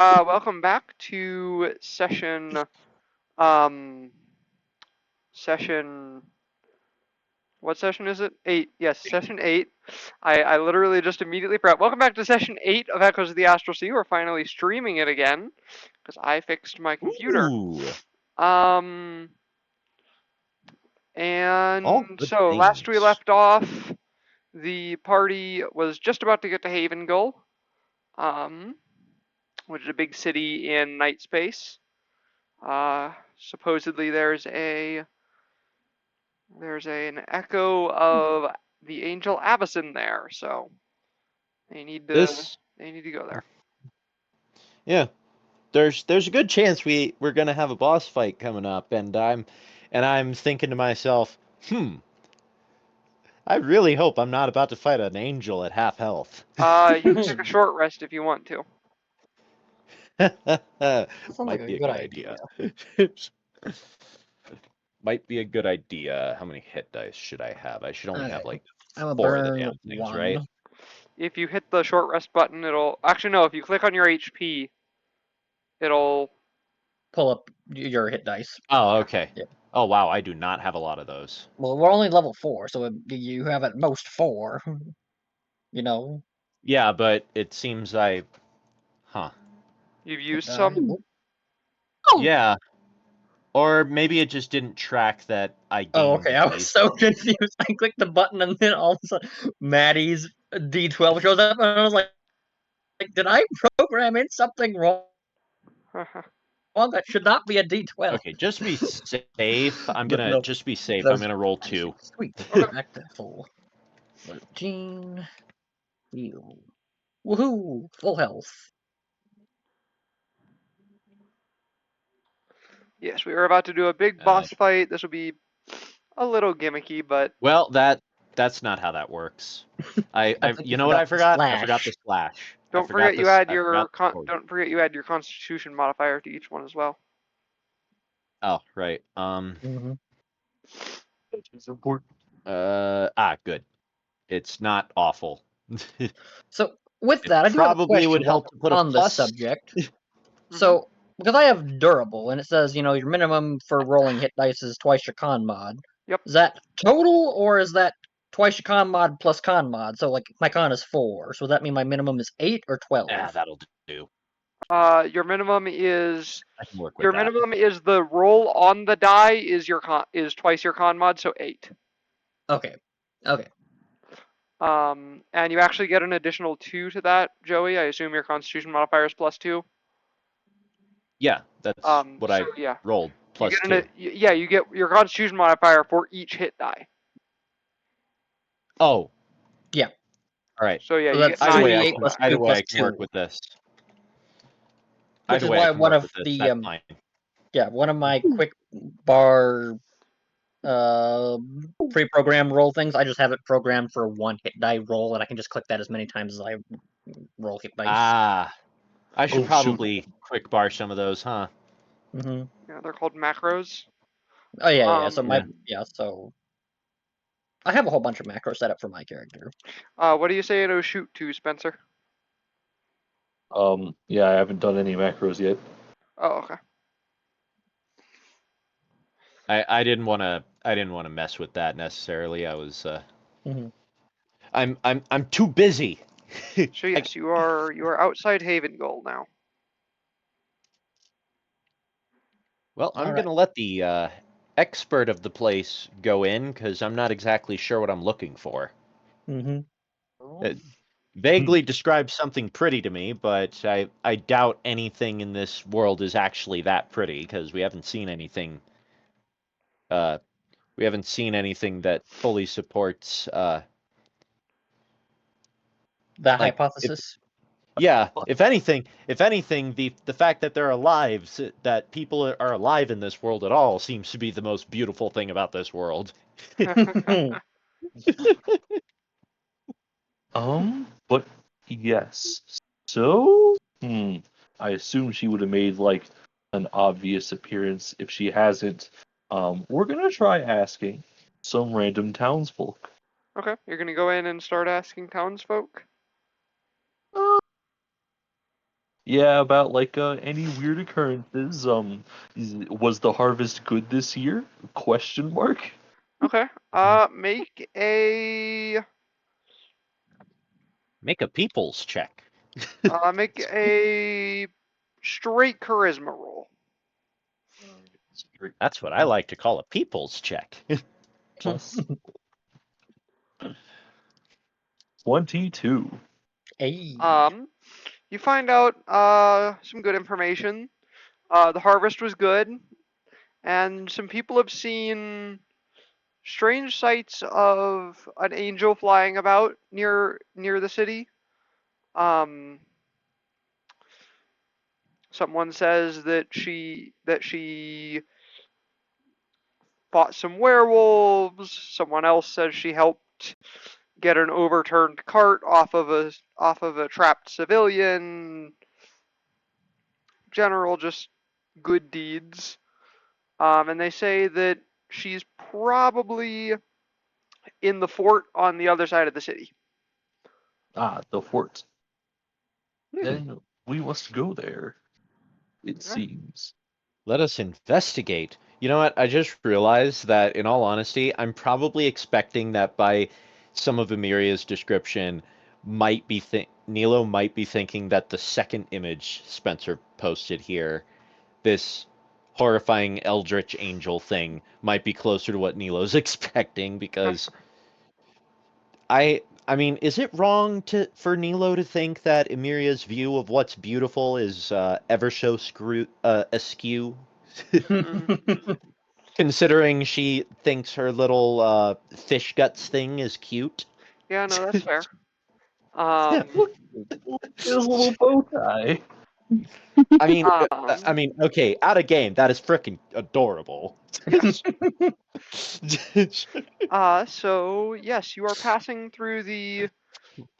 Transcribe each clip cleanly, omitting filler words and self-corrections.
Welcome back to um, session, what session is it? 8, yes, session 8. I literally just immediately forgot. Welcome back to session 8 of Echoes of the Astral Sea. We're finally streaming it again, because I fixed my computer. Ooh, Um, all and good so last we things. left off, the party was just about to get to Haven Gull, um, which is a big city in night space. Supposedly there's an echo of the angel Avacyn there, so they need to This, they need to go there. yeah, there's a good chance we're gonna have a boss fight coming up, and I'm thinking to myself, I really hope I'm not about to fight an angel at half health. You can take a short rest if you want to. Sounds like Might a be a good good idea. idea. Might be a good idea. How many hit dice should I have? I should only have Okay. like I'm gonna 4 of the burn damn things, one. right? If you hit the short rest button, it'll actually no. If you click on your HP, it'll Pull up your hit dice. Oh, yeah. okay. Yeah. Oh, wow, I do not have a lot of those. Well, we're only level 4, so you have at most 4. You know. Yeah, but it seems huh. You've used Uh, some. Yeah, or maybe it just didn't track that I oh, gained okay. I was dice. so confused. I clicked the button, and then all of a sudden, Maddie's D12 shows up, and I was like, did I program in something wrong? That should not be a D12. Okay, just be safe. I'm But gonna no, just be safe. I'm that's gonna roll 2. sweet. Okay. Back to full. 13. Heal. Woohoo! Full health. Yes, we are about to do a big Uh, boss fight. This will be a little gimmicky, but well, that's not how that works. I think You know what I the forgot? I forgot the slash. slash. I don't forgot forget you this. add I forgot. don't forget you add your Constitution modifier to each one as well. Oh, right. Mm-hmm. It's important. Good. It's not awful. So, with It that, I do have a probably would question help to put a on this plus. subject. Mm-hmm. So, because I have durable, and it says, your minimum for rolling hit dice is twice your con mod. Yep. Is that total, or is that twice your con mod plus con mod? So, like, my con is 4. So, would that mean my minimum is 8 or 12? That'll do. Your minimum is I can work with your that. minimum is the roll on the die is twice your con mod, so 8. Okay. Okay. And you actually get an additional 2 to that, Joey. I assume your Constitution modifier is plus 2. Yeah, that's what I So yeah, rolled. you Plus get 2. you get your Constitution modifier for each hit die. Oh. Yeah. All right. So yeah, So you get that's 9 2d8 total plus die. 2 Either way, plus I can 2. work with this. Which Either is way, I why can one work of with this. the That's fine. quick bar pre-program roll things, I just have it programmed for one hit die roll, and I can just click that as many times as I roll hit dice. I should Oh, shoot. probably quick bar some of those, huh? Mm-hmm. Yeah, they're called macros. Oh yeah. So Yeah. so I have a whole bunch of macros set up for my character. What do you say it'll shoot to, Spencer? Yeah, I haven't done any macros yet. Oh, okay. I didn't want to mess with that necessarily. I was Mm-hmm. I'm too busy. So yes, you are outside Haven Goal now. Well, I'm All going to right. let the expert of the place go in because I'm not exactly sure what I'm looking for. Mm-hmm. It vaguely describes something pretty to me, but I doubt anything in this world is actually that pretty because we haven't seen anything. We haven't seen anything that fully supports. The Like if hypothesis. if anything, the fact that they're alive, that people are alive in this world at all, seems to be the most beautiful thing about this world. But yes. So, I assume she would have made like an obvious appearance. If she hasn't, we're gonna try asking some random townsfolk. Okay, you're gonna go in and start asking townsfolk. Yeah, about like any weird occurrences. Was the harvest good this year? Question mark. Okay. Make a Make a people's check. make a straight charisma roll. That's what I like to call a people's check. Plus 22. Hey. You find out some good information. The harvest was good, and some people have seen strange sights of an angel flying about near the city. Um, Someone says that she fought some werewolves. Someone else says she helped get an overturned cart off of a trapped civilian. General, just good deeds. And they say that she's probably in the fort on the other side of the city. Ah, the fort. Hmm. Then we must go there. It Okay. seems. Let us investigate. You know what? I just realized that, in all honesty, I'm probably expecting that by some of Amiria's description, Nilo might be thinking that the second image Spencer posted here, this horrifying eldritch angel thing, might be closer to what Nilo's expecting because I mean, is it wrong for Nilo to think that Amiria's view of what's beautiful is ever so askew? Considering she thinks her little fish guts thing is cute. Yeah, no, that's fair. Um, Look, his little bow tie. I mean, okay, out of game, that is freaking adorable. yes. So yes, you are passing through the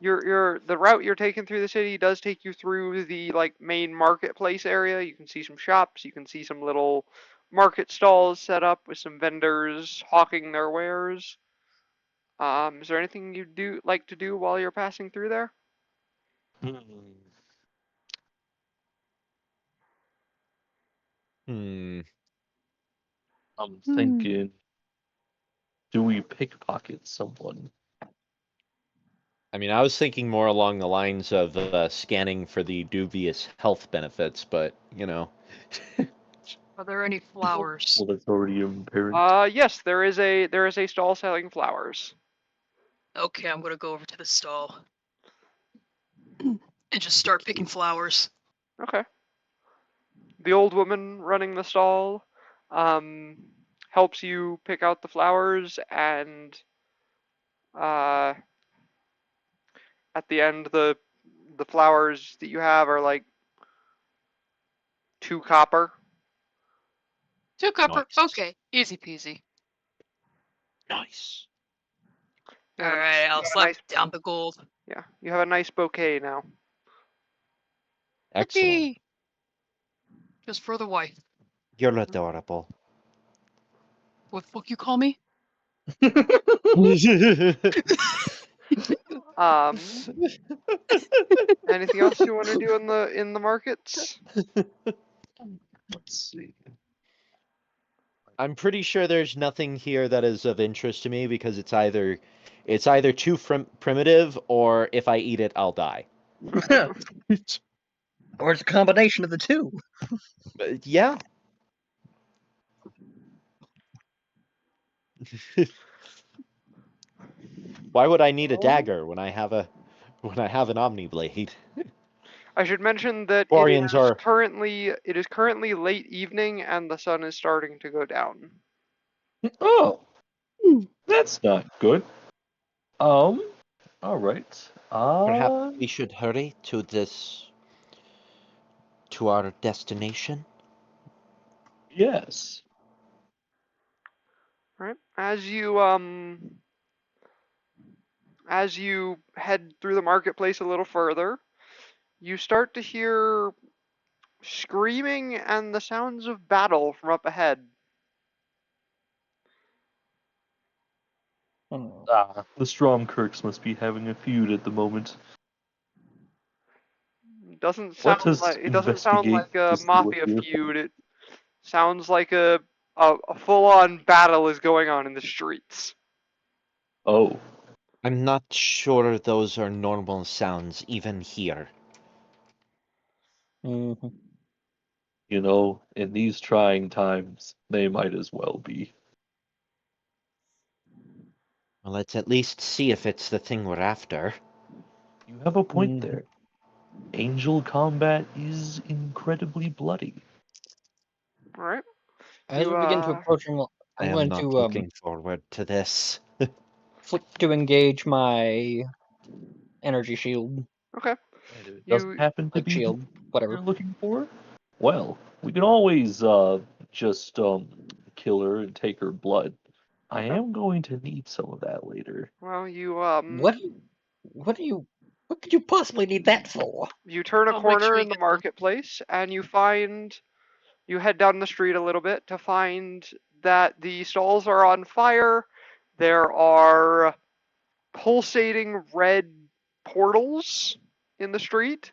route you're taking through the city does take you through the like main marketplace area. You can see some shops, you can see some little market stalls set up with some vendors hawking their wares. Is there anything you do like to do while you're passing through there? Hmm. Hmm. I'm thinking, do we pickpocket someone? I mean, I was thinking more along the lines of scanning for the dubious health benefits, but you know. Are there any flowers? Well, that's already apparent. Yes, there is a stall selling flowers. Okay, I'm gonna go over to the stall and just start picking flowers. Okay. The old woman running the stall um, helps you pick out the flowers, and uh, at the end, the flowers that you have are like 2 copper. 2 copper. Nice. Okay, easy peasy. Nice. You All have a right, I'll you have a slap nice down the gold. yeah, you have a nice bouquet now. Excellent. Yippee! Just for the wife. You're adorable. What the fuck you call me? Um, Anything else you want to do in the markets? Let's see. I'm pretty sure there's nothing here that is of interest to me because it's either too primitive or if I eat it, I'll die. Or it's a combination of the two. Yeah. Why would I need a dagger when I have an Omniblade? I should mention that Quarians are it is currently late evening and the sun is starting to go down. Oh, that's not good. All right. perhaps we should hurry to our destination. Yes. Right? As you head through the marketplace a little further, you start to hear screaming and the sounds of battle from up ahead. Oh. The Stromkirks must be having a feud at the moment. doesn't Let sound us like it doesn't sound investigate like a to see what mafia you're- feud. It sounds like a full-on battle is going on in the streets. Oh, I'm not sure those are normal sounds even here. Mm-hmm. you know, in these trying times, they might as well be. Well, let's at least see if it's the thing we're after. You have a point Mhm. there. Angel combat is incredibly bloody. All right. As You we begin to approach him, I I'm am going not to looking forward to this. flick to engage my energy shield, okay? And if it doesn't You happen to like be the shield, thing whatever. you're looking for, well, we can always just kill her and take her blood. I Okay. am going to need some of that later. well you What? What do you? What could you possibly need that for? you turn a I'll make sure corner you in the get them. marketplace and you head down the street a little bit to find that the stalls are on fire. There are pulsating red portals in the street,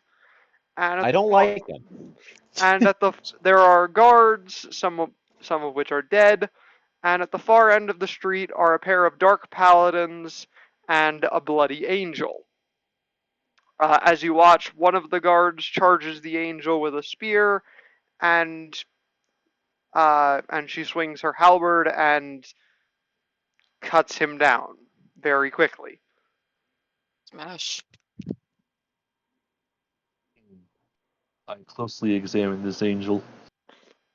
and at I the don't like them. and at the there are guards, some of which are dead, and at the far end of the street are a pair of dark paladins and a bloody angel. As you watch, one of the guards charges the angel with a spear, and she swings her halberd and cuts him down very quickly. Smash. I closely examine this angel.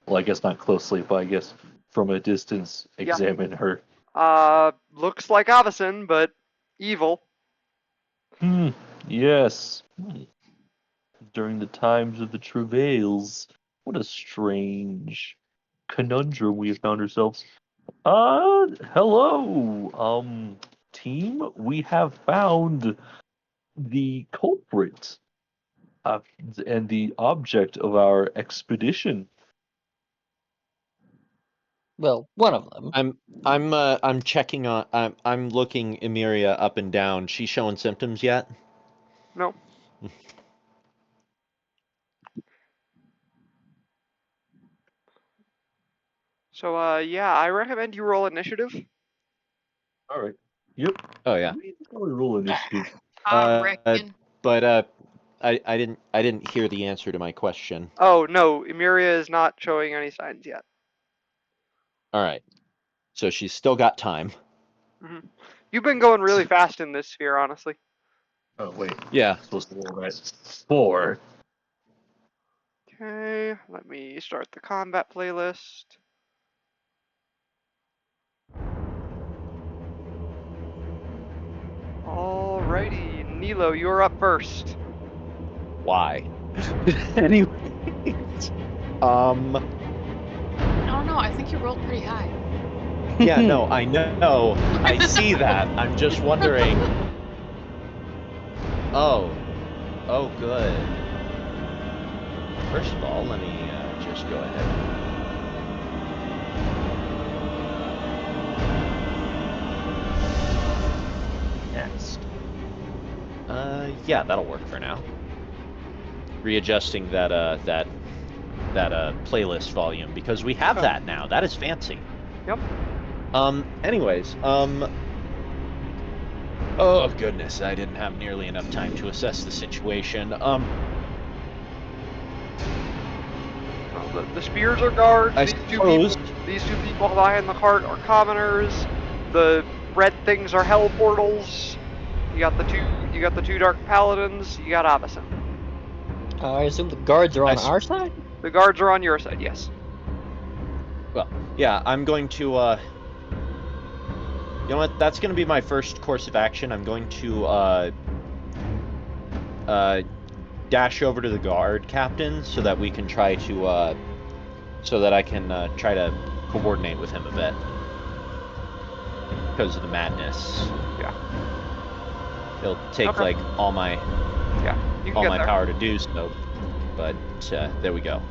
Well, I guess not closely, but I guess from a distance Yeah. examine her. Looks like Avacyn, but evil. Hmm, yes. During the times of the travails, what a strange conundrum we have found ourselves. Hello, team. We have found the culprit, uh, and the object of our expedition. Well, one of them. I'm checking on. I'm looking Emiria up and down. She showing symptoms yet? No. So, yeah, I recommend you roll initiative. All right. Yep. Oh yeah. We can probably roll initiative. I reckon. But I didn't hear the answer to my question. Oh, no, Emiria is not showing any signs yet. All right. So she's still got time. hmm You've been going really fast in this sphere, honestly. Oh wait, Yeah. I'm supposed to roll that. 4. Okay, let me start the combat playlist. Alrighty, Nilo, you're up first. Why? Anyways. I don't know. I think you rolled pretty high. Yeah, no, I know. I see that. I'm just wondering. Oh. Oh, good. First of all, let me just go ahead. Next. Yeah, that'll work for now. Readjusting that playlist volume because we have that now. That is fancy. Yep. Anyways, oh goodness, I didn't have nearly enough time to assess the situation. The spears are guards. I suppose. These two people behind the cart are commoners. The red things are hell portals. You got the two dark paladins. You got Avacyn. I assume the guards are on I our side. The guards are on your side. Yes. Well, yeah, I'm going to, you know what, that's going to be my first course of action. I'm going to, dash over to the guard captain so that we can try to, so that I can, try to coordinate with him a bit. Because of the madness. Yeah. It'll take, Okay. like, all my Yeah. You can all get my there. power to do so. But, there we go.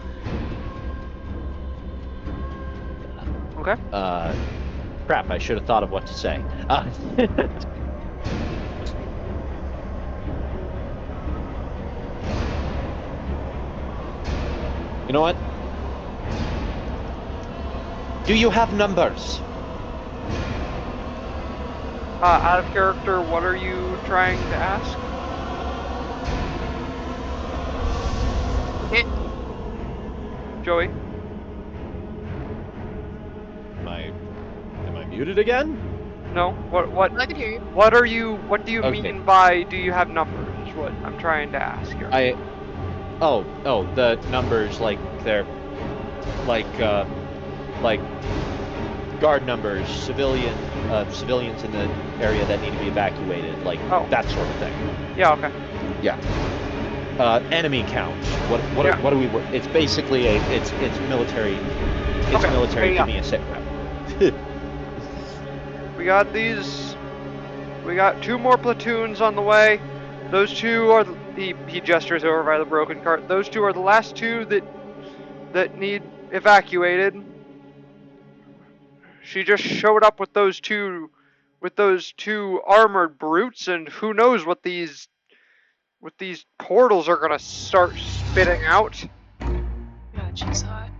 Okay. Crap, I should have thought of what to say. You know what? Do you have numbers? Out of character, what are you trying to ask? Hit. Joey? Am I muted again? No? What I can hear you. what do you Okay. mean by do you have numbers is what I'm trying to ask here. Oh, the numbers, like, they're, like guard numbers, civilians in the area that need to be evacuated, like, that sort of thing. Yeah, okay. Enemy count. What Yeah. do we work? It's basically it's military. It's Okay, military. yeah. Give me a sit rep. We got 2 more platoons on the way. Those 2 are he gestures over by the broken cart. Those 2 are the last 2 that need evacuated. She just showed up with those two armored brutes, and who knows what these portals are gonna start spitting out. God, she's hot.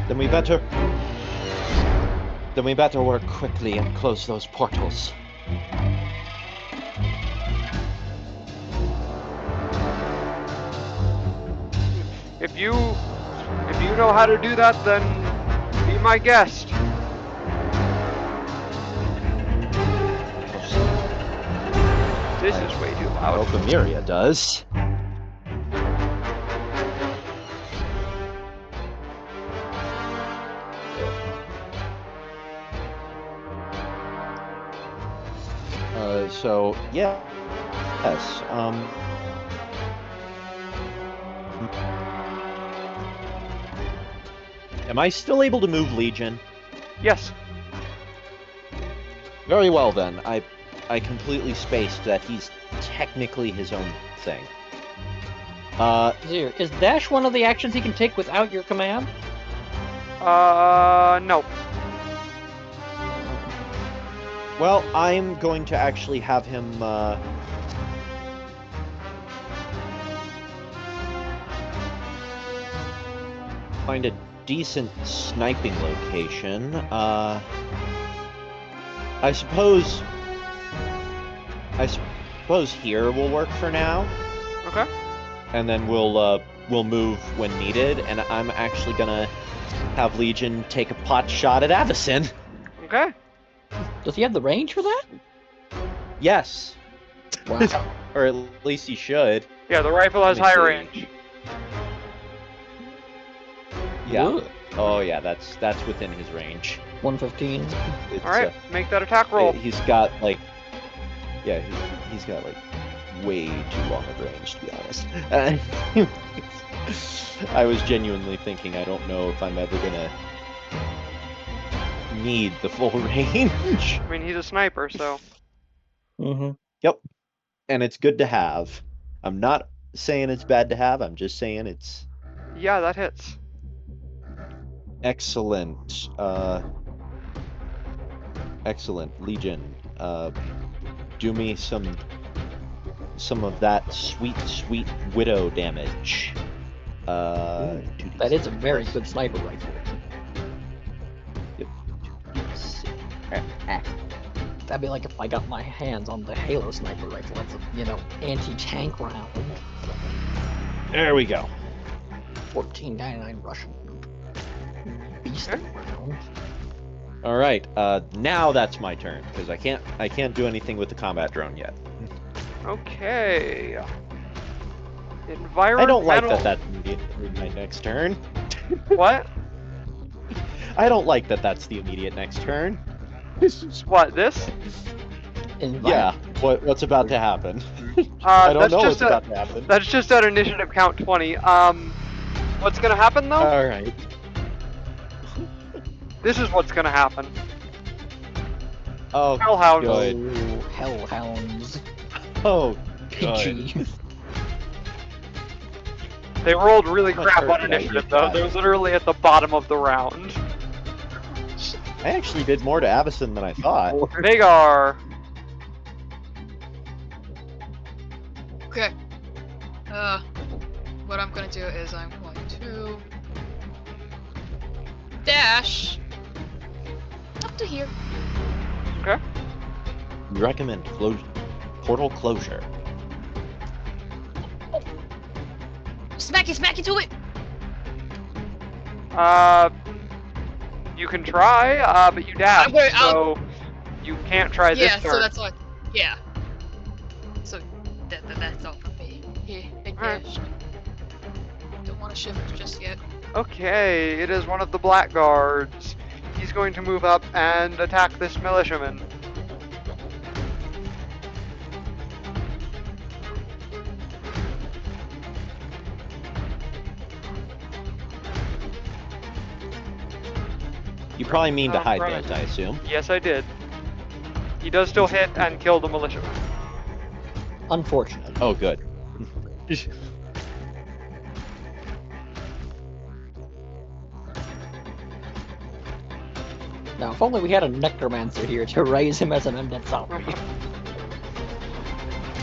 Then we better work quickly and close those portals. If you know how to do that, then be my guest. This is way too loud. Well, Vamiria does. So yeah, yes. Am I still able to move Legion? Yes. Very well then. I completely spaced that he's technically his own thing. Is dash one of the actions he can take without your command? No. Well, I'm going to actually have him, find a decent sniping location. I suppose here will work for now. Okay. And then we'll move when needed, and I'm actually gonna have Legion take a pot shot at Avacyn. Okay. Does he have the range for that? Yes. Wow. Or at least he should. Yeah, the rifle has Let me higher see. range. Yeah. Ooh. Oh yeah, that's within his range. 115. It's, All right, make that attack roll. He's got like, yeah, he's got like way too long of range, to be honest. I was genuinely thinking, I don't know if I'm ever gonna need the full range. I mean, he's a sniper, so. Mm-hmm. Yep. And it's good to have. I'm not saying it's bad to have, I'm just saying it's Yeah, that hits. excellent. Excellent. Legion. Do me some of that sweet widow damage. That is a very good sniper rifle. Yep. That'd be like if I got my hands on the Halo sniper rifle. That's a, anti-tank round. There we go. 1499 Russian. Beast Okay. round. All right. Now that's my turn because I can't do anything with the combat drone yet. Okay. I Environmental. don't like that that's immediately my next turn. What? I don't like that that's the immediate next turn. What, this? Yeah. What's about to happen? I don't know what's about to happen. That's just at initiative count 20. What's gonna happen though? All right. This is what's gonna happen. Oh, Hellhound. good. Oh, hellhounds. Oh, PG. good. They rolled really Much crap on hurt did I initiative get though. that? They're literally at the bottom of the round. I actually did more to Avacyn than I thought. Vagar. Okay. What I'm gonna do is I'm going to dash up to here. Okay. We recommend portal closure. Smacky to it. You can try, but you dash, so you can't try this Yeah, turn. so that's like, yeah. So that's all for me. Yeah, big Alright. dash. Don't want to shift just yet. Okay, it is one of the blackguards. He's going to move up and attack this militiaman. You probably mean to hide Right. it, I assume. Yes, I did. He does still hit and kill the militiaman. Unfortunate. Oh, good. Now, if only we had a necromancer here to raise him as an undead zombie.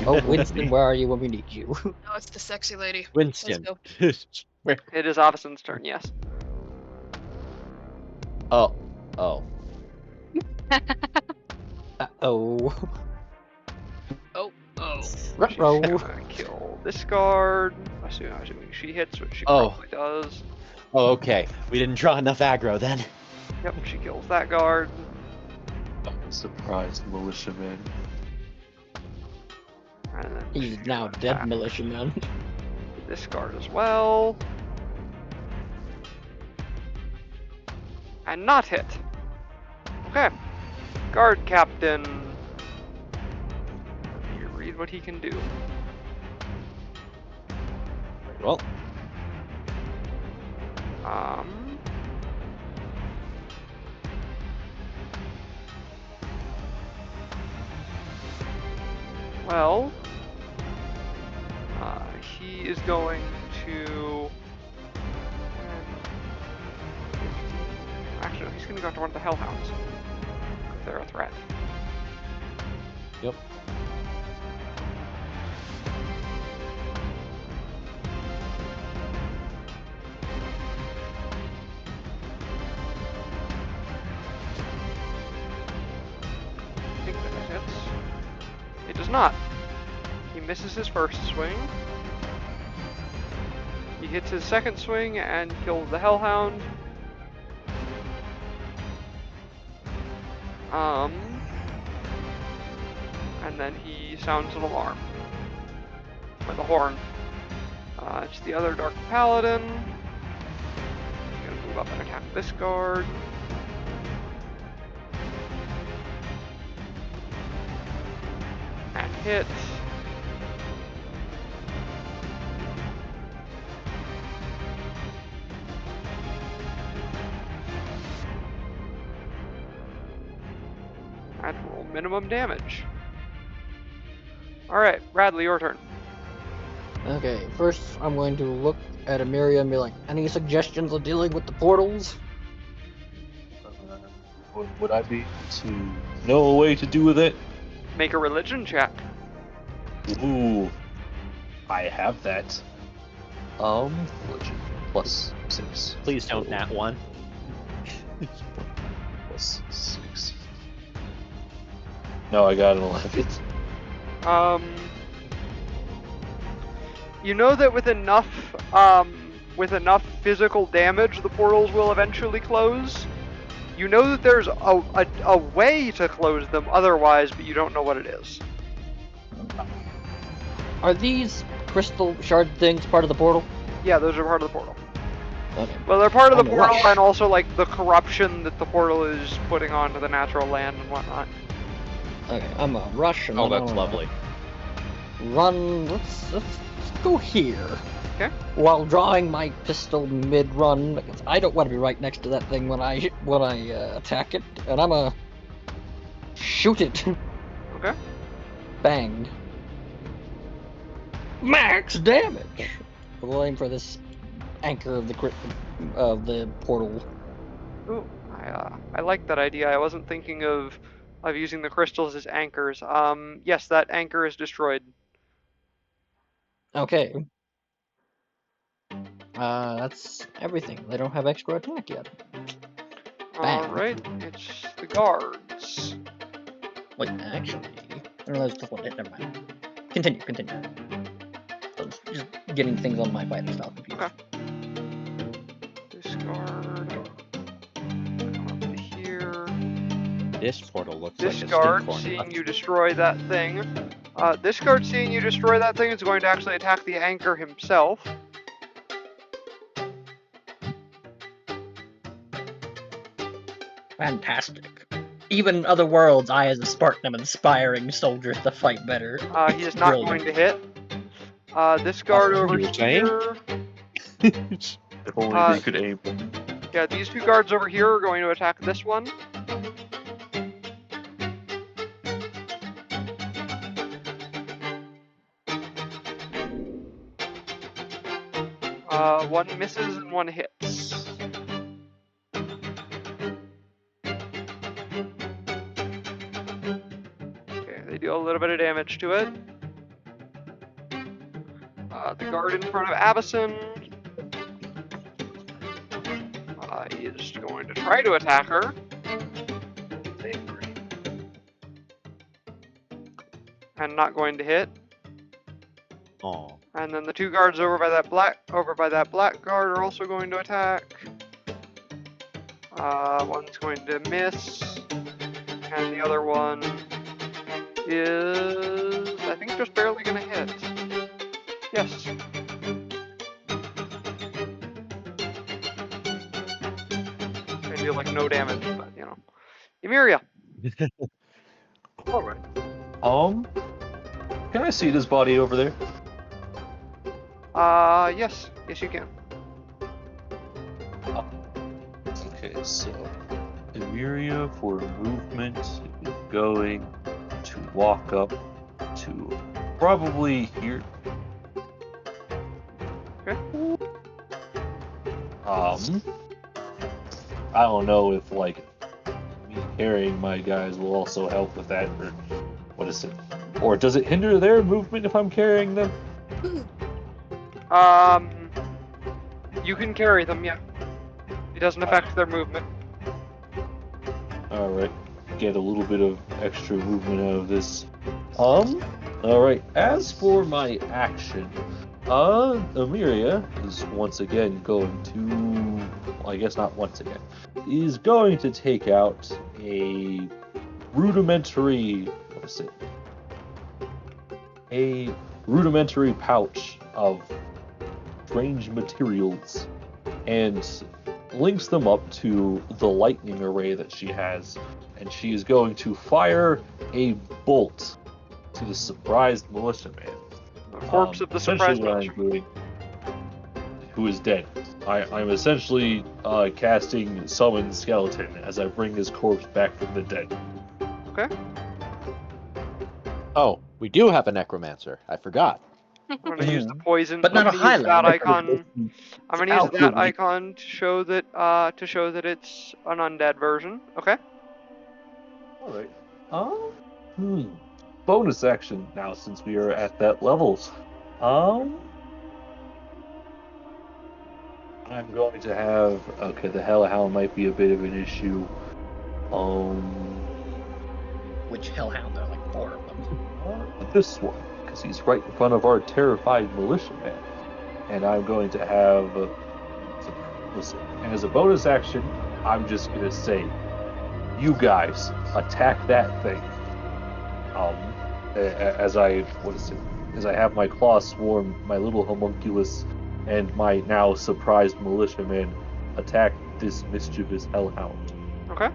Oh, Winston, where are you when we need you? No, it's the sexy lady. Winston. Let's go. Where? It is Avacyn's turn, yes. Oh. Uh-oh. Oh. She's Ruh-roh. gonna kill this guard. Assuming she hits, which she Oh. probably does. Oh, okay. We didn't draw enough aggro then. Yep, she kills that guard. Surprise, militiaman. And then He's she's now gonna dead attack militiaman. this guard as well. And not hit. Okay. Guard captain. Let me read what he can do. Well, Well, he is going to. Actually, no, he's going to go after one of the Hellhounds. If they're a threat. yep. I think that hits. It does not. He misses his first swing. He hits his second swing and kills the Hellhound. And then he sounds an alarm with a horn. It's the other Dark Paladin. He's gonna move up and attack this guard. And hit. And roll minimum damage. Alright, Bradley, your turn. Okay, first I'm going to look at Emiria and be like, any suggestions on dealing with the portals? Would I be to know a way to do with it? Make a religion check. Ooh, I have that. Religion plus 6. Please don't So, nat one. plus 6. No, I got an 11. You know that with enough physical damage, the portals will eventually close. You know that there's a way to close them otherwise, but you don't know what it is. Are these crystal shard things part of the portal? Yeah, those are part of the portal. Okay. Well, they're part of the I'm a portal rush. and also like the corruption that the portal is putting onto the natural land and whatnot. Okay, I'm a rush and Oh, then that's I'm lovely. Run. Let's go here. Okay. While drawing my pistol mid-run, because I don't want to be right next to that thing when I attack it, and I'm a shoot it. Okay. Bang. Max damage. We'll aim for this anchor of the portal. Ooh, I like that idea. I wasn't thinking of using the crystals as anchors. Yes, that anchor is destroyed. Okay. That's everything. They don't have extra attack yet. Bam. Alright, it's the guards. Wait, actually, I realized the one. Never mind. Continue. I was just getting things on my fighter style confused. Okay. This guard. Come up to here. This portal looks This like a guard, stink horn. seeing you destroy that thing. This guard, seeing you destroy that thing, is going to actually attack the anchor himself. Fantastic. Even in other worlds, I as a Spartan am inspiring soldiers to fight better. He is not going to hit. This guard You over were saying? here. If only they could aim. Yeah, these two guards over here are going to attack this one. One misses and one hits. Okay, they deal a little bit of damage to it. The guard in front of Abison is going to try to attack her. And not going to hit. Oh. And then the two guards over by that black guard are also going to attack. One's going to miss, and the other one is, I think, just barely going to hit. Yes. They deal like no damage, but you know. Emeria. Alright. Can I see this body over there? Yes you can. Okay, so Emeria for movement is going to walk up to probably here. Okay. I don't know if like me carrying my guys will also help with that, or what is it? Or does it hinder their movement if I'm carrying them? You can carry them, yeah. It doesn't affect their movement. Alright, get a little bit of extra movement out of this. Alright, as for my action, Emeria is once again going to, well, I guess not once again, is going to take out a rudimentary, what is it? A rudimentary pouch of strange materials and links them up to the lightning array that she has, and she is going to fire a bolt to the surprised militiaman. The corpse of the surprise Essentially what I'm doing, who is dead. I'm essentially casting Summon Skeleton as I bring his corpse back from the dead. Okay. Oh, we do have a necromancer. I forgot. I'm gonna use the poison. But not I'm a gonna use that Highlander. icon. I'm gonna use that icon to show that it's an undead version. Okay. Alright. Bonus action now since we are at that levels. I'm going to have, okay, the Hellhound might be a bit of an issue. Which Hellhound? There are like 4 of them. This one, because he's right in front of our terrified militiaman. And I'm going to have, listen, and as a bonus action, I'm just going to say, you guys, attack that thing. As I have my claw swarm, my little homunculus, and my now surprised militiaman attack this mischievous hellhound. Okay.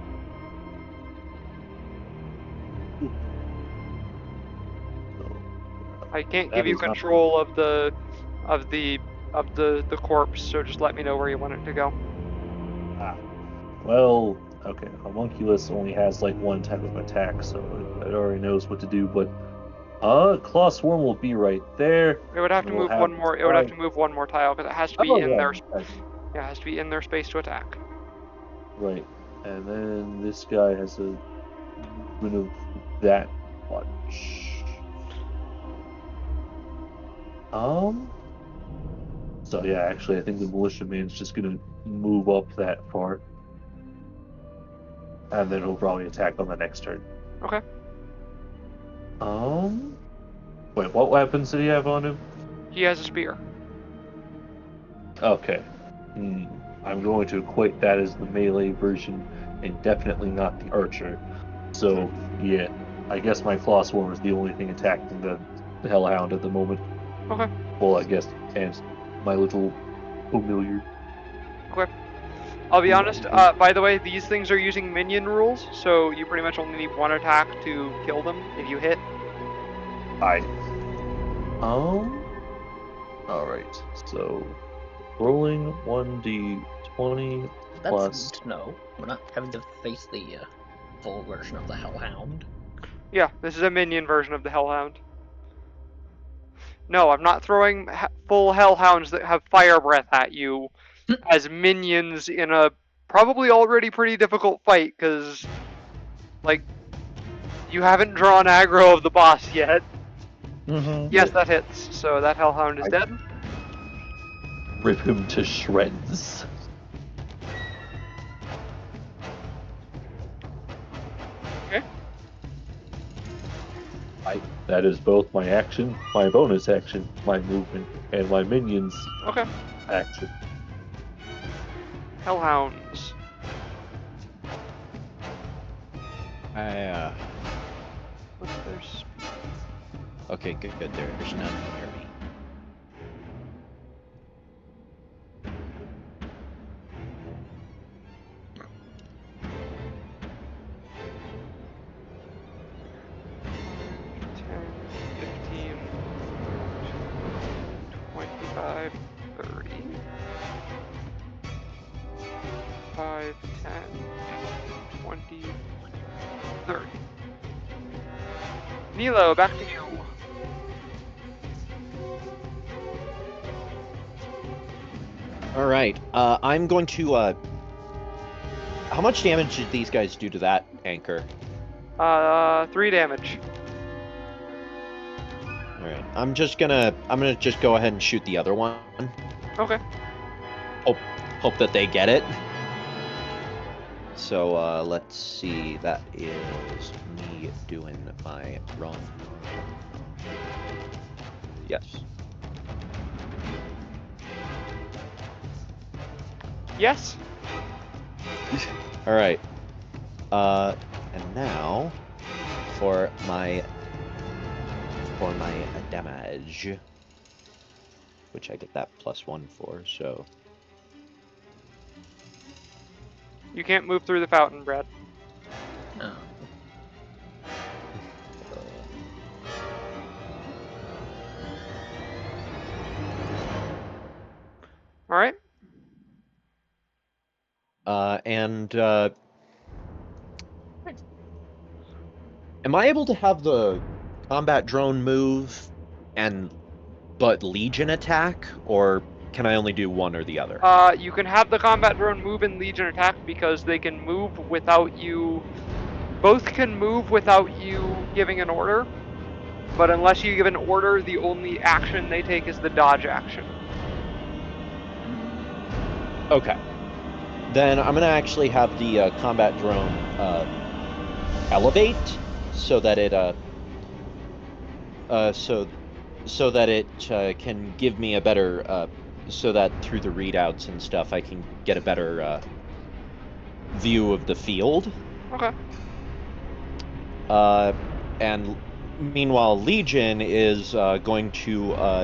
I can't give you control of the corpse, so just let me know where you want it to go. Well, okay, homunculus only has like one type of attack, so it already knows what to do, but claw swarm will be right there. It would have to move one more. It would have to move one more tile because it has to be in their. Yeah, it has to be in their space to attack. Right, and then this guy has a movement of that much. So yeah, actually, I think the militia man's just gonna move up that far, and then he'll probably attack on the next turn. Okay. Wait, what weapons did he have on him? He has a spear. Okay. I'm going to equate that as the melee version, and definitely not the archer. So yeah, I guess my claw swarm is the only thing attacking the hellhound at the moment. Okay. Well, I guess, and my little familiar. Okay. I'll be honest, by the way, these things are using minion rules, so you pretty much only need one attack to kill them if you hit. Alright, so rolling 1d20 That's plus. good to know. We're not having to face the full version of the Hellhound. Yeah, this is a minion version of the Hellhound. No, I'm not throwing full Hellhounds that have fire breath at you as minions in a probably already pretty difficult fight, because, like, you haven't drawn aggro of the boss yet. Yes, that hits, so that Hellhound is dead. Rip him to shreds. Okay. That is both my action, my bonus action, my movement, and my minions Okay. action. Hellhounds. What's their speed? Okay, good. There's none near me. Five, 10, 20, 30. Nilo, back to you. All right. I'm going to. How much damage did these guys do to that anchor? 3 damage. All right. I'm gonna just go ahead and shoot the other one. Okay. Hope that they get it. So let's see. That is me doing my run. Yes. Yes. All right. And now for my damage, which I get that +1 for. So You can't move through the fountain, Brad. No. All right. Am I able to have the combat drone move but Legion attack, or can I only do one or the other? You can have the combat drone move and Legion attack because they can move without you. Both can move without you giving an order, but unless you give an order, the only action they take is the dodge action. Okay. Then I'm gonna actually have the combat drone elevate so that it so that it can give me a better so that through the readouts and stuff I can get a better view of the field. Okay. And meanwhile, Legion is going to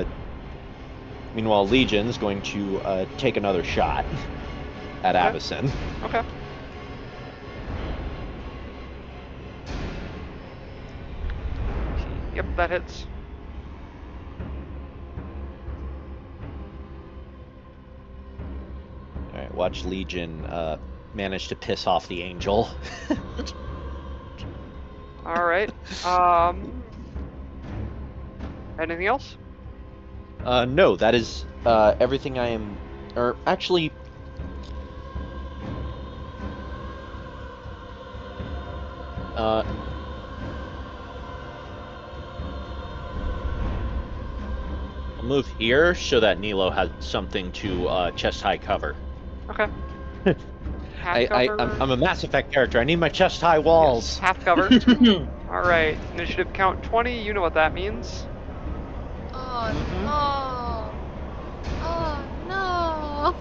take another shot at Okay. Avacyn. Okay. Yep, that hits. All right, watch Legion manage to piss off the angel. All right. Anything else? No, that is everything I am. Or actually, I'll move here so that Nilo has something to chest-high cover. Okay. Half cover. I'm a Mass Effect character. I need my chest-high walls. Yes, half cover. All right. Initiative count 20. You know what that means. Oh Mhm. no! Oh no!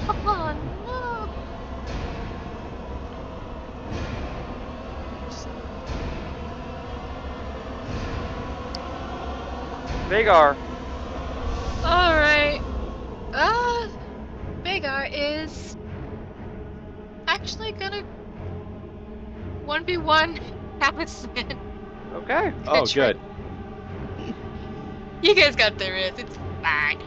Oh no! Vagar. All right. Vagar is actually gonna 1v1 Allison. Okay. Oh, try. good. You guys got their is. It's fine.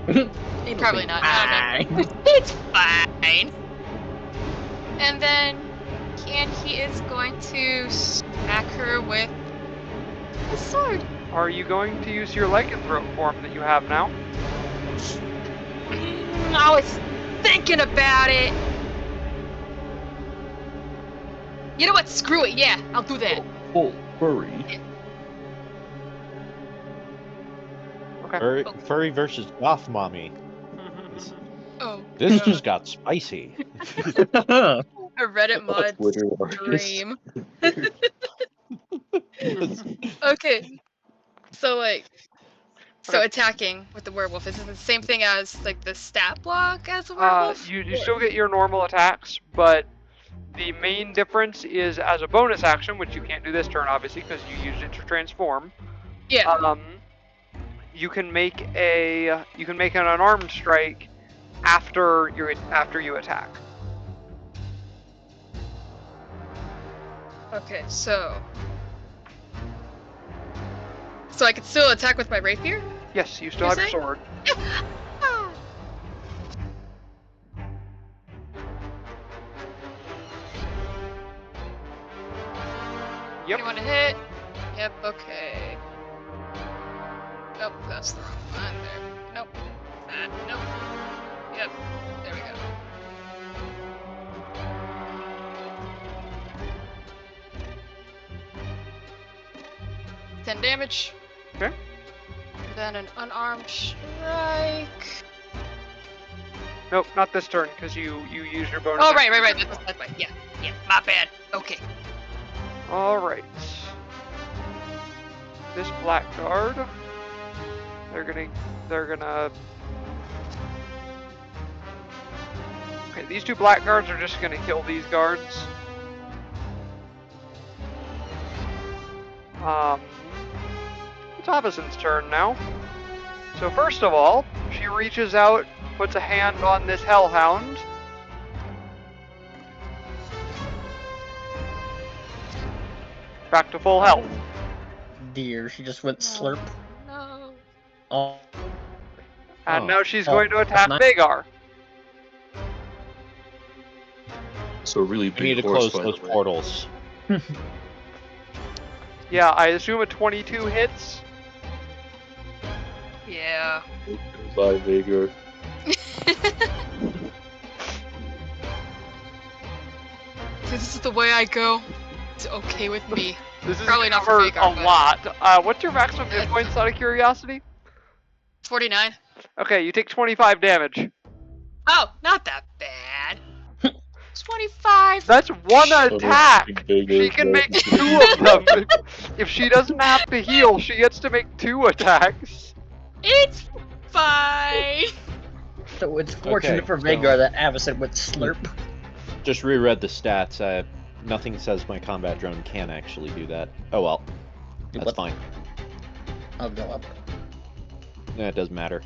It'll Probably be not. I don't know. fine. It's fine. And then he is going to smack her with a sword. Are you going to use your lycanthrope form that you have now? I was thinking about it. You know what? Screw it. Yeah, I'll do that. Full furry. Okay. Furry versus goth mommy. Oh, This God. just got spicy. A Reddit mod Twitter artist. dream. Okay, so Okay. attacking with the werewolf is it the same thing as like the stat block as a werewolf? You still get your normal attacks, but the main difference is as a bonus action, which you can't do this turn obviously because you used it to transform. Yeah. You can make an unarmed strike after you attack. Okay, so I can still attack with my rapier? Yes, you still You're have your saying? sword. Ah. Yep. Anyone to hit? Yep, okay. Nope, that's the wrong one there. Nope. That, nope. Yep, there we go. Damage. Okay. Then an unarmed strike. Nope, not this turn because you used your bonus. Oh, action. right. That's right. Yeah, my bad. Okay. All right. This blackguard. They're gonna. Okay, these two blackguards are just gonna kill these guards. It's Avacyn's turn now. So first of all, she reaches out, puts a hand on this hellhound. Back to full health. Dear, she just went slurp. No. Oh. And Oh. now she's going to attack nice. Vagar. So really We need big to horse, close by those the way. portals. Yeah, I assume a 22 hits. Yeah. Goodbye, Vagar. This is the way I go. It's okay with me. This is Probably not for covered Vagar, a but- lot. What's your maximum hit points out of curiosity? 49. Okay, you take 25 damage. Oh, not that bad. 25. That's one don't attack. think Vagar She is can that make big. 2 of them. If she doesn't have to heal, she gets to make 2 attacks. It's fine. So it's fortunate Okay, for so- Vagar that Avacyn went slurp. Just reread the stats. Nothing says my combat drone can actually do that. Oh well. That's What? fine. I'll go up. Yeah, it doesn't matter.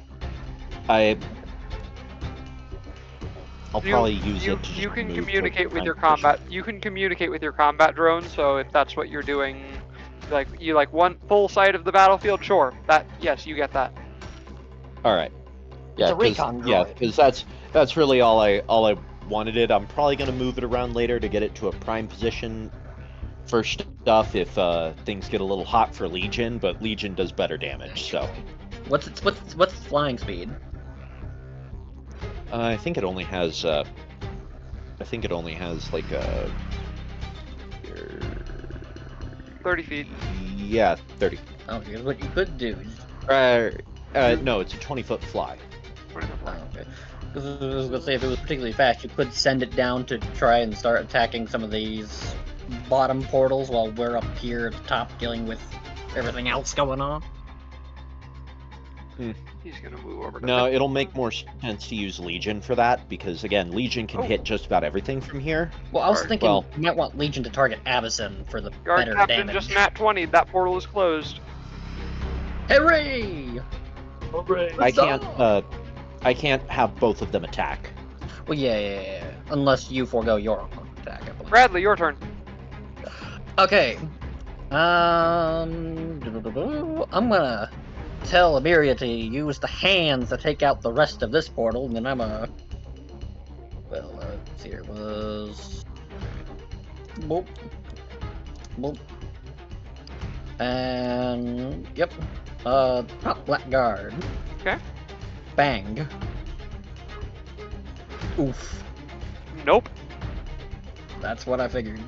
I'll probably use you, it to you just can move communicate towards with your prime position. combat. You can communicate with your combat drone. So if that's what you're doing, like you like one full sight of the battlefield, sure. Yes, you get that. All right. It's a 'cause- recon Yeah, droid. because that's really all I wanted it. I'm probably gonna move it around later to get it to a prime position for stuff if things get a little hot for Legion, but Legion does better damage. So What's its flying speed? I think it only has like a 30 feet. yeah 30. Oh, here's what you could do. Uh, No, it's a 20-foot fly. 20-foot fly. Oh, okay. Because I was gonna say, if it was particularly fast, you could send it down to try and start attacking some of these bottom portals while we're up here at the top dealing with everything else going on. He's gonna move over to No, the... it'll make more sense to use Legion for that, because, again, Legion can Oh. hit just about everything from here. Well, I was Guard. thinking Well- you might want Legion to target Avacyn for the Guard better Captain damage. just nat 20. That portal is closed. Hooray! Hooray! I can't have both of them attack. Well, yeah. Unless you forego your attack, I believe. Bradley, your turn. Okay. I'm gonna tell Amiria to use the hands to take out the rest of this portal, and then I'm gonna... Well, let's see, it was... Boop. Boop. And... Yep. Top blackguard. Okay. Bang. Oof. Nope. That's what I figured.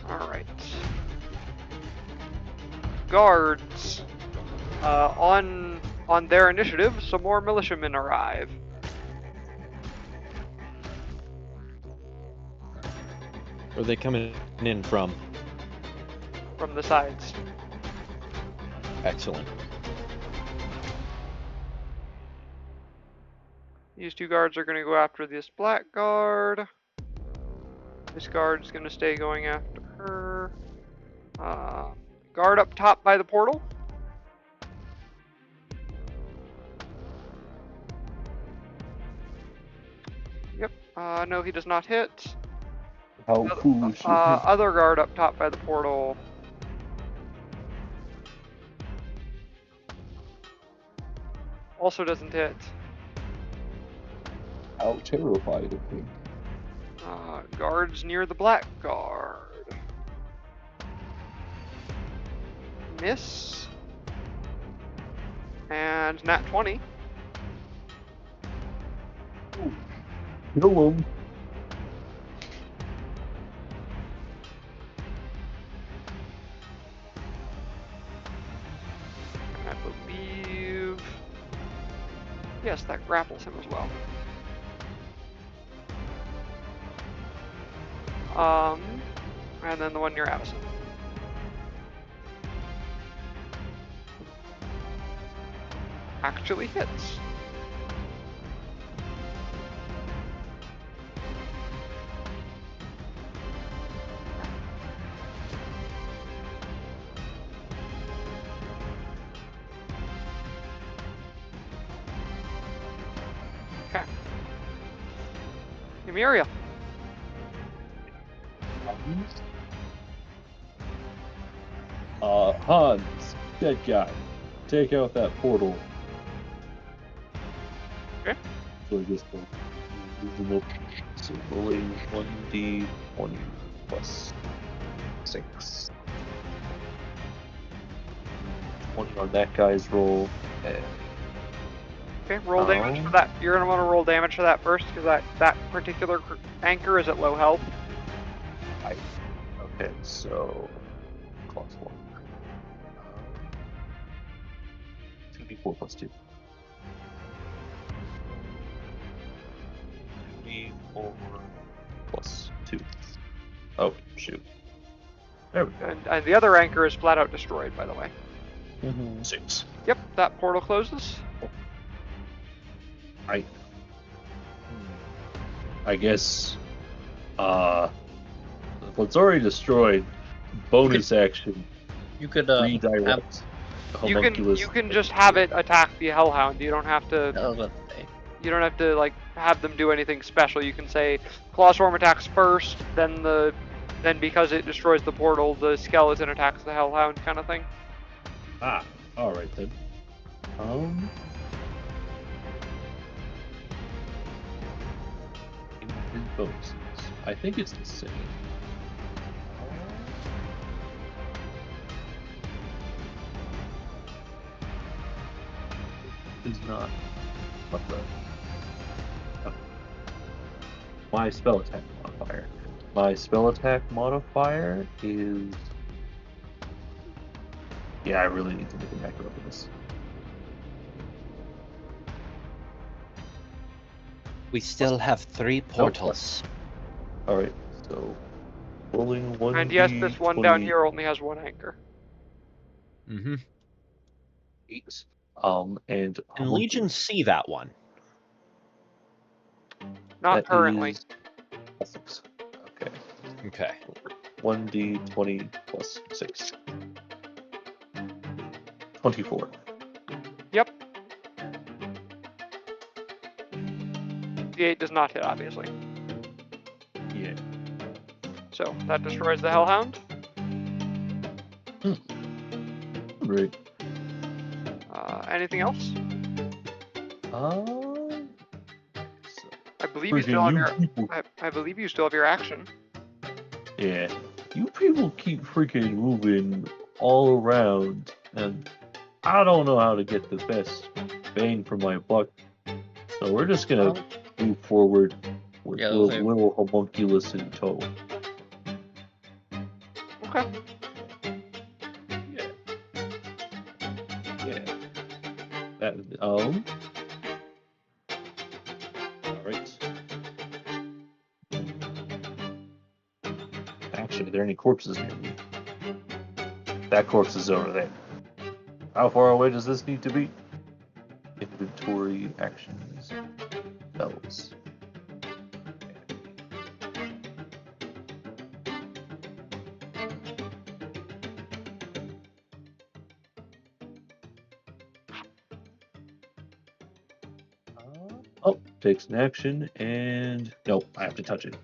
Alright. Guards. On their initiative, some more militiamen arrive. Where are they coming in from? From the sides. Excellent. These two guards are going to go after this black guard. This guard's going to stay going after her. Guard up top by the portal. Yep. No, he does not hit. How foolish. Other guard up top by the portal. Also doesn't hit. How terrified of me. Guards near the black guard. Miss. And nat 20. Kill him. I believe... Yes, that grapples him as well. And then the one near Avacyn. Actually hits. Okay. Emiria. Hans, dead guy, take out that portal. Okay. So I guess so rolling 1d20 plus 6. 20 on that guy's roll, and Okay, roll damage for that. You're gonna want to roll damage for that first, because that particular anchor is at low health. okay, so plus 1. 2d4 plus 2. 2d4 plus 2. Oh, shoot. There we go. And the other anchor is flat out destroyed, by the way. 6. Yep, that portal closes. I guess, if it's already destroyed, bonus action, You could redirect homunculus. You can just have it attack the Hellhound. You don't have to. I was gonna say. You don't have to like have them do anything special. You can say Clawstorm attacks first, then because it destroys the portal, the skeleton attacks the Hellhound, kind of thing. Ah, alright then. In bonuses. I think it's the same. It's not. What the? Oh. My spell attack modifier. My spell attack modifier is Yeah, I really need to make an accurate of this. We still have 3 portals. Alright, so rolling 1d20. And yes, this one down here only has 1 anchor. Mm-hmm. 8. And Can Legion see that one? Not that currently. is 6. Okay. Okay. 1d20 plus 6. 24. Yep. D8 does not hit, obviously. Yeah. So that destroys the Hellhound. Great. Anything else? I believe you still have your. people. I believe you still have your action. Yeah. You people keep freaking moving all around, and I don't know how to get the best bang for my buck. So we're just gonna move forward with Yeah, little homunculus in tow. Okay. Yeah. Yeah. That, Alright. Actually, are there any corpses near me? That corpse is over there. How far away does this need to be? Inventory actions. Spells. Oh, takes an action, and nope, I have to touch it.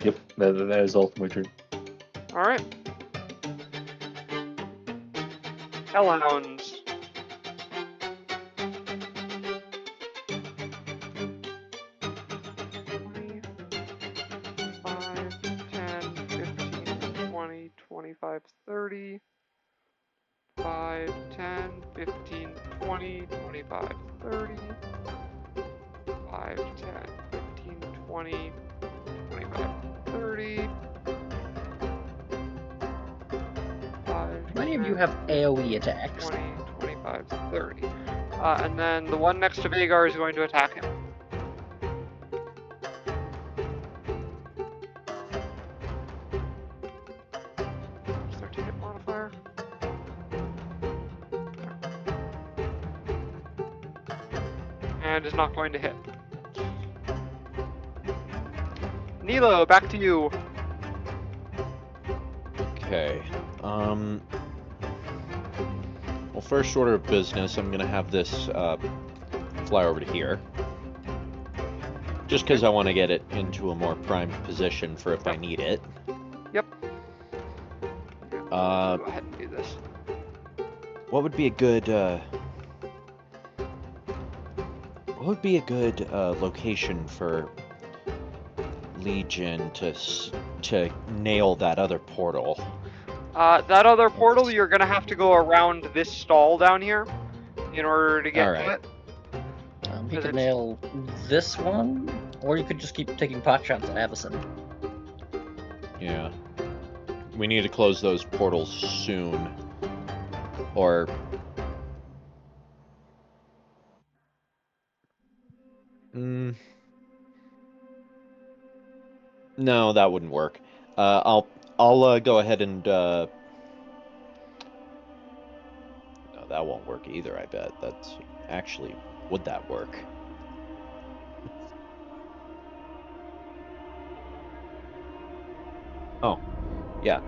Yep, that is all for my turn. Alright. Hellhounds. Five, 10, 15, 20, 25, 30. 5, 10, 15, 20, 25, 30. 5, 10, 15, 20, 25, 30. 5, How many of you 10, have AoE attacks? 20, 25, 30. And then the one next to Vagar is going to attack him. What's their ticket modifier? And is not going to hit. Nilo, back to you. Okay. Well, first order of business, I'm gonna have this fly over to here. Just because I want to get it into a more primed position for if I need it. Yep. Uh, Go ahead and do this. What would be a good location for Legion to nail that other portal? That other portal, you're gonna have to go around this stall down here in order to get to it. You could nail this one, or you could just keep taking pot shots at Avison. Yeah. We need to close those portals soon. Or... No, that wouldn't work. I'll go ahead and... No, that won't work either, I bet. That's... Actually, would that work? Oh, yeah.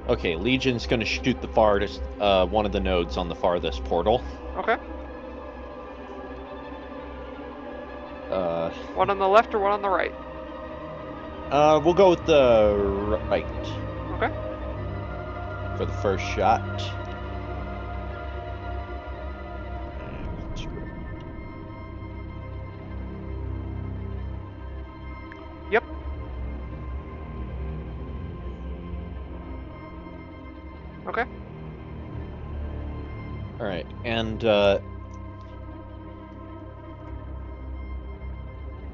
Okay, Legion's gonna shoot the farthest, one of the nodes on the farthest portal. Okay. Uh, One on the left or one on the right? We'll go with the right. Okay. For the first shot. Yep. Okay. Alright, and,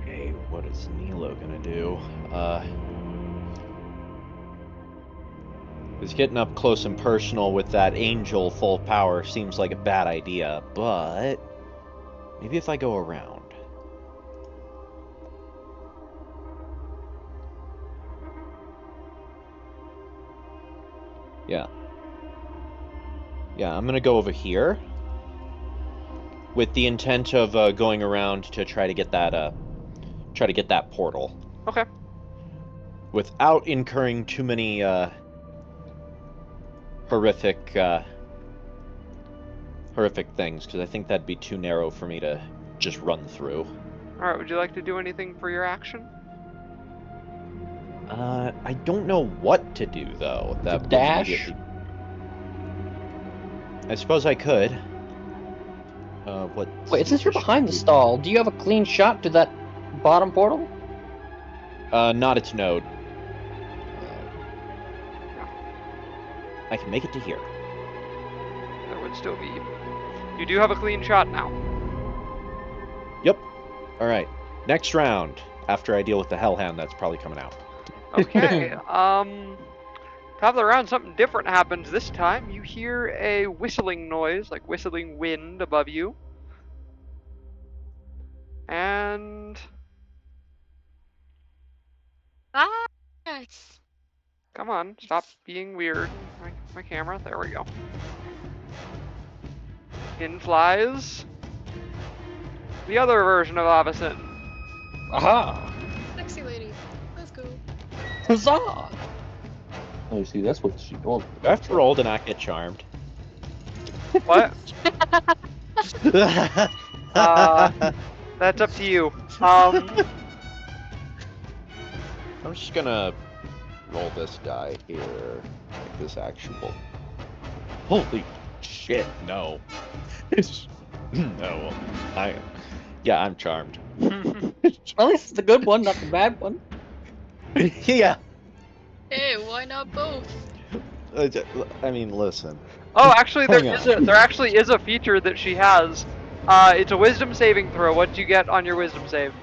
okay, what is Nilo gonna do? Because getting up close and personal with that angel full of power seems like a bad idea, but maybe if I go around. Yeah. Yeah, I'm gonna go over here with the intent of going around to try to get that portal. Okay. Without incurring too many horrific things, because I think that'd be too narrow for me to just run through. Alright, would you like to do anything for your action? I don't know what to do though. That would Dash? immediately. I suppose I could. What? Wait, since you're behind the stall, do you have a clean shot to that bottom portal? Not its node. I can make it to here. There would still be. You do have a clean shot now. Yep. All right. Next round. After I deal with the hellhound, that's probably coming out. Okay. Top of the round, something different happens this time. You hear a whistling noise, like whistling wind above you. And Nice. come on, stop being weird. My camera, there we go. In flies the other version of Avacyn. Aha! Sexy lady. Let's go. Huzzah! Oh, see, that's what she told me. Do I have to roll to not get charmed? What? That's up to you. I'm just gonna roll this die here. Make this actual. Holy shit, no. No. I'm charmed. At least it's the good one, not the bad one. Yeah. Hey, why not both? I mean, listen. Oh, actually, Hang on. there actually is a feature that she has. It's a wisdom saving throw. What do you get on your wisdom save?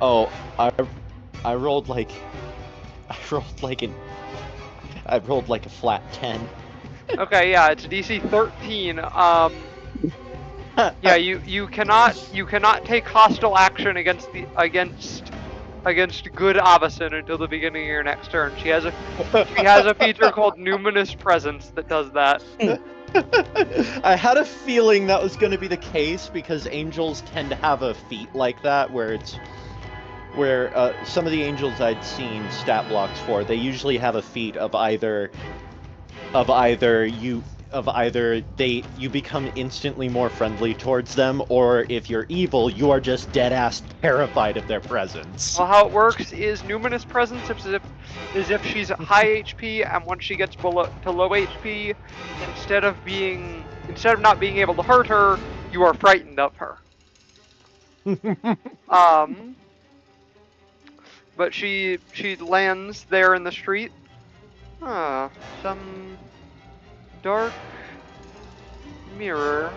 Oh, I rolled like a flat 10. Okay, yeah, it's DC 13. Yeah, you cannot take hostile action against good Avacyn until the beginning of your next turn. She has a feature called Numinous Presence that does that. I had a feeling that was going to be the case because angels tend to have a feat like that where some of the angels I'd seen stat blocks for, they usually have a feat of either you become instantly more friendly towards them, or if you're evil, you are just dead ass terrified of their presence. Well, how it works is Numinous Presence is if she's at high HP, and once she gets to low HP, instead of not being able to hurt her, you are frightened of her. But she lands there in the street. Some dark mirror.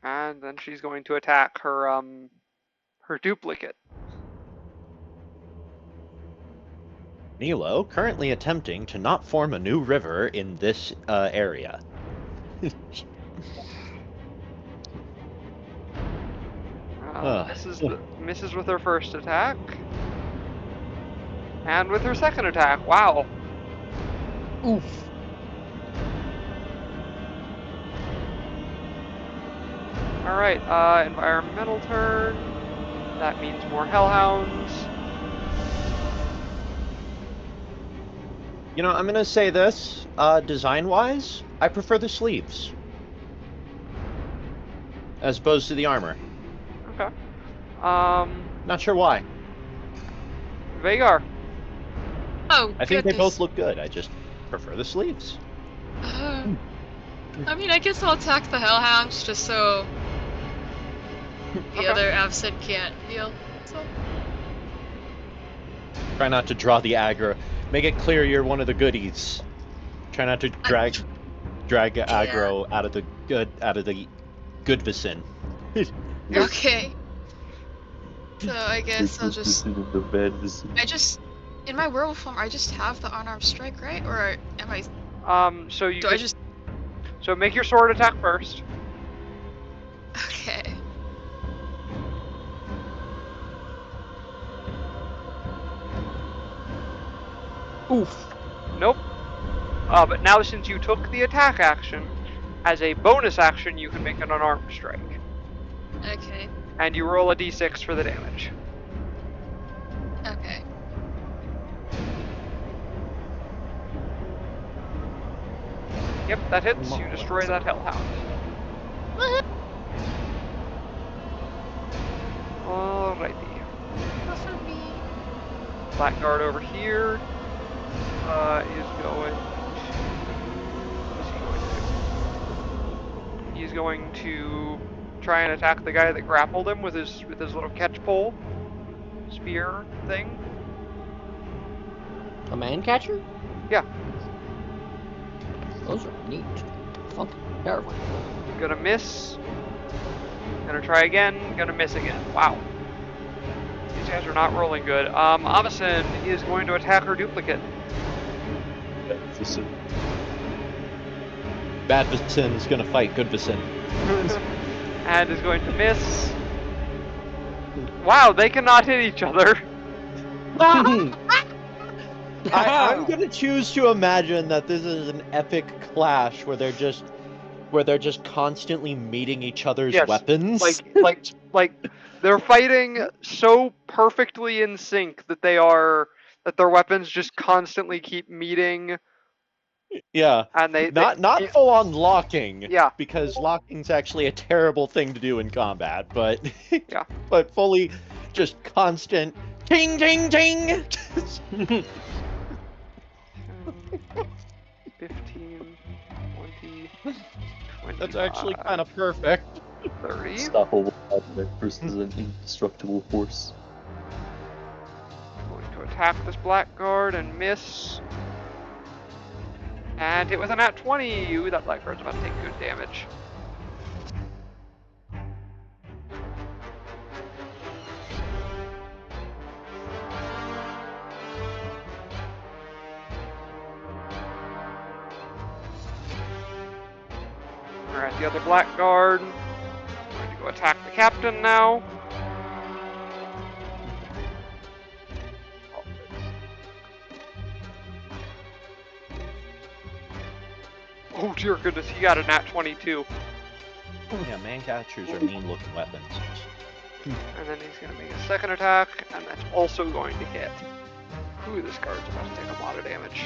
And then she's going to attack her duplicate. Nilo, currently attempting to not form a new river in this area. Misses with her first attack. And with her second attack. Wow. Oof. Alright, environmental turn. That means more hellhounds. You know, I'm gonna say this, design-wise, I prefer the sleeves. As opposed to the armor. Okay. Not sure why. Vagar. Oh, I think they goodness. both look good, I just prefer the sleeves. I mean, I guess I'll attack the hellhounds just so the Okay. other Avacyn can't heal. So. Try not to draw the aggro. Make it clear you're one of the goodies. Try not to drag aggro out of the good vicin. Okay. So I guess I'll just. In the bed vicinity. In my werewolf form, I just have the unarmed strike, right? Or am I? So you Do I just? so make your sword attack first. Okay. Oof. Nope. But now since you took the attack action, as a bonus action, you can make an unarmed strike, Okay. and you roll a d6 for the damage. Okay. Yep, that hits. You destroy that hellhound. Alrighty. Not for me. Blackguard over here is going. What is he going to do? He's going to try and attack the guy that grappled him with his little catch pole spear thing. A man catcher? Yeah. Those are neat. Funky. Terrifying. Gonna miss. Gonna try again. Gonna miss again. Wow. These guys are not rolling good. Avacyn is going to attack her duplicate. Bad Vicin is gonna fight good Vicin. And is going to miss. Wow, they cannot hit each other. I'm gonna choose to imagine that this is an epic clash where they're just constantly meeting each other's Yes, weapons. Like they're fighting so perfectly in sync that their weapons just constantly keep meeting. Yeah. And they Not full on locking. Yeah. Because locking's actually a terrible thing to do in combat, but Yeah. but fully just constant ting ting ting. 15, 20, 25, That's actually kind of perfect. 30. Unstoppable object versus an indestructible force. Going to attack this blackguard and miss. And hit with a nat 20. Ooh, that blackguard's about to take good damage. Alright, the other blackguard. Going to go attack the captain now. Oh dear goodness, he got a nat 22. Oh yeah, man catchers are mean looking weapons. And then he's going to make a second attack, and that's also going to hit. Ooh, this guard's about to take a lot of damage.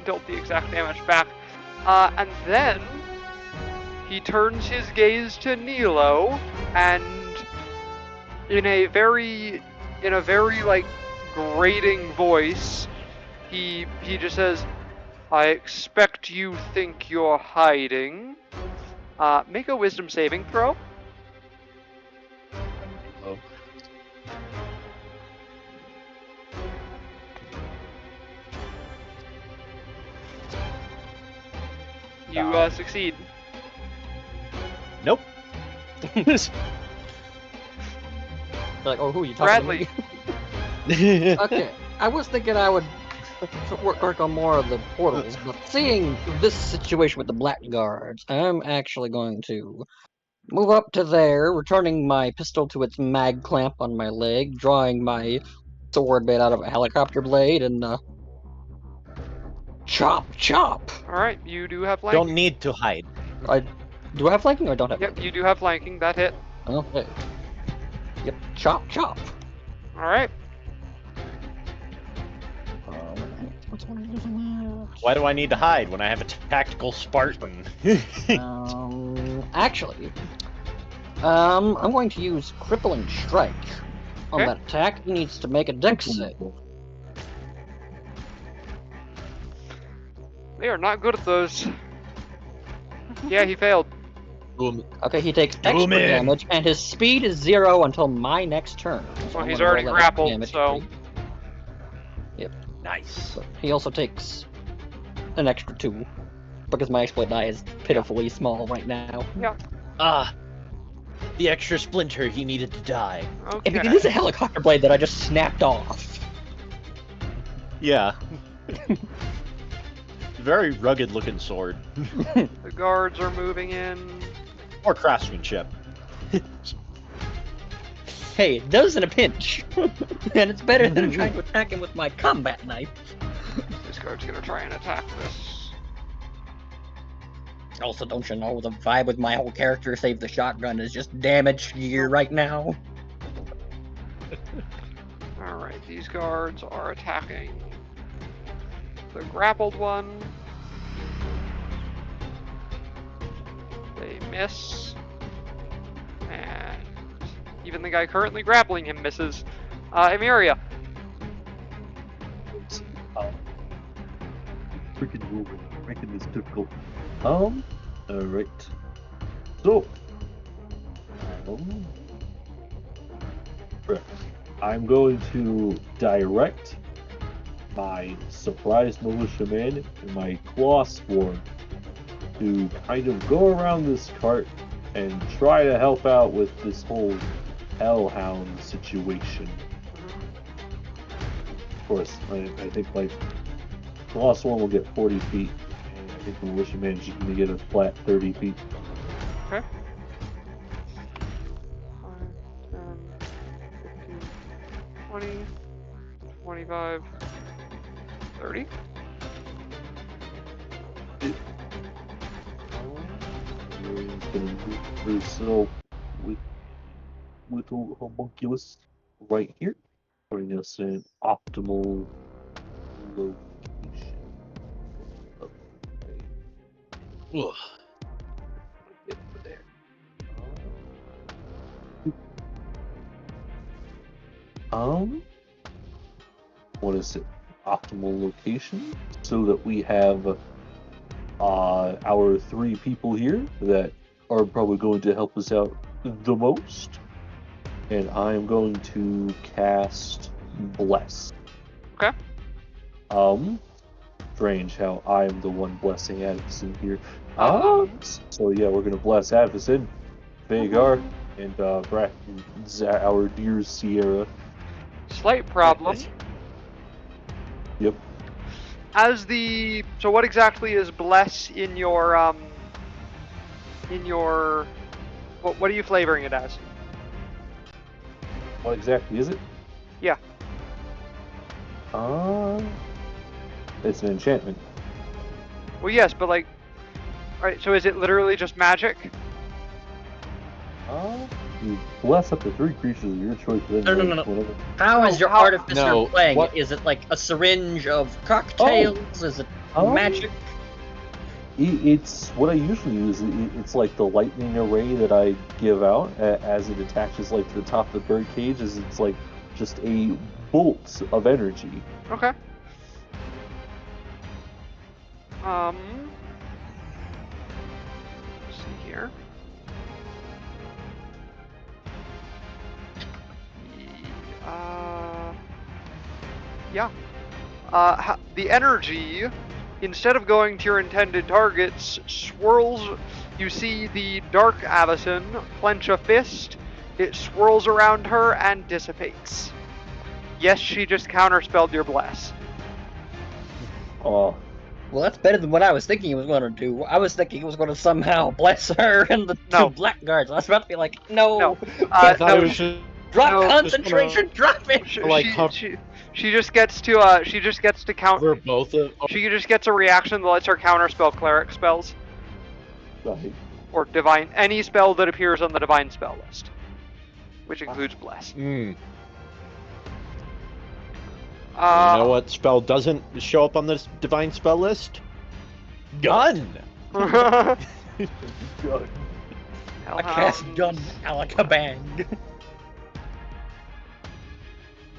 Dealt the exact damage back. And then he turns his gaze to Nilo, and in a very like grating voice, he just says, "I expect you think you're hiding. Make a wisdom saving throw." Oh. You succeed. Nope. Like, oh, who are you talking Bradley. to me? Okay, I was thinking I would work on more of the portals, but seeing this situation with the blackguards, I'm actually going to move up to there, returning my pistol to its mag clamp on my leg, drawing my sword made out of a helicopter blade, and chop, chop. All right, you do have flanking. Don't need to hide. Do I have flanking or don't have Yep, flanking? you do have flanking. That hit. Okay. Yep, chop, chop. All right. What's one using Why do I need to hide when I have a tactical Spartan? that? Actually, I'm going to use crippling strike on Okay. that attack. He needs to make a dex save. They are not good at those. Yeah, he failed. Boom. Okay, he takes Boom extra in. damage, and his speed is 0 until my next turn. So Well, I'm he's gonna roll already that extra grappled, damage. so Nice. But he also takes an extra 2 because my exploit die is pitifully small right now. yeah. Ah, the extra splinter he needed to die. And because it's a Okay. helicopter blade that I just snapped off. Yeah. Very rugged looking sword. The guards are moving in. Or craftsmanship. Hey, it does in a pinch. And it's better than trying to attack him with my combat knife. This guard's gonna try and attack this. Also, don't you know, the vibe with my whole character save the shotgun is just damage gear right now. Alright, these guards are attacking the grappled one. They miss. And even the guy currently grappling him misses. Emeria. Freaking moving, making this difficult. Alright. So, I'm going to direct my surprise militiaman and my claw swarm to kind of go around this cart and try to help out with this whole hellhound situation. Of course, I think my claw swarm will get 40 feet, and I think the militiaman is just going to get a flat 30 feet. Okay. 5, 10, 15, 20, 25, 30. He's gonna move herself with little homunculus right here, putting us in an optimal location. Ugh. Get over there. What is it? Optimal location, so that we have our 3 people here that are probably going to help us out the most. And I am going to cast Bless. Okay. Strange how I am the one blessing Adamson here. Um. So yeah, we're gonna bless Adamson, Vagar, and our dear Sierra. Slight problem. Yep. So what exactly is bless in your what are you flavoring it as? What exactly is it? Yeah. It's an enchantment. Well, yes, but like, alright, so is it literally just magic? You bless up to 3 creatures of your choice within No. whenever. How is your artificer No, playing what- it? Is it like a syringe of cocktails? Is it magic? It's what I usually use. It's like the lightning array that I give out as it attaches like to the top of the bird cage. It's like just a bolt of energy. Okay. Let's see here. Yeah. The energy, instead of going to your intended targets, swirls. You see the Dark Avacyn clench a fist. It swirls around her and dissipates. Yes, she just counterspelled your bless. Oh, Well, that's better than what I was thinking it was going to do. I was thinking it was going to somehow bless her and the No. 2 blackguards. I was about to be like, no. No. I thought No, it was just Drop No, concentration, drop it! She just gets to count. cover both of. She just gets a reaction that lets her counterspell cleric spells right. or divine any spell that appears on the divine spell list, which includes bless. You know what spell doesn't show up on this divine spell list? Gun. God. I cast gun alakabang.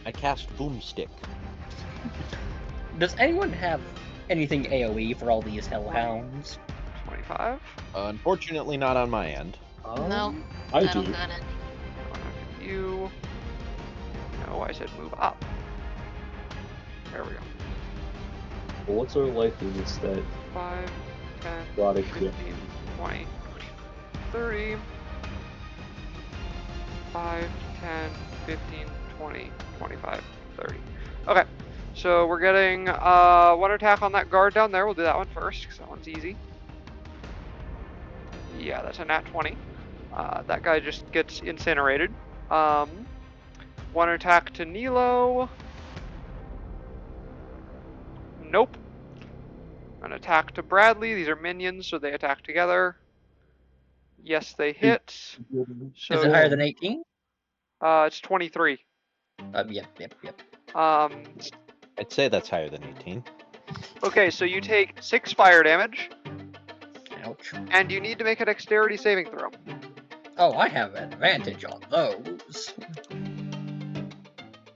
I cast boomstick. Does anyone have anything AoE for all these hellhounds? 25. Unfortunately, not on my end. No, I don't do. got it. You. No, I said move up. There we go. Well, what's our likeliness that 5, 10, Roddick 15, 20, 30. 5, 10, 15, 20, 25, 30. Okay, so we're getting one attack on that guard down there. We'll do that one first, because that one's easy. Yeah, that's a nat 20. That guy just gets incinerated. One attack to Nilo. Nope. An attack to Bradley. These are minions, so they attack together. Yes, they hit. So Is it higher than 18? it's 23. Yep. I'd say that's higher than 18. Okay, so you take 6 fire damage, Ouch. and you need to make a dexterity saving throw. Oh, I have advantage on those.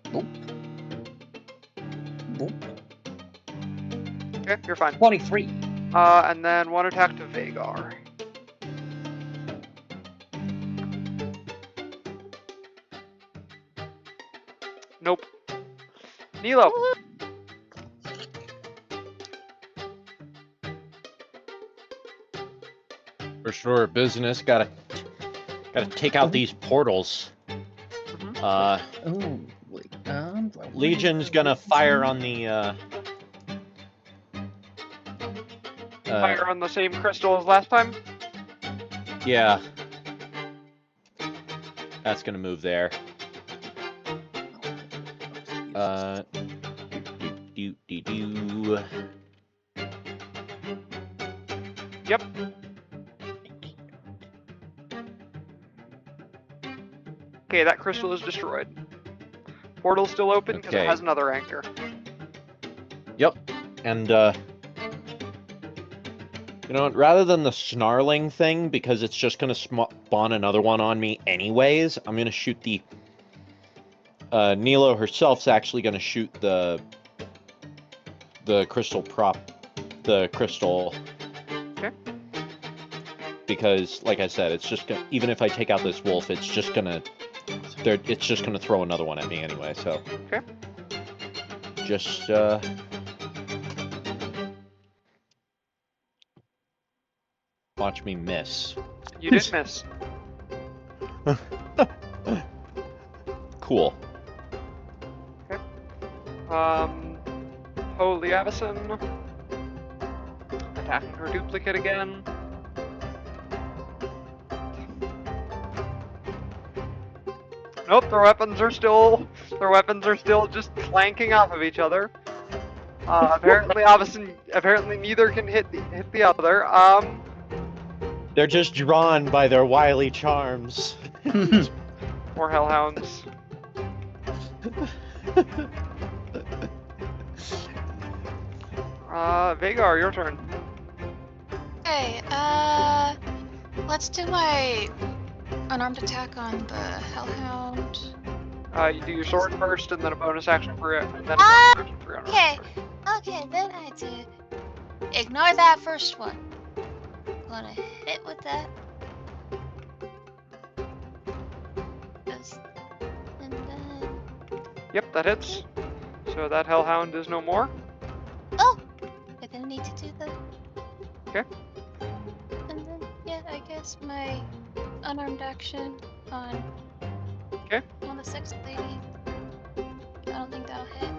Boop. Okay, you're fine. 23. And then one attack to Vagar. Nope. Nilo. For sure, business. Gotta take out these portals. Ooh, wait, Legion's gonna fire on the Fire on the same crystal as last time. yeah. That's gonna move there. Do. Yep. Okay, that crystal is destroyed. Portal's still open because it Okay. has another anchor. Yep. And you know what? Rather than the snarling thing, because it's just gonna spawn another one on me anyways, I'm gonna shoot the. Nilo herself's actually gonna shoot the crystal the crystal. Okay. Because, like I said, it's just gonna, even if I take out this wolf, it's just gonna throw another one at me anyway. So. Okay. Just watch me miss. You did miss. Cool. Holy Avison. Attacking her duplicate again. Nope, their weapons are still just clanking off of each other. Apparently neither can hit the other. They're just drawn by their wily charms. More hellhounds. Vagar, your turn. Okay, let's do my unarmed attack on the Hellhound. You do your sword first, and then a bonus action for it, and then a bonus action for your unarmed Okay, first. okay, then I do. Ignore that first one. Gonna hit with that. And then. Yep, that hits. So that hellhound is no more. Oh! I didn't need to do that. Okay. And then, yeah, I guess my unarmed action on. Okay. On the sixth lady. I don't think that'll hit.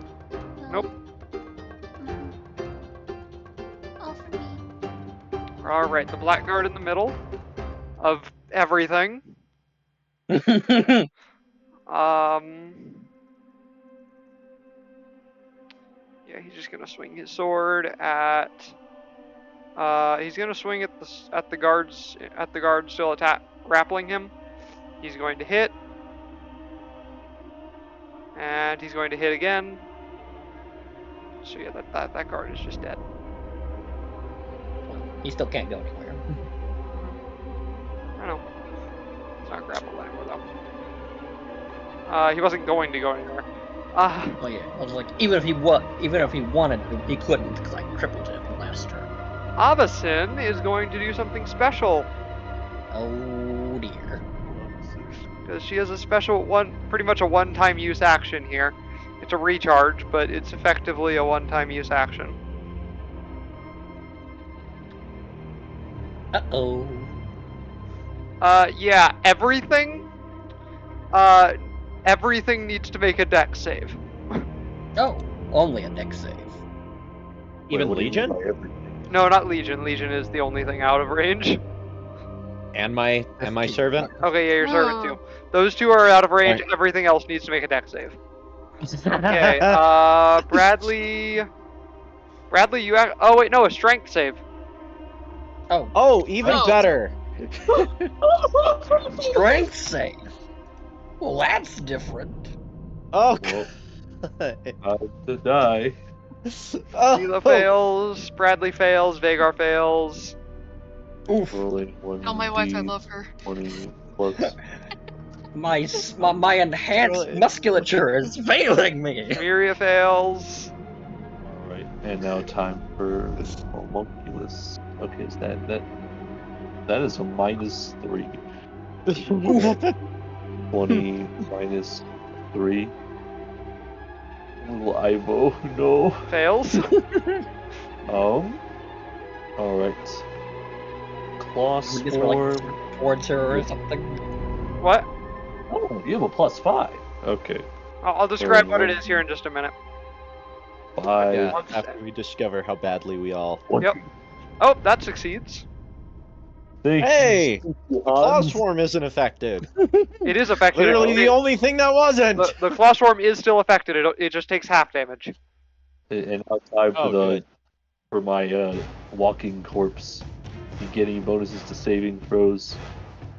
Nope. All for me. Alright, the blackguard in the middle of everything. Yeah, he's just gonna swing his sword at. He's gonna swing at the guards still grappling him. He's going to hit, and he's going to hit again. So yeah, that guard is just dead. He still can't go anywhere. I know. It's not grappled anymore though. He wasn't going to go anywhere. Oh yeah, I was like, even if he wanted to, he couldn't because I crippled him last turn. Avacyn is going to do something special Oh dear. because she has a special pretty much a one-time use action here. It's a recharge, but it's effectively a one-time use action. Uh-oh. Yeah, everything needs to make a dex save. Oh, only a dex save. Even Wait, what do you mean Legion? by everything? No, not Legion. Legion is the only thing out of range. And my servant? Okay, yeah, your servant too. Those two are out of range. Alright. Everything else needs to make a dex save. Okay, Bradley, you oh wait, no, a strength save. Oh, Oh, even Oh. better. strength save. Well, that's different. Oh, Well, God. about to die. Leela fails, Bradley fails, Vagar fails. Oof. Rolling Tell my wife I 1d20 love her. plus. My enhanced Really? musculature is failing me. Miria fails. Alright, and now time for homunculus. Okay, is that is a -3. 20 minus 3. Little Ivo, no. Fails. Alright. Claw We just were, like, swarm. towards her or something. What? Oh, you have a +5. Okay. I'll describe what it is here in just a minute. 5. Yeah, One after sec. we discover how badly we all... Yep. Oh, that succeeds. Thank Hey! you, The Claw Hans. Swarm isn't affected. It is affected. Literally the only thing that wasn't! The claw swarm is still affected. It just takes half damage. And now time for Oh, good. my walking corpse. He get any bonuses to saving throws?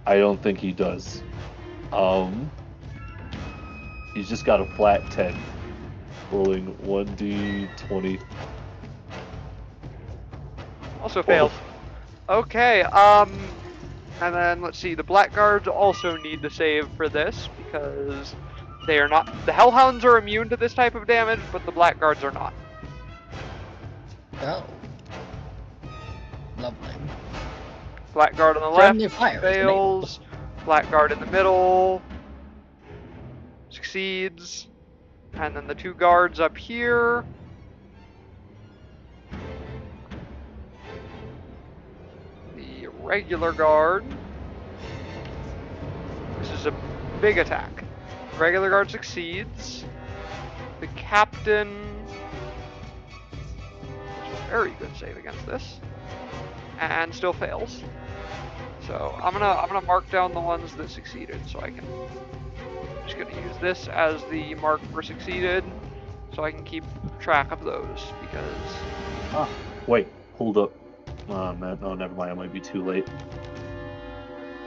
I don't think he does. He's just got a flat 10. Rolling 1d20. Also fails. Okay, and then let's see, the Blackguards also need to save for this because they are not. The Hellhounds are immune to this type of damage, but the Blackguards are not. Oh. Lovely. Blackguard on the Friendly left fire is fails. Blackguard in the middle succeeds. And then the two guards up here. The regular guard. This is a big attack. Regular guard succeeds. The captain. Does a very good save against this. And still fails. So I'm gonna mark down the ones that succeeded so I can. Just gonna use this as the mark for succeeded so I can keep track of those because Wait, hold up. No, never mind. I might be too late.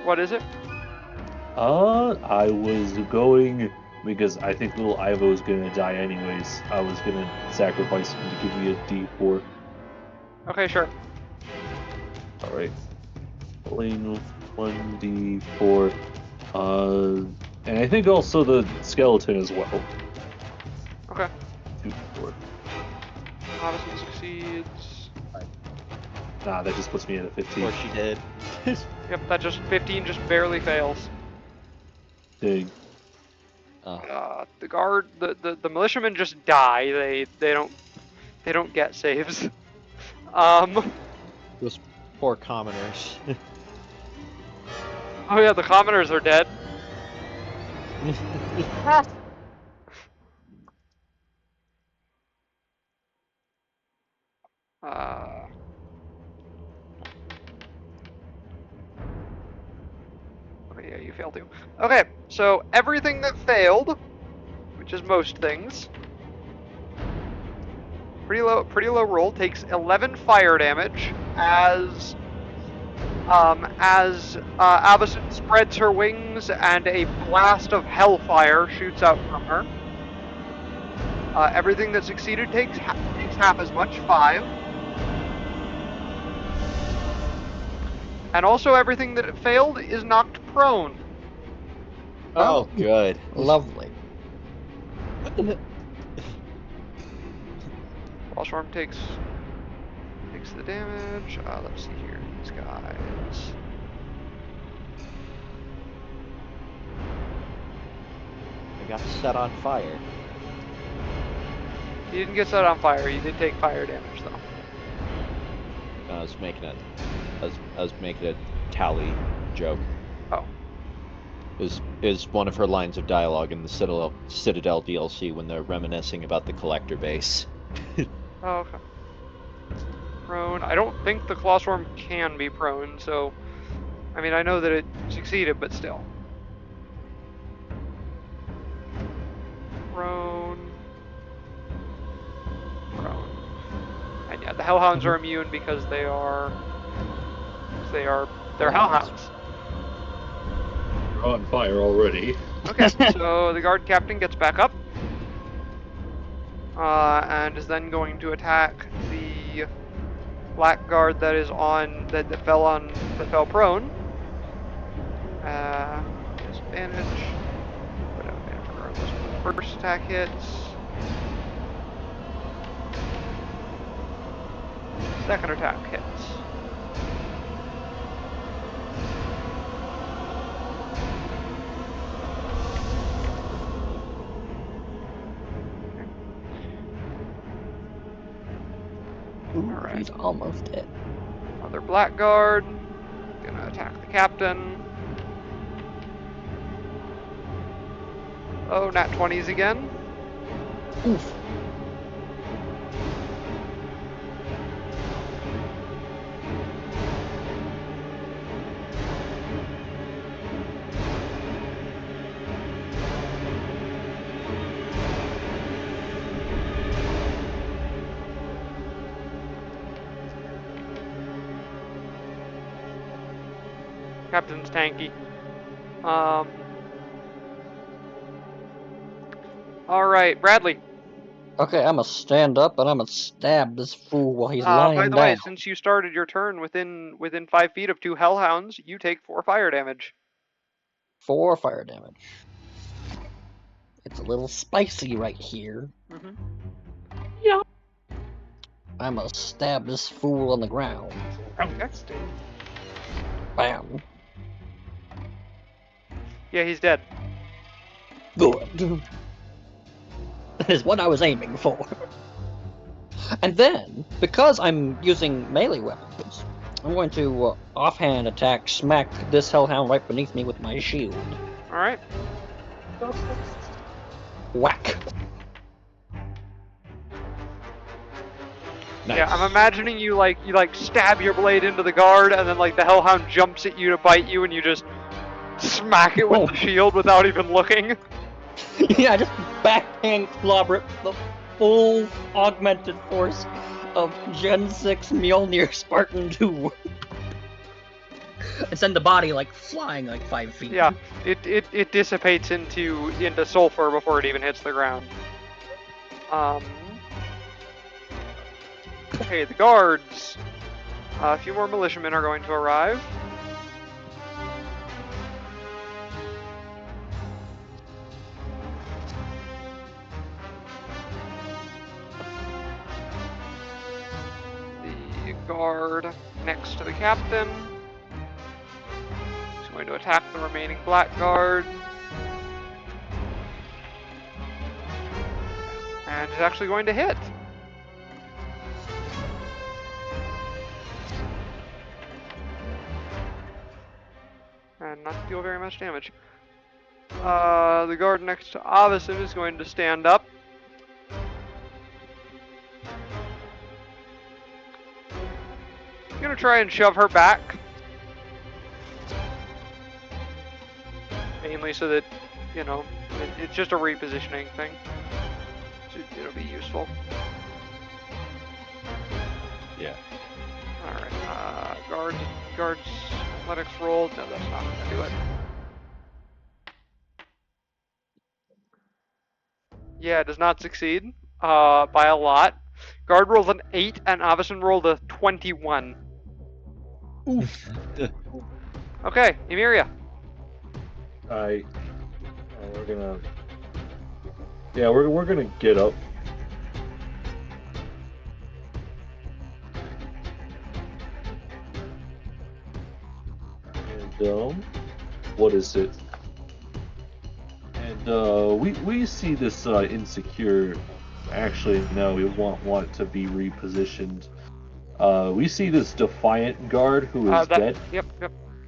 what is it? I was going because I think little Ivo is gonna die anyways. I was gonna sacrifice him to give me a D4. Okay, sure. All right. Rolling 1d4. And I think also the skeleton as well. Okay. 2d4. Madison succeeds. Nah, that just puts me at a Of 15. course she did. Yep, that just 15 just barely fails. Dang. The guard, the militiamen just die. They don't get saves. Those poor commoners. Oh yeah, the commoners are dead. Okay, yeah, you failed too. Okay, so everything that failed, which is most things, pretty low roll, takes 11 fire damage as Avacyn spreads her wings and a blast of hellfire shoots out from her. Everything that succeeded takes half as much, 5. And also everything that failed is knocked prone. Oh, good. Lovely. Clawstorm takes takes the damage. Let's see here, these guys. I got set on fire. He didn't get set on fire. He did take fire damage though. I was making a tally joke. Oh. Is one of her lines of dialogue in the Citadel DLC when they're reminiscing about the collector base. Oh, okay. Prone. I don't think the Clawsworm can be prone, so I mean I know that it succeeded, but still. Prone. Prone. And yeah, the Hellhounds are immune because they're Hellhounds. You're on fire already. Okay, so the guard captain gets back up. And is then going to attack the blackguard that fell prone. Disadvantage. But advantage regardless. First attack hits. Second attack hits. Ooh, Alright. he's almost dead. Another blackguard. Gonna attack the captain. Oh, nat 20s again. Oof. Captain's tanky. Alright, Bradley. Okay, I'm gonna stand up and I'm gonna stab this fool while he's By lying the way, down. since you started your turn within 5 feet of 2 Hellhounds, you take 4 fire damage. 4 fire damage. It's a little spicy right here. Mm-hmm. I'm gonna stab this fool on the ground. Okay. Bam. Yeah, he's dead. Good. That is what I was aiming for. And then, because I'm using melee weapons, I'm going to offhand attack, smack this hellhound right beneath me with my shield. Alright. Whack. Nice. Yeah, I'm imagining you stab your blade into the guard, and then the hellhound jumps at you to bite you, and you just smack it with the shield without even looking. Yeah, I just backhand clobber it the full augmented force of Gen 6 Mjolnir Spartan 2. And send the body flying 5 feet. Yeah, it dissipates into sulfur before it even hits the ground. Okay, the guards. A few more militiamen are going to arrive. The guard next to the captain is going to attack the remaining blackguard. And is actually going to hit. And not deal very much damage. The guard next to Avison is going to stand up. I'm gonna try and shove her back. Mainly so that, it's just a repositioning thing. So it'll be useful. Yeah. Alright, guards athletics roll. No, that's not gonna do it. Yeah, it does not succeed. By a lot. Guard rolled an 8 and Avison rolled a 21. Oof. Okay, Emiria. We're gonna. Yeah, we're gonna get up. what is it? And we see this insecure. Actually, no, we want it to be repositioned. We see this defiant guard who is dead, Yep.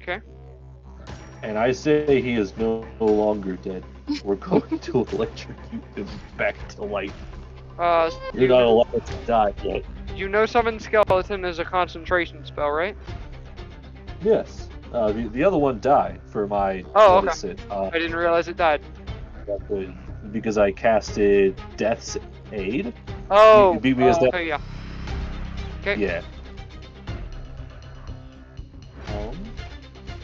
Okay. and I say he is no longer dead. We're going to electrocute him back to life. You're not allowed to die yet. You know summon skeleton is a concentration spell, right? Yes. The other one died for my Oh, medicine. I didn't realize it died. Because I casted Death's Aid. Oh, Because that, okay, yeah. Okay. yeah.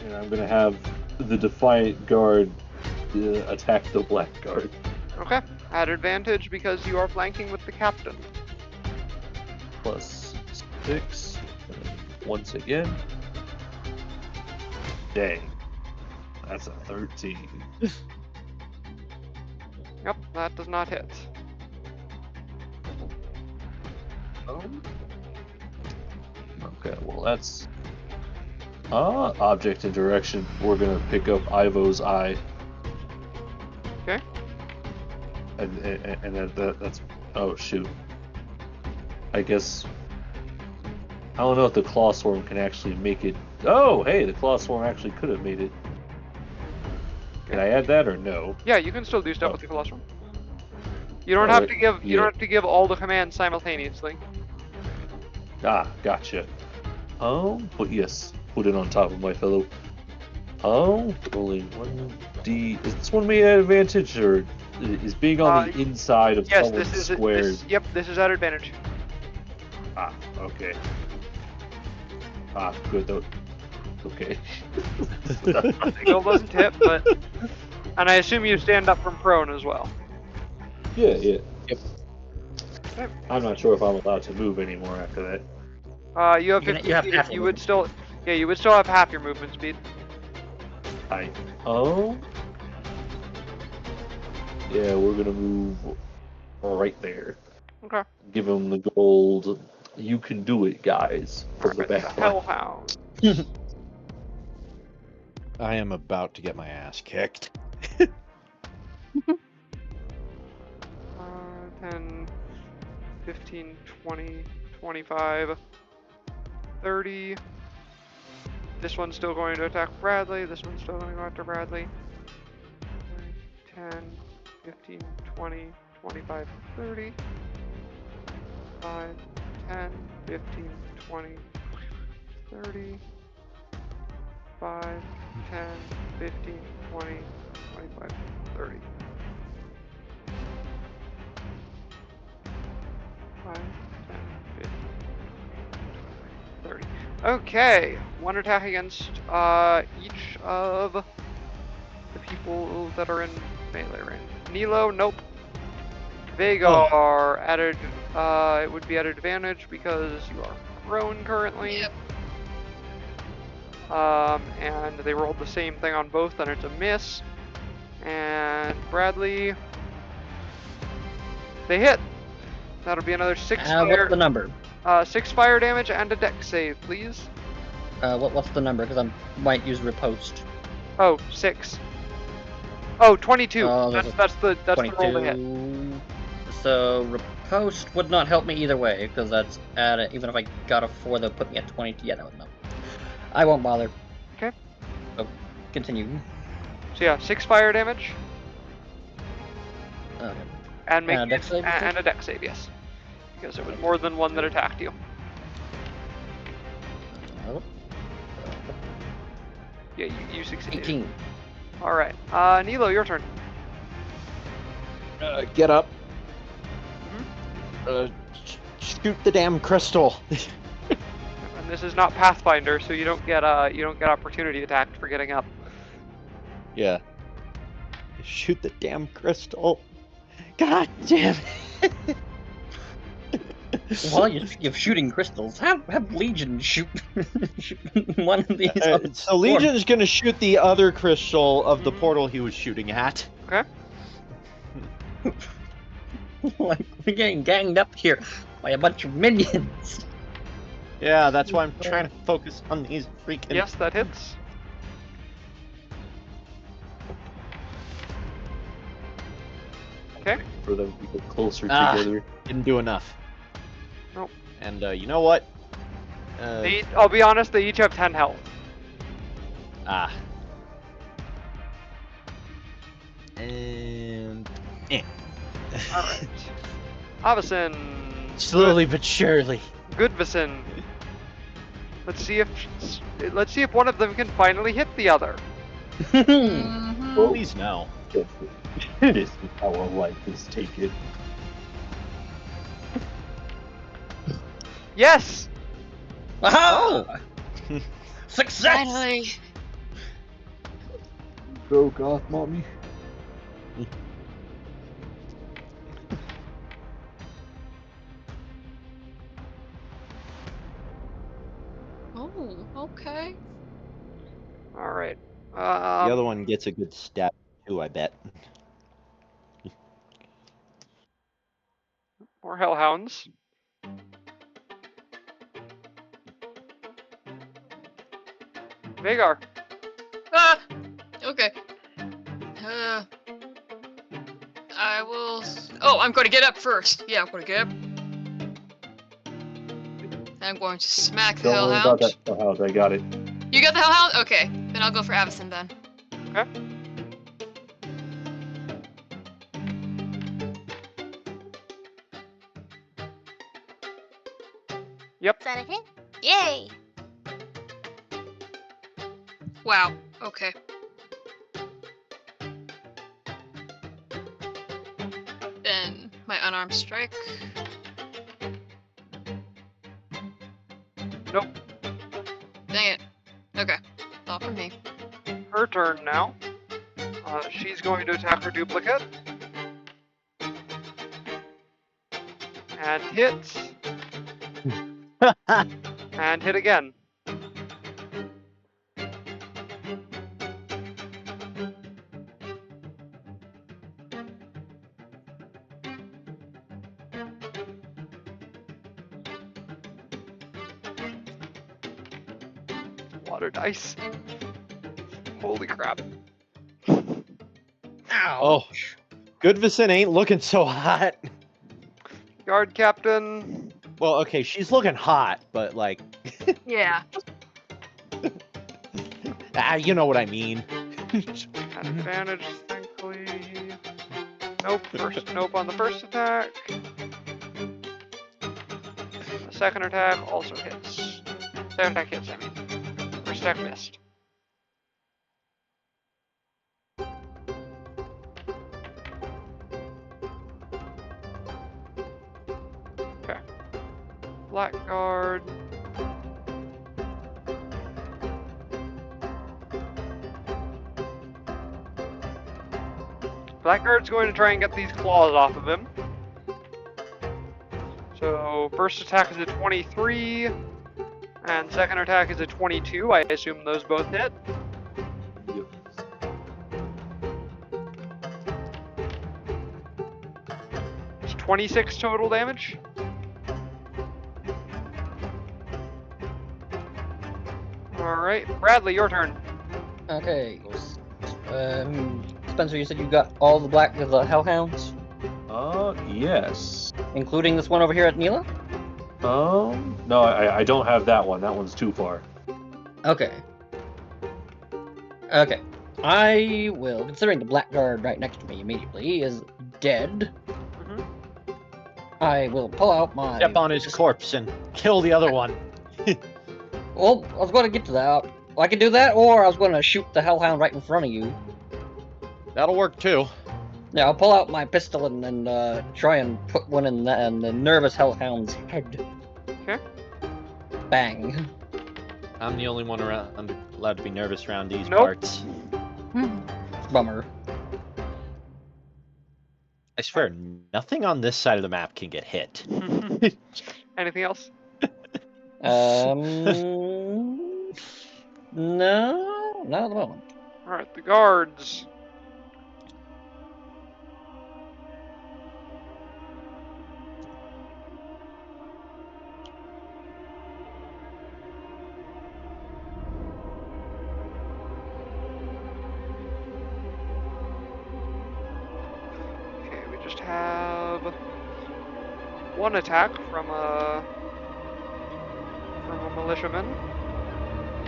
And I'm gonna have the Defiant Guard attack the Black Guard. Okay. At advantage because you are flanking with the captain. Plus 6. Once again. Dang. That's a 13. Yep, that does not hit. Okay, well that's object and direction. We're gonna pick up Ivo's eye. Okay. And that's oh shoot. I guess I don't know if the claw swarm can actually make it. Oh hey, the claw swarm actually could have made it. Can I add that or no? Yeah, you can still do stuff with the colostrum. You don't have to give you don't have to give all the commands simultaneously. Ah, gotcha. But yes, put it on top of my fellow. Rolling 1d. Is this one made at advantage, or is being on the inside of someone's squares? Yep, this is at advantage. Ah, okay. Ah, good though. Okay. Skill doesn't hit, but and I assume you stand up from prone as well. Yeah. Yep. Okay. I'm not sure if I'm allowed to move anymore after that. You have 50 you have feet. half You your would still, yeah, you would still have half your movement speed. Yeah, we're gonna move right there. Okay. Give him the gold. You can do it, guys. From the Alright, back. Hellhound. I am about to get my ass kicked. 10, 15, 20, 25, 30. This one's still going to attack Bradley. This one's still going to go after Bradley. 10, 15, 20, 25, 30. 5, 10, 15, 20, 30. 5, 10, 15, 20, 25, 30. 5, 10, 15, 30. Okay, one attack against each of the people that are in melee range. Nilo, nope. Vagar, added, it would be at advantage because you are prone currently. Yep. And they rolled the same thing on both, and it's a miss. And Bradley, they hit. That'll be another 6 fire. What's the number? 6 fire damage and a dex save, please. What's the number? Because I might use riposte. Oh, 6. Oh, 22. Oh, that's the roll to hit. So riposte would not help me either way, because that's at even if I got a 4, they'll put me at 20. Yeah, that would not. I won't bother. Okay. So continue. So yeah, 6 fire damage. Okay. And make And a dex save, you said? and a dex save, yes. Because it was more than one that attacked you. Oh. Yeah, you succeeded. 18. Alright. Nilo, your turn. Get up. Mhm. Shoot the damn crystal. And this is not Pathfinder, so you don't get opportunity attacked for getting up. Yeah. Shoot the damn crystal. God damn it. While you're shooting crystals, have Legion shoot, shoot one of these. So Legion's gonna shoot the other crystal of the portal he was shooting at. Okay. Like, we're getting ganged up here by a bunch of minions. Yeah, that's why I'm trying to focus on these freaking. Yes, that hits. Okay. for them to get closer Ah. together. Didn't do enough. Nope. And you know what? I'll be honest, they each have 10 health. Ah. And Alright. Avison. slowly but surely. Goodvison. Let's see if one of them can finally hit the other. Mhm. Please no. This is how our life is taken. Yes! Aha! Success! Finally. Go, goth mommy. Oh, okay. Alright. The other one gets a good stab too, I bet. More hellhounds. Vagar. Ah! Okay. I will. Oh, I'm going to get up first. Yeah, I'm going to get up. I'm going to smack the Don't worry about hellhound. that hellhound. I got it. You got the hellhound? Okay, then I'll go for Avison then. Okay. Yep. Is that a hit? Yay! Wow. Okay. Then my unarmed strike. Nope. Dang it. Okay. That's all from me. Her turn now. She's going to attack her duplicate. And hit. And hit again. Water dice. Holy crap. Oh, Goodvison ain't looking so hot. Guard captain. Well, okay, she's looking hot, but like, Yeah. you know what I mean. Had advantage, thankfully. Nope. Nope on the first attack. The second attack also hits. Second attack hits, I mean. First attack missed. Okay. Blackguard. Blackguard's going to try and get these claws off of him. So, first attack is a 23, and second attack is a 22. I assume those both hit. Yep. It's 26 total damage. Alright, Bradley, your turn. Okay. Spencer, you said you got all the hellhounds, Yes. including this one over here at Nila? No, I don't have that one. That one's too far. Okay. Okay. I will, considering the blackguard right next to me immediately is dead, Mhm. I will pull out my... Step on his corpse and kill the other one. Well, I was going to get to that. Well, I could do that, or I was going to shoot the hellhound right in front of you. That'll work too. Yeah, I'll pull out my pistol and try and put one in the nervous hellhound's head. Okay. Bang. I'm the only one around allowed to be nervous around these Nope. parts. Bummer. I swear, nothing on this side of the map can get hit. Anything else? No, not at the moment. Alright, the guards. one attack from a militiaman,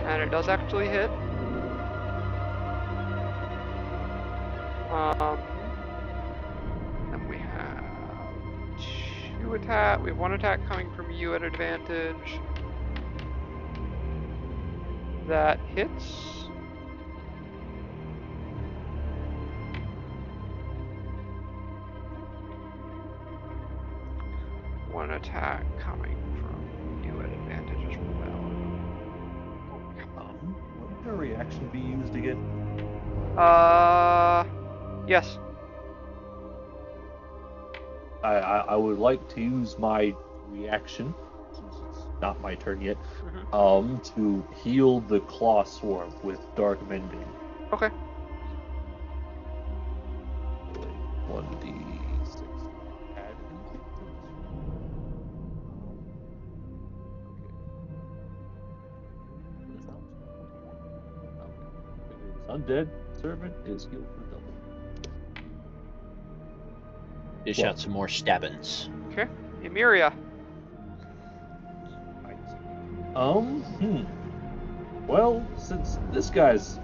and it does actually hit. Then we have two attack. We have one attack coming from you at advantage. That hits. One attack coming from you at advantage as well. Would your reaction be used again? Yes. I would like to use my reaction, since it's not my turn yet, Mhm. to heal the Claw Swarm with Dark Mending. Okay. 1d6. Add anything to this? Okay. Undead servant is healed for double. Dish out some more stabbins. Okay. Emiria. Well, since this guy's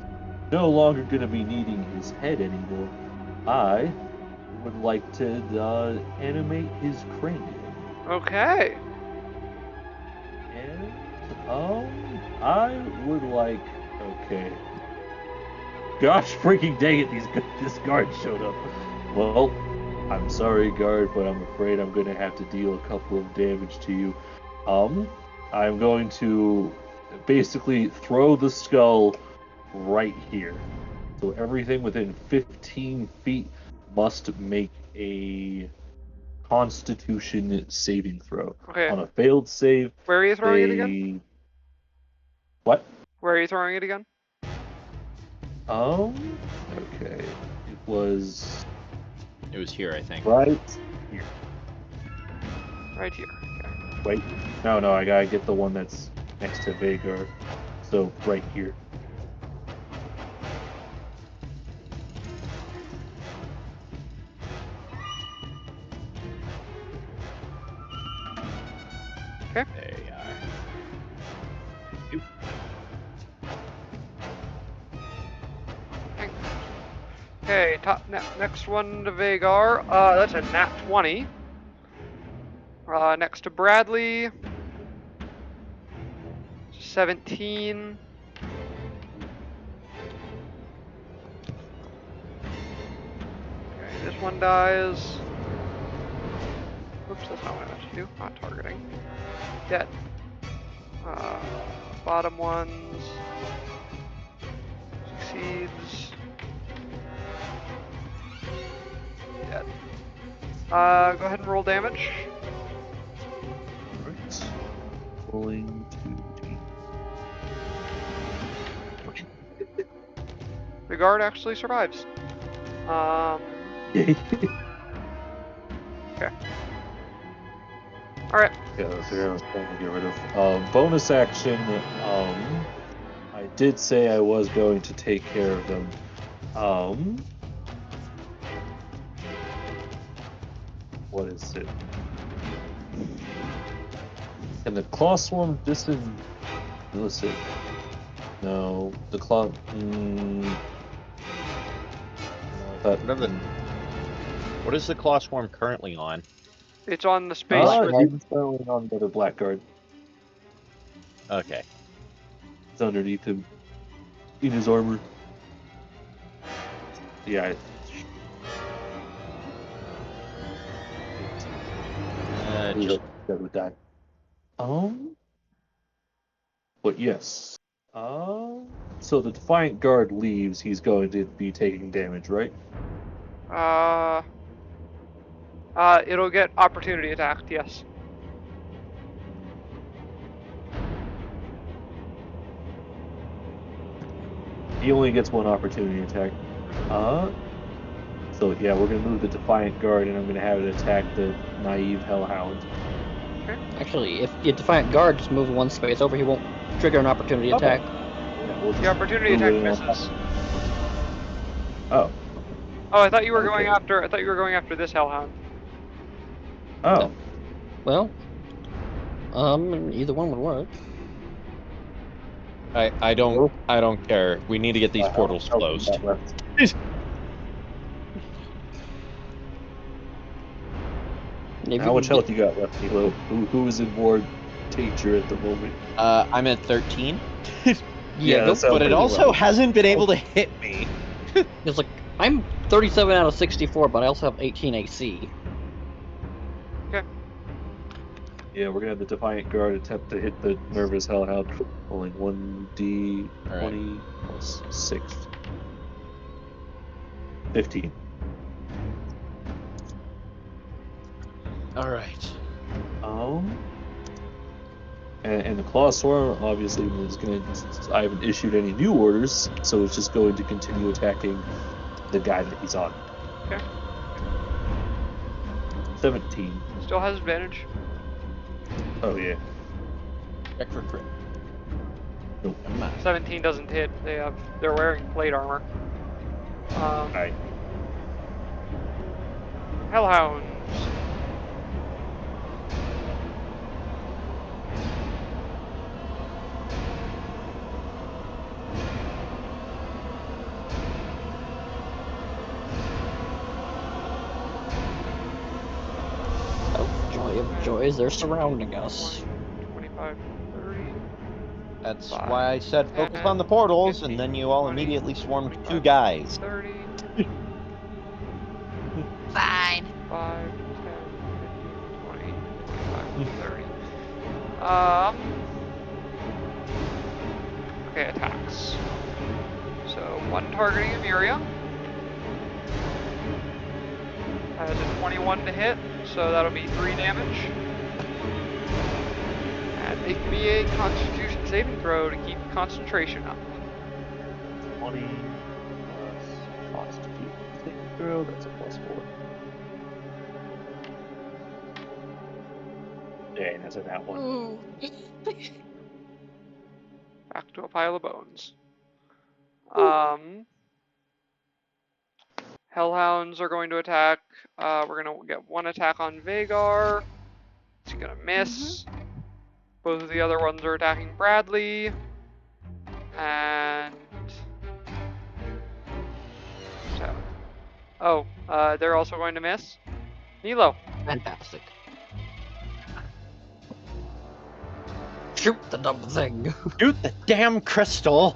no longer going to be needing his head anymore, I would like to animate his cranium. Okay. And I would like. Okay. Gosh, freaking dang it! This guard showed up. Well, I'm sorry, guard, but I'm afraid I'm going to have to deal a couple of damage to you. I'm going to basically throw the skull right here. So everything within 15 feet must make a Constitution saving throw. Okay. On a failed save, Where are you throwing it again? What? Where are you throwing it again? Okay. It was here, I think. right here. Right here. Okay. Wait. No, I gotta get the one that's next to Vagar. So, right here. Okay. There you are. Okay, next one to Vagar. That's a nat 20. Next to Bradley. 17. Okay, this one dies. Oops, that's not what I meant to do. Not targeting. Dead. Bottom ones. Succeeds. Dead. Go ahead and roll damage. Alright. Rolling 2d. The guard actually survives. Yay. Okay. Alright. Yeah, that's what I was trying to get rid of. Bonus action, I did say I was going to take care of them. What is it? Can the Claw Swarm Listen. No, the Claw... no, that... What is the Claw Swarm currently on? It's on the space Ah, with he's throwing on the Blackguard. Okay. It's underneath him. In his armor. Yeah. Just That would die. But yes. So the Defiant Guard leaves, he's going to be taking damage, right? it'll get opportunity attacked, yes. He only gets one opportunity attack. So yeah, we're gonna move the Defiant Guard and I'm gonna have it attack the naive Hellhound. Okay. Actually, if you Defiant Guard just moves one space over, he won't trigger an opportunity attack. Yeah, we'll The just opportunity move attack it on. misses. Oh. Oh, I thought you were Okay. going after. I thought you were going after this hellhound. Oh. Well, either one would work. I don't care. We need to get these portals How much closed. health you got left? If How you much can health you got left, Nilo? Who is in more danger at the moment? I'm at 13, Yeah, that sounds but it pretty also low. hasn't been able to hit me. It's like I'm 37 out of 64, but I also have 18 AC. Yeah, we're gonna have the Defiant Guard attempt to hit the Nervous Hellhound, rolling 1d20 plus 6. 15. All right. And the Claw Swarm obviously is gonna. I haven't issued any new orders, so it's just going to continue attacking the guy that he's on. Okay. 17. Still has advantage. Oh yeah. Check for crit. Nope. I'm not. 17 doesn't hit. They're wearing plate armor. Alright. Hellhounds. Oh, joy of joys, they're surrounding us. 25, 30. That's 5, why I said focus 10, on the portals, 15, and then you all 20, immediately swarmed 25, two guys. 30, Fine. 5, 10, 15, 20, 25, 30. Okay, attacks. So, one targeting Emeria. Has a 21 to hit, so that'll be 3 damage. And make me a Constitution saving throw to keep concentration up. 20 plus Constitution saving throw. That's a plus 4. Dang, that's a nat 1. Ooh. Back to a pile of bones. Hellhounds are going to attack. We're going to get one attack on Vagar. It's going to miss. Both of the other ones are attacking Bradley. And... Oh, they're also going to miss. Nilo. Fantastic. Shoot the dumb thing. Shoot the damn crystal!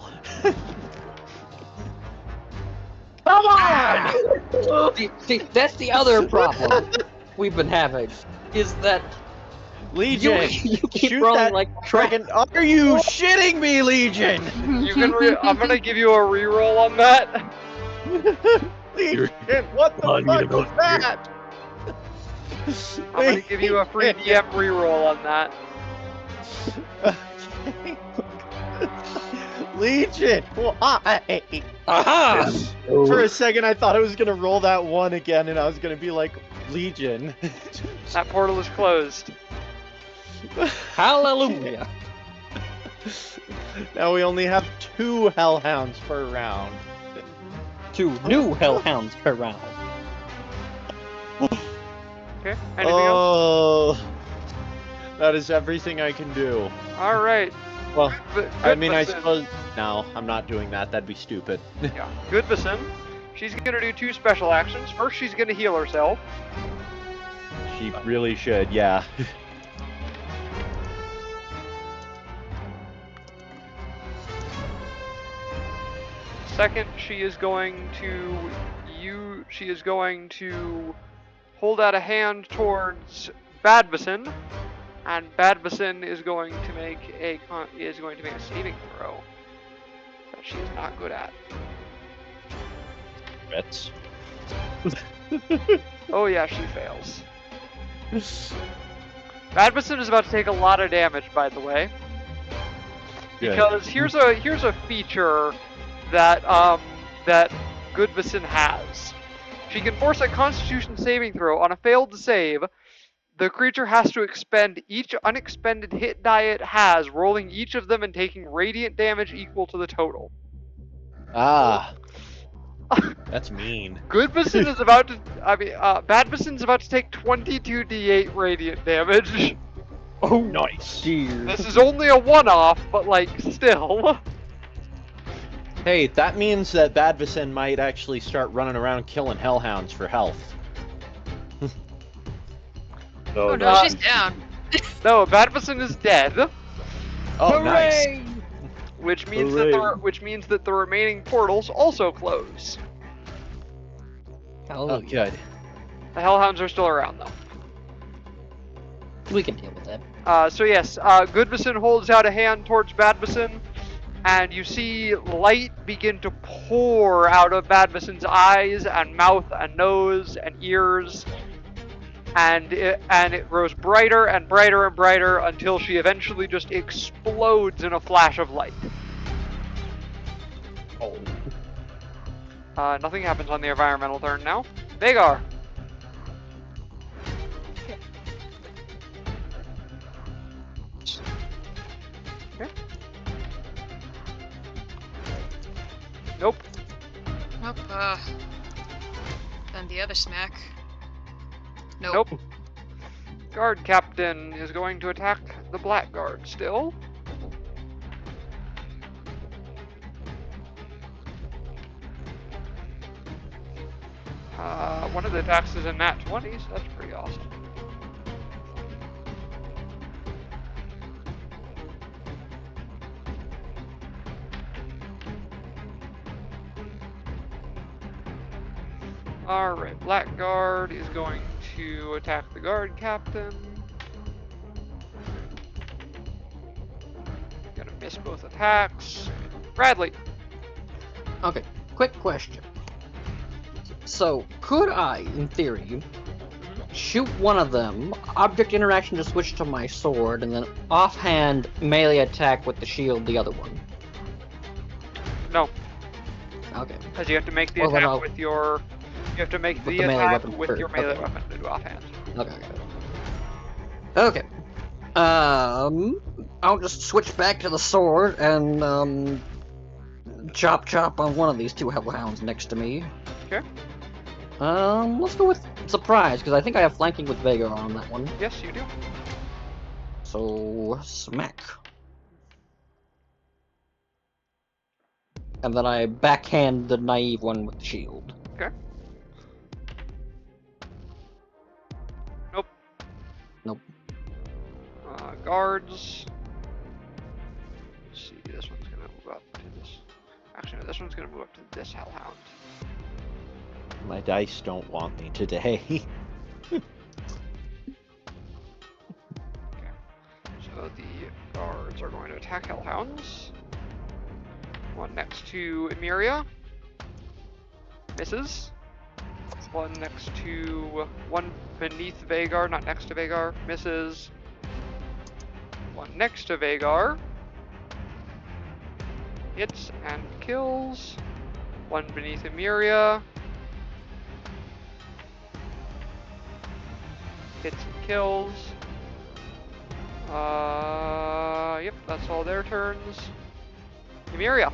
Come on! see, that's the other problem we've been having, is that Legion! you keep shoot rolling that like crap. friggin'... Are you shitting me, Legion? You can I'm going to give you a reroll on that. Legion, what the Oh, fuck you know, was that? I'm going to give you a free DM reroll on that. Legion, why? Aha! For a second, I thought I was gonna roll that one again, and I was gonna be like, Legion. That portal is closed. Hallelujah! Now we only have 2 hellhounds per round. 2 new hellhounds per round. Okay, anything else? Oh, that is everything I can do. Alright. Well, I mean, I Goodbison. suppose. No, I'm not doing that. That'd be stupid. Yeah, Goodbison. She's gonna do 2 special actions. First, she's gonna heal herself. She really should, yeah. Second, she is going to hold out a hand towards Badbison, and Badbison is going to make a saving throw that she is not good at. Rets. Oh yeah, she fails. Badbison is about to take a lot of damage, by the way. Good. Because here's a feature that that Goodbison has. She can force a Constitution saving throw. On a failed save, the creature has to expend each unexpended hit die it has, rolling each of them and taking radiant damage equal to the total. Ah. That's mean. Goodbison is about to. Badmison's about to take 22d8 radiant damage. Oh, Nice. dear. This is only a one-off, but like still. Hey, that means that Badvison might actually start running around killing hellhounds for health. Oh no, no. she's down. No, Badmison is dead, Oh, nice. Hooray! which means that the remaining portals also close. Oh, Hallelujah. good. The Hellhounds are still around though. We can deal with that. So yes, Goodbison holds out a hand towards Badmison, and you see light begin to pour out of Badmison's eyes and mouth and nose and ears, and it grows brighter and brighter and brighter until she eventually just explodes in a flash of light. Oh. Nothing happens on the environmental turn now. Vagar. Okay. Nope. Nope. Then the other smack. Nope. Guard Captain is going to attack the Blackguard still. One of the attacks is a nat 20, so that's pretty awesome. Alright, Blackguard is going to attack the Guard Captain. Gonna miss both attacks. Bradley. Okay, quick question. So, could I, in theory, shoot one of them, object interaction to switch to my sword, and then offhand melee attack with the shield the other one? No, Okay. because you have to make the Well, then attack I'll- with your. You have to make With the the melee attack weapon with first, your melee okay. weapon to do offhand. Okay. I'll just switch back to the sword and, chop on one of these two hellhounds next to me. Okay. Let's go with surprise, because I think I have flanking with Vagar on that one. Yes, you do. So, smack. And then I backhand the naive one with the shield. Okay. Nope. Nope. Guards. Let's see, this one's gonna move up to this. Actually, no, this one's gonna move up to this hellhound. My dice don't want me today. So the guards are going to attack hellhounds. One next to Emiria. Misses. One next to... One beneath Vagar, not next to Vagar. Misses. One next to Vagar. Hits and kills. One beneath Emiria. Hits and kills. Yep, that's all their turns. Emiria.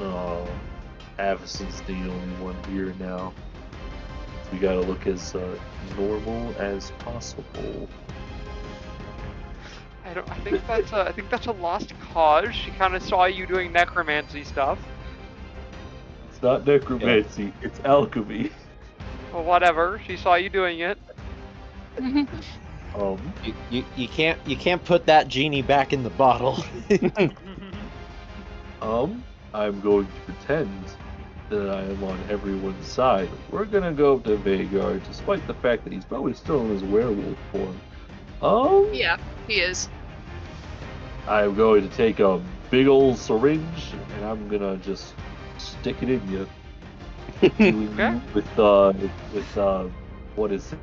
Oh, Avacyn's the only one here now. We gotta look as normal as possible. I think that's a lost cause. She kind of saw you doing necromancy stuff. It's not necromancy, it's alchemy. Well, whatever. She saw you doing it. You can't put that genie back in the bottle. I'm going to pretend that I am on everyone's side. We're gonna go to Vagar, despite the fact that he's probably still in his werewolf form. Yeah, he is. I'm going to take a big old syringe and I'm gonna just stick it in you. Okay. With what is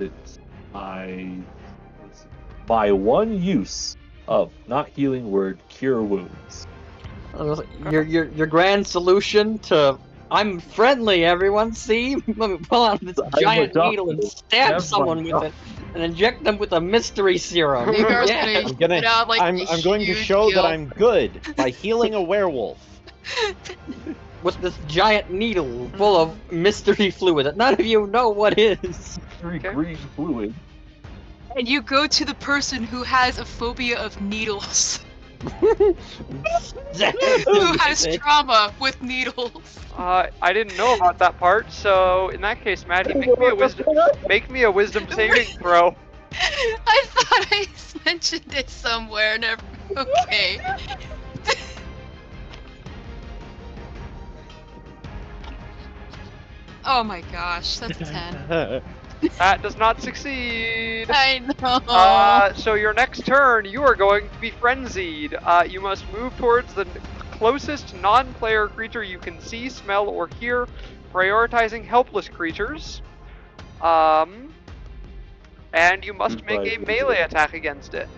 it? My one use of not healing word, cure wounds. Your grand solution to I'm friendly, everyone. See? Let me pull out this I'm giant a needle and doctor. stab Never someone mind. with it, and inject them with a mystery serum. Vagar's Yeah. gonna put out like I'm a going to huge show that yelp. I'm good by healing a werewolf. With this giant needle full of mystery fluid that none of you know what is. Very Okay. green fluid. And you go to the person who has a phobia of needles, who has trauma with needles. I didn't know about that part, so in that case, Maddie, make me a wisdom saving throw. I thought I mentioned it somewhere. Never. Okay. Oh my gosh, that's a 10. That does not succeed. I know. So your next turn, you are going to be frenzied. You must move towards the closest non-player creature you can see, smell, or hear, prioritizing helpless creatures. And you must make a melee attack against it.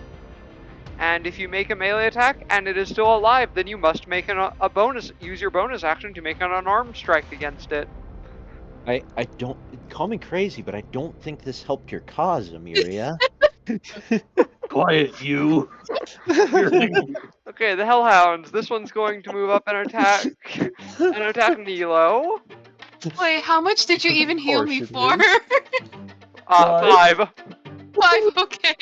And if you make a melee attack and it is still alive, then you must make use your bonus action to make an unarmed strike against it. I don't call me crazy, but I don't think this helped your cause, Amiria. Quiet, you. Okay, the Hellhounds. This one's going to move up and attack Nilo. Wait, how much did you even heal me Of for? course 5. 5, okay.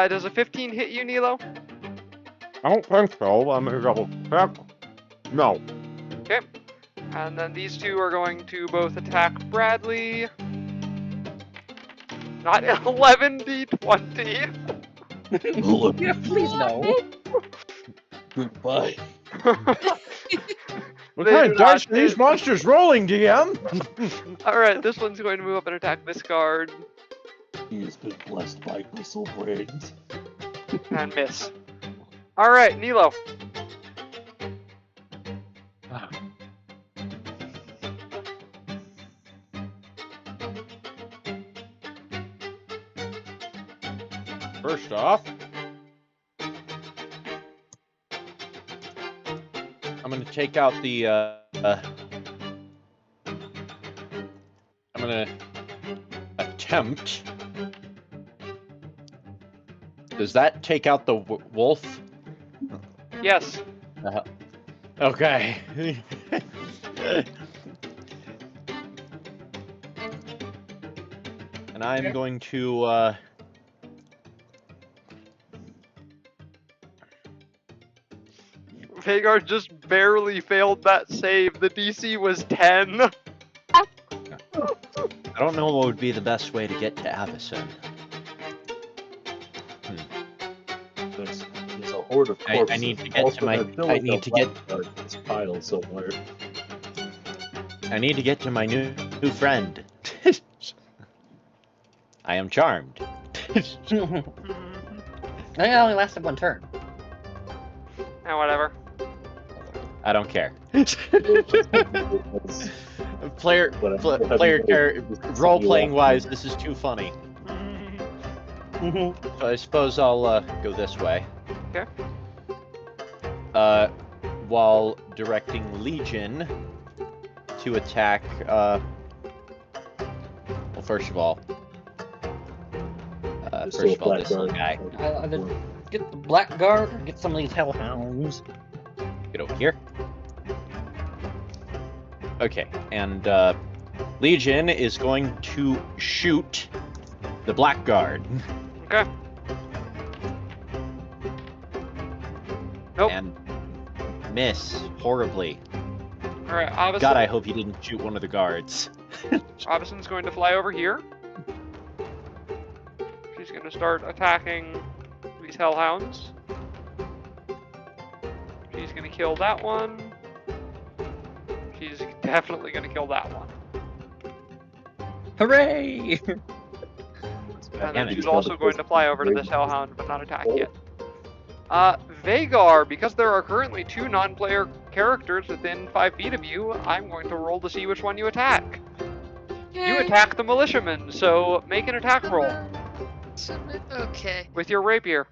Does a 15 hit you, Nilo? I don't think so. I'm gonna double check. No. Okay. And then these two are going to both attack Bradley. Not 11d20. Yeah, please no. Goodbye. What They kind do of dice not are these hit. monsters rolling, DM? Alright, this one's going to move up and attack this guard He has been blessed by gristle brains. and miss. Alright, Nilo. First off, I'm gonna take out the. I'm gonna attempt. Does that take out the wolf? Yes. Okay. And I'm going to. Vagar just barely failed that save. The DC was 10. I don't know what would be the best way to get to Avison. There's a horde of I corpses. need to get Also, to my. there's still I like need a to get. blackguard in this pile somewhere. I need to get to my new friend. I am charmed. That only lasted one turn. Whatever. I don't care. It's- Player role playing wise, this is too funny. So I suppose I'll go this way. Okay. While directing Legion to attack. Well, first of all, this little guy. Either get the blackguard or get some of these hellhounds. Get over here. Okay, and Legion is going to shoot the blackguard. Okay. Nope. And miss horribly. Alright, Avison. God, I hope he didn't shoot one of the guards. Avison's going to fly over here. She's going to start attacking these hellhounds. She's going to kill that one. She's definitely going to kill that one. Hooray! And then Damn it. she's also going to fly over to this hellhound, but not attack yet. Vagar, because there are currently 2 non-player characters within 5 feet of you, I'm going to roll to see which one you attack. You attack the militiaman, so make an attack roll Okay. with your rapier.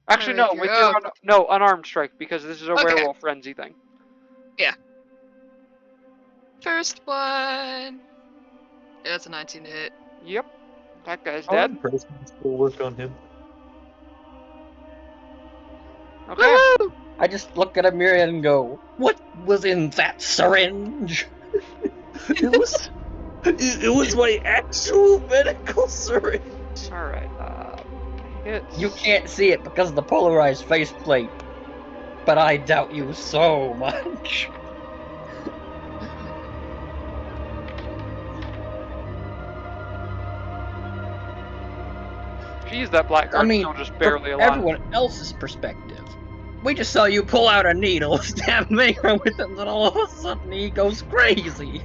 Actually, My no, rapier, with your unarmed strike, because this is a Okay. werewolf frenzy thing. First one. Yeah, that's a 19 to hit. Yep. That guy's Our dead. presidents will work on him. Okay. Woohoo! I just look at Emiria and go, "What was in that syringe?" It was my actual medical syringe. Alright. Hits. You can't see it because of the polarized faceplate, but I doubt you so much. Jeez, that blackguard's still just barely from alive. everyone else's perspective, we just saw you pull out a needle, stab Maker with it, and then all of a sudden he goes crazy.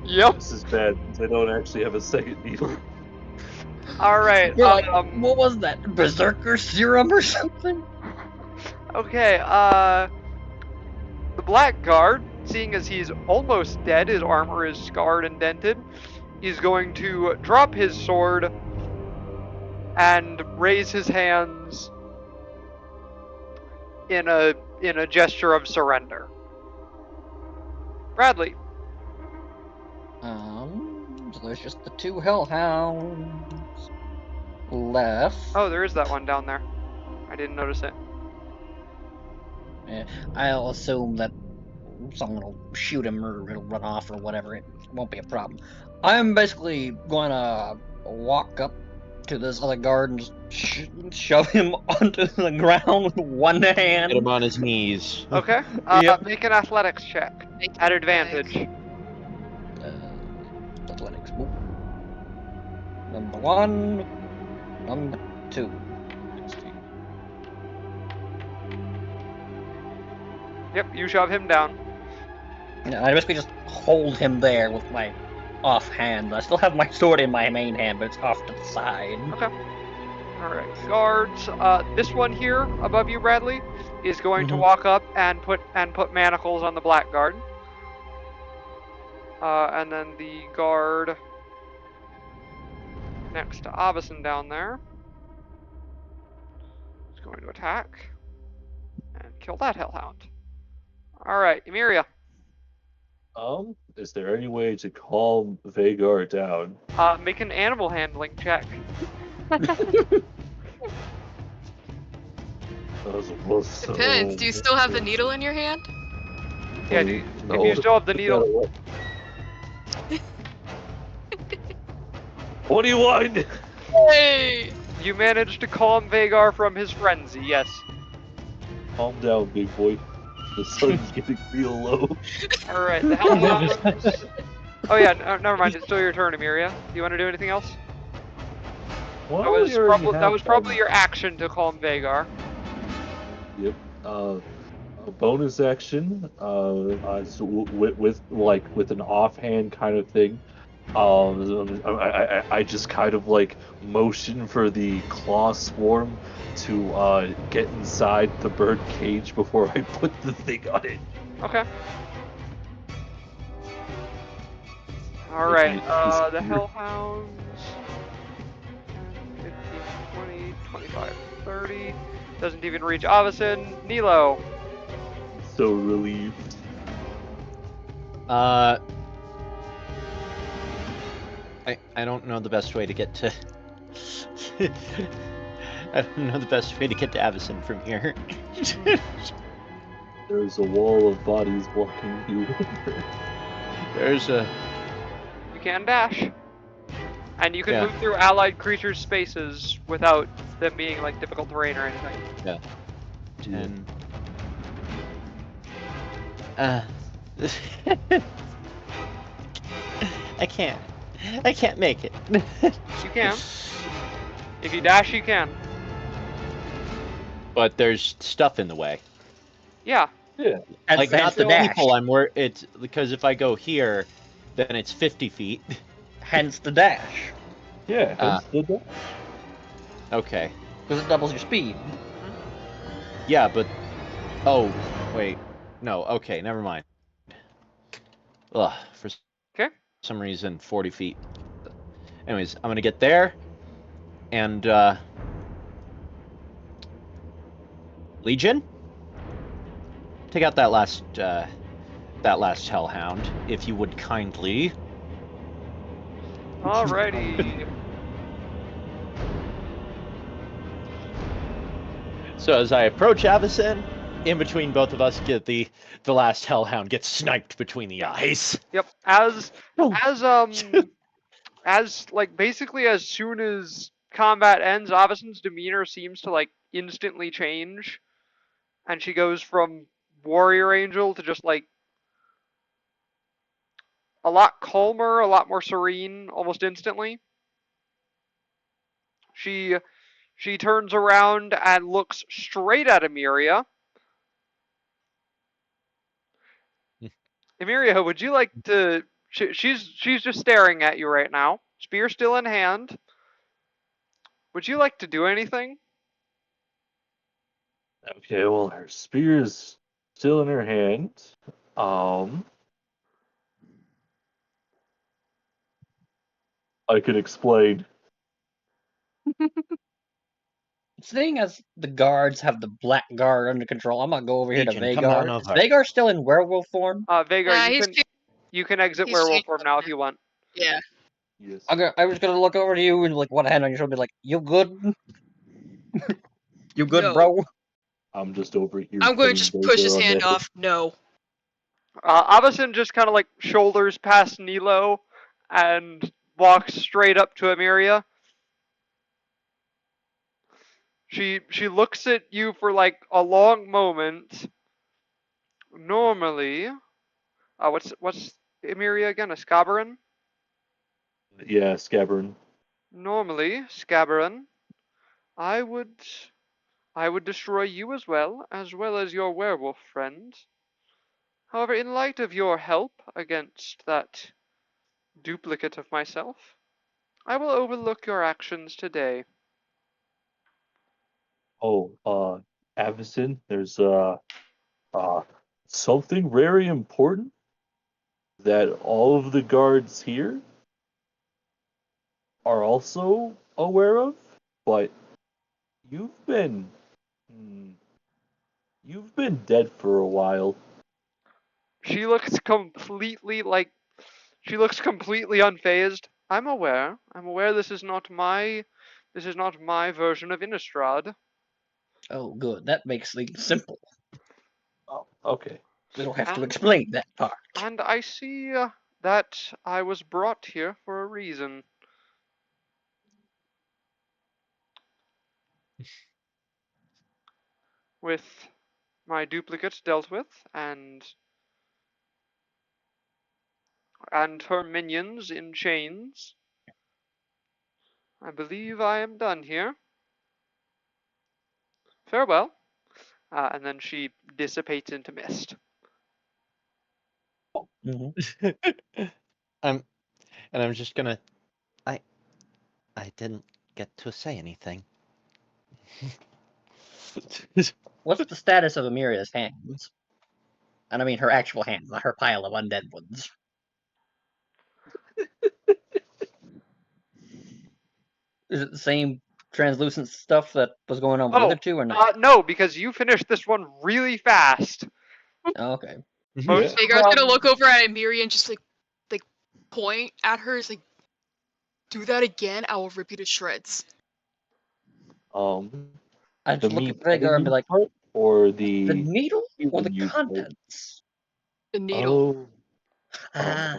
Yep. This is bad since I don't actually have a second needle. Alright. You're like, what was that? Berserker serum or something? Okay, the blackguard, seeing as he's almost dead, his armor is scarred and dented, he's going to drop his sword and raise his hands in a gesture of surrender. Bradley. So there's just the two hellhounds left. Oh, there is that one down there. I didn't notice it. Yeah, I'll assume that someone will shoot him or it'll run off or whatever. It won't be a problem. I'm basically gonna walk up to this other guard and just shove him onto the ground with one hand. Get him on his knees. Okay. Yep. Make an athletics check. Make At it advantage. Athletics. Whoop. Number 1. Number 2. Yep, you shove him down. Yeah, I basically just hold him there with my offhand. I still have my sword in my main hand, but it's off to the side. Okay. Alright, guards. This one here above you, Bradley, is going to walk up and put manacles on the blackguard. And then the guard next to Avison down there is going to attack and kill that hellhound. Alright, Emiria. Is there any way to calm Vagar down? Make an animal handling check. Depends. Do you still have the needle in your hand? Yeah, if you still have the needle. What do you want? Hey! You managed to calm Vagar from his frenzy, yes. Calm down, big boy. The sun's getting real low. Alright, the hellhounds. Oh yeah, never mind, it's still your turn, Emiria. Do you want to do anything else? Well, that was probably your action to calm Vagar. Yep. A bonus action. So with an offhand kind of thing. I just kind of like motion for the claw swarm to get inside the bird cage before I put the thing on it. Okay. Alright, the hellhounds. 15, 20, 25, 30. Doesn't even reach Avison. Nilo. So relieved. I don't know the best way to get to. I don't know the best way to get to Avison from here. There's a wall of bodies blocking you. There's a. You can dash. And you can move through allied creatures' spaces without them being like difficult terrain or anything. Yeah. 10. I can't make it. You can. If you dash, you can. But there's stuff in the way. Yeah. Yeah. Like not the people. It's because if I go here, then it's 50 feet. Hence the dash. Yeah. Hence the dash. Okay. Because it doubles your speed. Yeah, but oh wait, no. Okay, never mind. Ugh, for some reason, 40 feet. Anyways, I'm gonna get there, and Legion, take out that last that last hellhound, if you would kindly. Alrighty. So as I approach Avicen, in between both of us, get the last hellhound gets sniped between the eyes. Yep. As like basically as soon as combat ends, Avicen's demeanor seems to like instantly change, and she goes from warrior angel to just like a lot calmer, a lot more serene, almost instantly. She turns around and looks straight at Emiria. Emiria, would you like to? She's just staring at you right now. Spear still in hand. Would you like to do anything? Okay, well, her spear is still in her hand. I could explain. Seeing as the guards have the black guard under control, I'm gonna go over here to Legion, come on Vagar. Is over. Vagar still in werewolf form? Vagar, he's you can exit he's werewolf changed form up now now. if you want. Yeah. Yes. I was gonna look over to you and like one hand on your shoulder, be like, "You good? You good, No. bro?" I'm just over here. I'm going to putting just push his Vagar on hand the- off. No. Avicen just kind of like shoulders past Nilo and walks straight up to Emiria. She looks at you for like a long moment. Normally, what's Emiria again? A Scabaran? Yeah, Scabbern. Normally, Scabaran, I would destroy you as well as your werewolf friend. However, in light of your help against that duplicate of myself, I will overlook your actions today. Oh, Avicen, there's something very important that all of the guards here are also aware of, but you've been hmm, you've been dead for a while. She looks completely unfazed. I'm aware. This is not my version of Innistrad. Oh, good. That makes things simple. Oh, okay. We don't have to And- explain that part. And I see that I was brought here for a reason. With my duplicate dealt with, and her minions in chains, I believe I am done here. Farewell. And then she dissipates into mist. Mm-hmm. I'm just gonna. I didn't get to say anything. What's the status of Amiria's hands? And I mean her actual hands, not her pile of undead ones. Is it the same translucent stuff that was going on with the other two, or not? No, because you finished this one really fast. Oh, okay. Most Yeah. Vagar's gonna look over at Amiri and just like point at her. It's like, do that again, I will rip you to shreds. I just look meat at Vagar and be like, part or the the needle or the human use part? contents? The needle. Ah.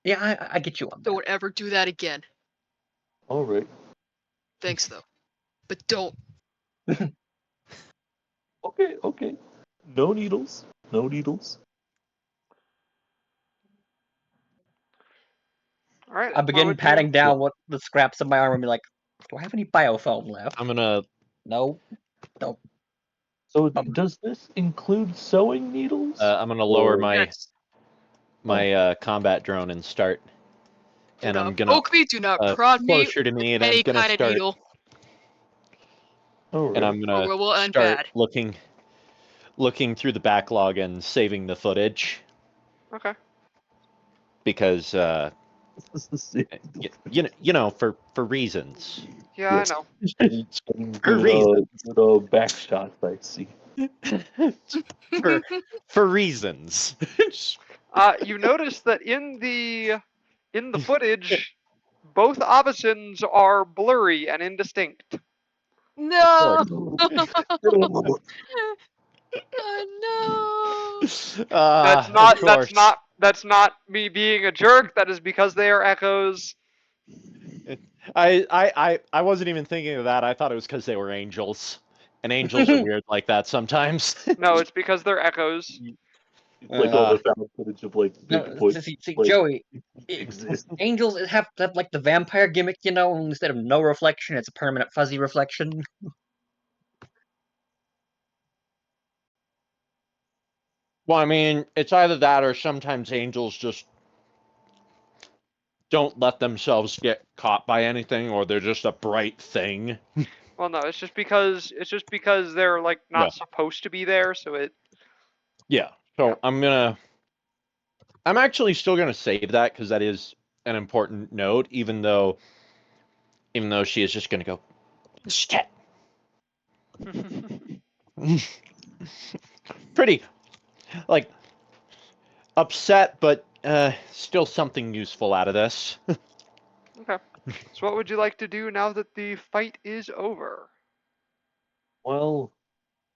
Yeah, I get you on that. Don't ever do that again. All right. Thanks though, but don't. Okay. No needles. No needles. All right. I begin patting down what the scraps of my armor and be like, do I have any biofoam left? I'm gonna. No. So does this include sewing needles? I'm gonna lower Or- my Yes. combat drone and start. Do And not I'm gonna poke me. Do not prod me. closer to me, and Any I'm gonna kind of start. needle, All right. And I'm or gonna we'll end start bad. looking through the backlog and saving the footage Okay. because you know for reasons. Yeah, Yes. I know. Some For good, reasons. good back shots, I see. for for reasons. You notice that in the footage, both Avicens are blurry and indistinct. No. Oh, Oh no. That's Of not course. that's not me being a jerk. That is because they are echoes. I wasn't even thinking of that. I thought it was because they were angels, and angels are weird like that sometimes. No, it's because they're echoes. like all the found footage of like No, Bigfoot see, like Joey, exist. angels have like the vampire gimmick, instead of no reflection, it's a permanent fuzzy reflection. Well, I mean, it's either that or sometimes angels just don't let themselves get caught by anything, or they're just a bright thing. Well, no, it's just because they're like Yeah. not supposed to be there. So it. Yeah. So I'm actually still gonna save that because that is an important note, even though she is just gonna go shit. Pretty like upset, but still something useful out of this. Okay. So what would you like to do now that the fight is over? Well,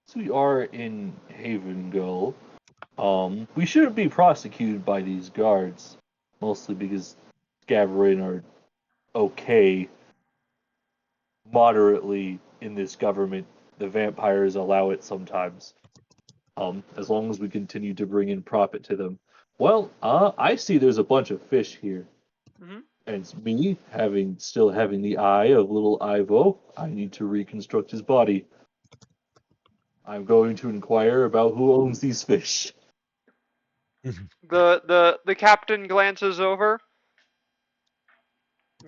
since we are in Haven Gull, we shouldn't be prosecuted by these guards, mostly because Scaverin are okay moderately in this government. The vampires allow it sometimes. As long as we continue to bring in profit to them. Well, I see there's a bunch of fish here. Mm-hmm. And it's me still having the eye of little Ivo. I need to reconstruct his body. I'm going to inquire about who owns these fish. The captain glances over.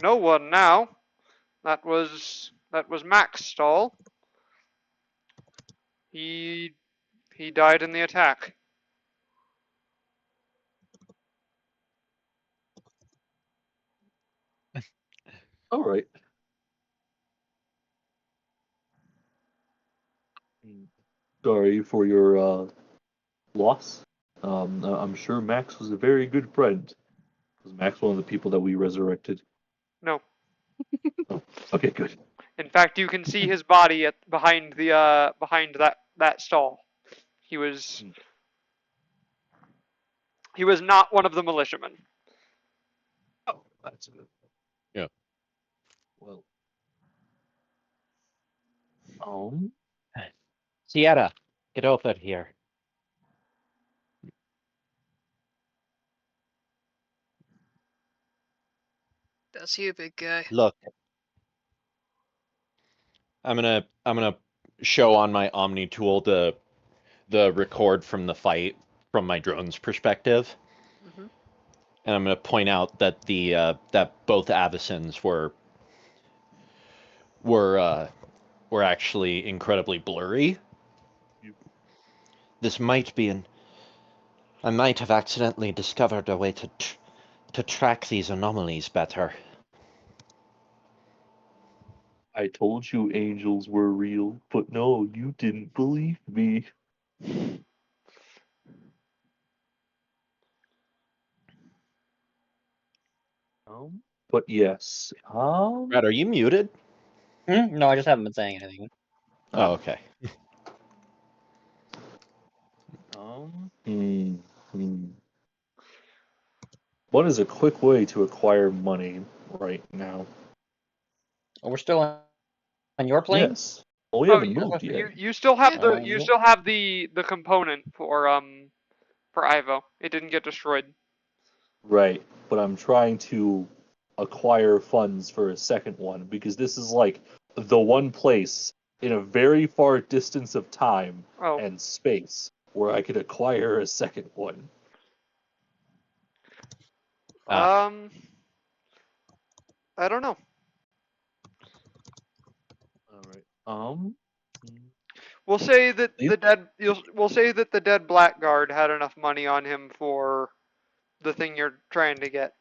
No one now. That was Mac's stall. He died in the attack. All right. Sorry for your loss. I'm sure Max was a very good friend. Was Max one of the people that we resurrected? No. Oh, okay, good. In fact, you can see his body behind that stall. He was not one of the militiamen. Oh, that's good. Yeah. Well, Sierra, get over here. That's you, big guy. Look, I'm gonna show on my Omni tool the record from the fight from my drone's perspective, Mm-hmm. and I'm gonna point out that that both Avicens were actually incredibly blurry. This might be I might have accidentally discovered a way to track these anomalies better. I told you angels were real, but no, you didn't believe me. But yes. Brad, are you muted? No, I just haven't been saying anything. Oh, okay. Hmm. What is a quick way to acquire money right now? Oh, we're still on your plane? Yes. Well, we Oh, haven't moved yet. you still have Yeah. the component for Ivo. It didn't get destroyed. Right. But I'm trying to acquire funds for a second one because this is like the one place in a very far distance of time Oh. and space where I could acquire a second one. I don't know. All right. We'll say that we'll say that the dead blackguard had enough money on him for the thing you're trying to get.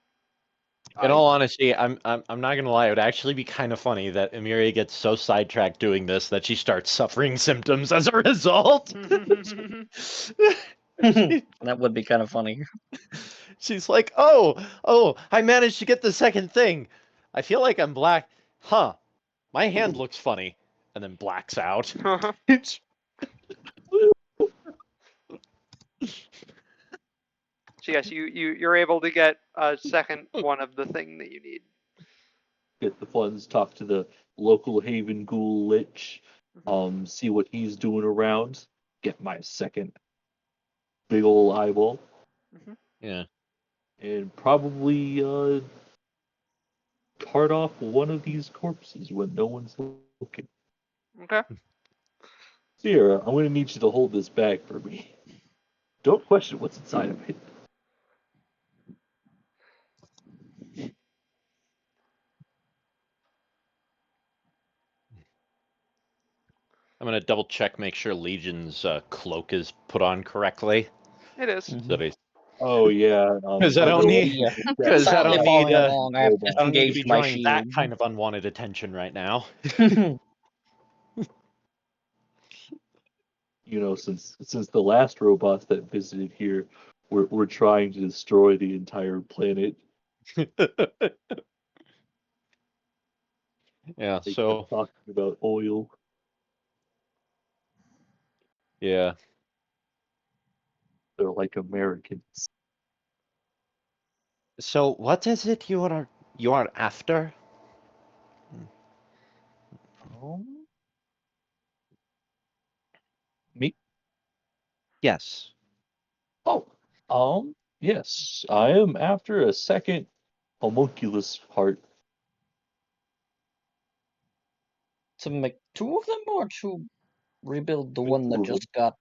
In all honesty, I'm not gonna lie. It would actually be kind of funny that Emiria gets so sidetracked doing this that she starts suffering symptoms as a result. That would be kind of funny. She's like, oh, I managed to get the second thing. I feel like I'm black. Huh? My hand looks funny, and then blacks out. So yes, you're able to get a second one of the thing that you need. Get the funds, talk to the local Haven Ghoul Lich, see what he's doing around, get my second big ol' eyeball, Yeah. and probably cart off one of these corpses when no one's looking. Okay. Sierra, I'm gonna need you to hold this bag for me. Don't question what's inside of it. I'm gonna double check, make sure Legion's cloak is put on correctly. It is. So they, Oh yeah, because I don't need, because I Silently don't following need, along, I have I don't need to be disengaged my drawing that shield. kind of unwanted attention right now. You know, since the last robots that visited here were trying to destroy the entire planet. Yeah. They So kept talking about oil. yeah. They're like Americans. So what is it you are after? Me? Yes. Oh, yes. I am after a second homunculus heart. To make two of them, or to rebuild the Make one two that of them. just got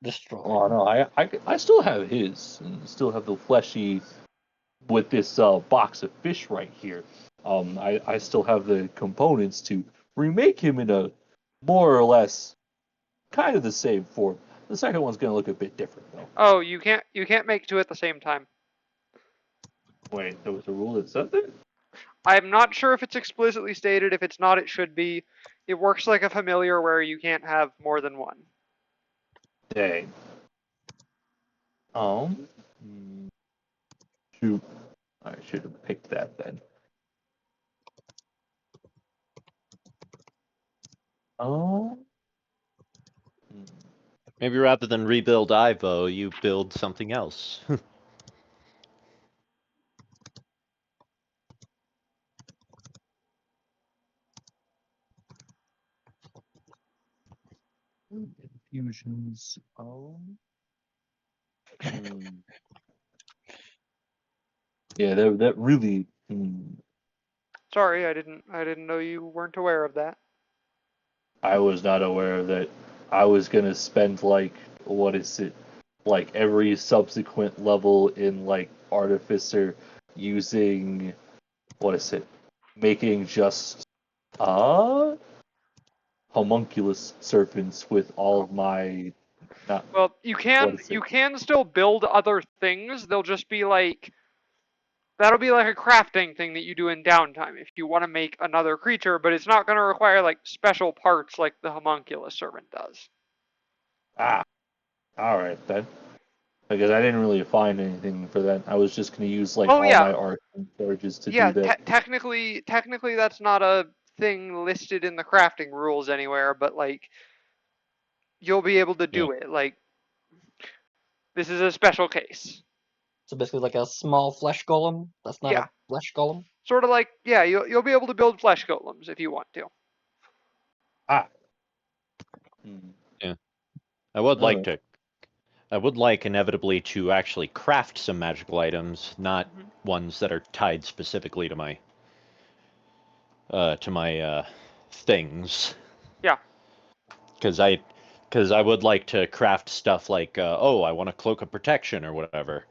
destroyed? Oh no, I still have his, and still have the fleshy with this box of fish right here. I still have the components to remake him in a more or less kind of the same form. The second one's gonna look a bit different though. Oh, you can't make two at the same time. Wait, there was a rule that said that? I'm not sure if it's explicitly stated. If it's not, it should be. It works like a familiar where you can't have more than one. Dang. Um, shoot. I should have picked that then. Oh. Maybe rather than rebuild Ivo, you build something else. Infusions. Oh. Yeah, that really. Sorry, I didn't know you weren't aware of that. I was not aware that I was gonna spend like what is it, like every subsequent level in like Artificer using what is it, making just homunculus serpents with all of my not Well, you what can is you it? can still build other things. They'll just be like that'll be like a crafting thing that you do in downtime if you want to make another creature, but it's not going to require like special parts like the homunculus servant does. Ah, all right then. Because I didn't really find anything for that. I was just gonna use like Oh all yeah, my art charges to yeah. do that. Technically, that's not a thing listed in the crafting rules anywhere, but like you'll be able to Yeah. do it. Like this is a special case. So basically, like a small flesh golem. That's not Yeah, a flesh golem. sort of like yeah. You'll be able to build flesh golems if you want to. Ah. Yeah. I would like Alright. to. I would like inevitably to actually craft some magical items, not ones that are tied specifically to my things. Yeah. Because I would like to craft stuff like I want a cloak of protection or whatever,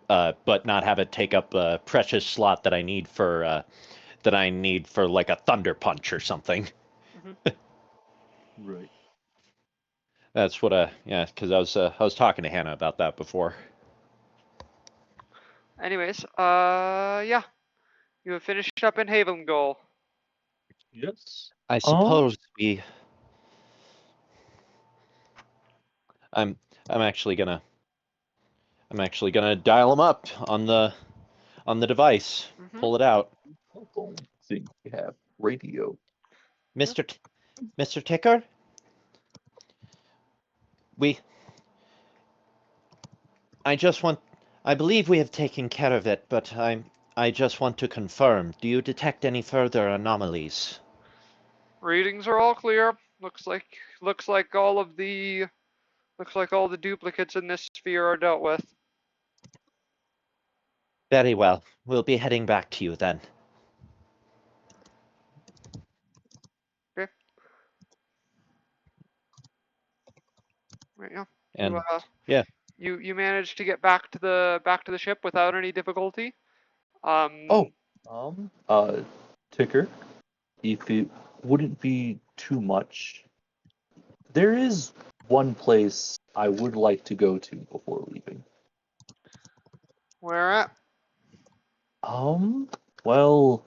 but not have it take up a precious slot that I need for like a thunder punch or something. Right. That's what yeah, because I was talking to Hannah about that before. Anyways, yeah. You have finished up in Haven Goal. Yes. I suppose I'm actually gonna dial them up on the device. Mhm. Pull it out. Telephone thing we have. Radio. Mr. Ticker? I believe we have taken care of it, but I just want to confirm. Do you detect any further anomalies? Readings are all clear. Looks like all the duplicates in this sphere are dealt with. Very well. We'll be heading back to you then. Okay. Right, yeah. And You you managed to get back to the ship without any difficulty. Oh. Ticker, if it wouldn't be too much, there is one place I would like to go to before leaving. Where at? Well,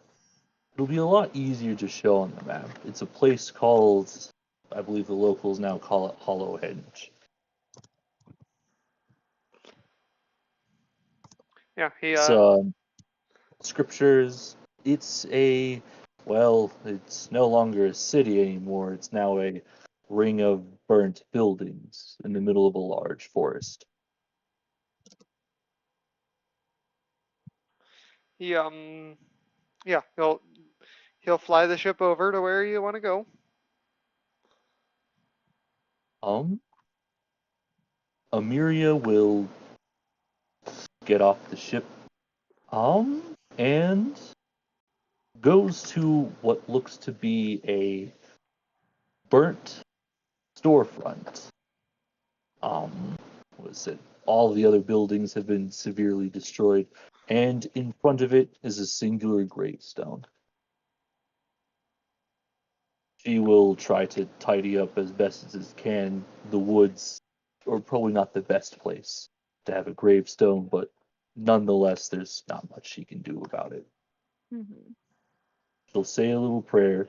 it'll be a lot easier to show on the map. It's a place called, I believe the locals now call it Hollow Hedge. Yeah, he It's scriptures. It's it's no longer a city anymore. It's now a ring of burnt buildings in the middle of a large forest. he yeah, he'll fly the ship over to where you want to go. Amiria will get off the ship, and goes to what looks to be a burnt storefront. Was it? All the other buildings have been severely destroyed, and in front of it is a singular gravestone. She will try to tidy up as best as it can. The woods are probably not the best place to have a gravestone, but nonetheless, there's not much she can do about it. Mm-hmm. She'll say a little prayer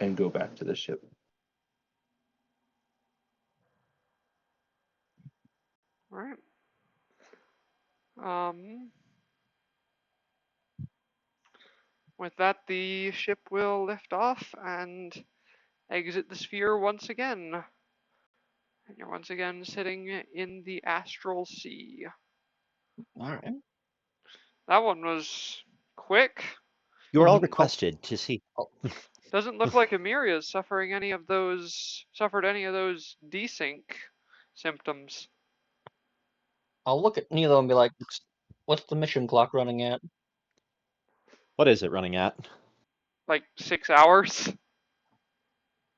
and go back to the ship. All right. With that, the ship will lift off and exit the sphere once again. And you're once again sitting in the Astral Sea. All right. That one was quick. You are all requested to see. Doesn't look like Amiria's suffered any of those desync symptoms. I'll look at Nilo and be like, "What's the mission clock running at?" What is it running at? Like 6 hours.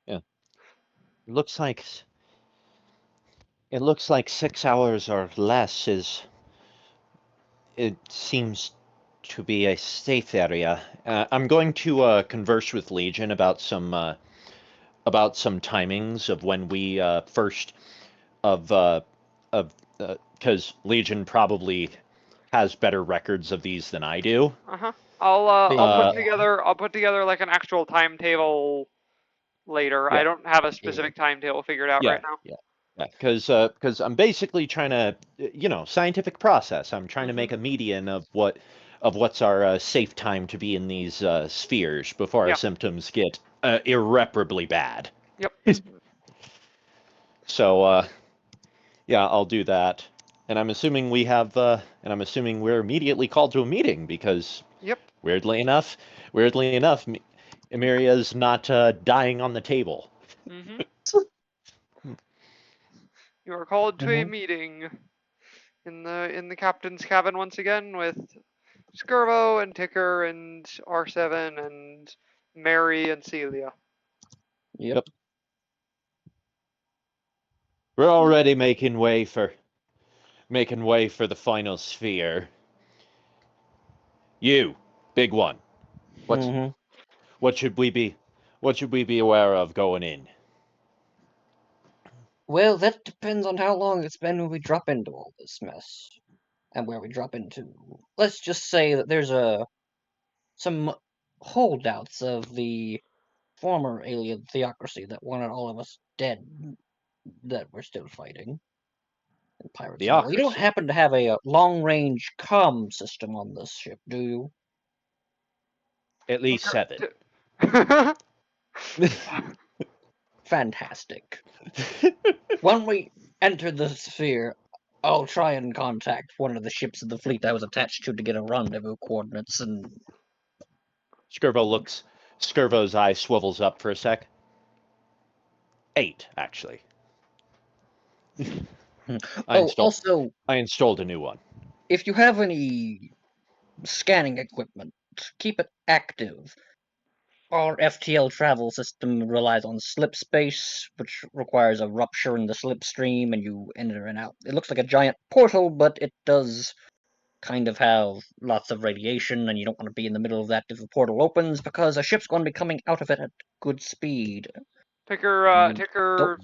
Yeah. It looks like 6 hours or less it seems to be a safe area. I'm going to converse with Legion about some timings of when we first because Legion probably has better records of these than I do. I'll put together like an actual timetable later. Yeah. I don't have a specific timetable figured out right now. Yeah. Because I'm basically trying to, scientific process. I'm trying to make a median of what's our safe time to be in these spheres before our symptoms get irreparably bad. Yep. So, yeah, I'll do that. And I'm assuming we're immediately called to a meeting because, weirdly enough, Amiria's not dying on the table. Mm-hmm. You are called to a meeting in the captain's cabin once again with Skirbo and Ticker and R7 and Mary and Celia. Yep. We're already making way for the final sphere. You, big one. What should we be aware of going in? Well, that depends on how long it's been when we drop into all this mess. and where we drop into. Let's just say that there's some holdouts of the former alien theocracy that wanted all of us dead that we're still fighting. And pirates and all. You don't Theocracy. happen to have a long-range comm system on this ship, do you? At least 7. Fantastic. When we enter the sphere, I'll try and contact one of the ships of the fleet I was attached to get a rendezvous coordinates and Skirbo's eye swivels up for a sec. 8, actually. also, I installed a new one. if you have any scanning equipment, keep it active. Our FTL travel system relies on slip space, which requires a rupture in the slipstream and you enter and out. It looks like a giant portal, but it does kind of have lots of radiation, and you don't want to be in the middle of that if the portal opens because a ship's going to be coming out of it at good speed. Ticker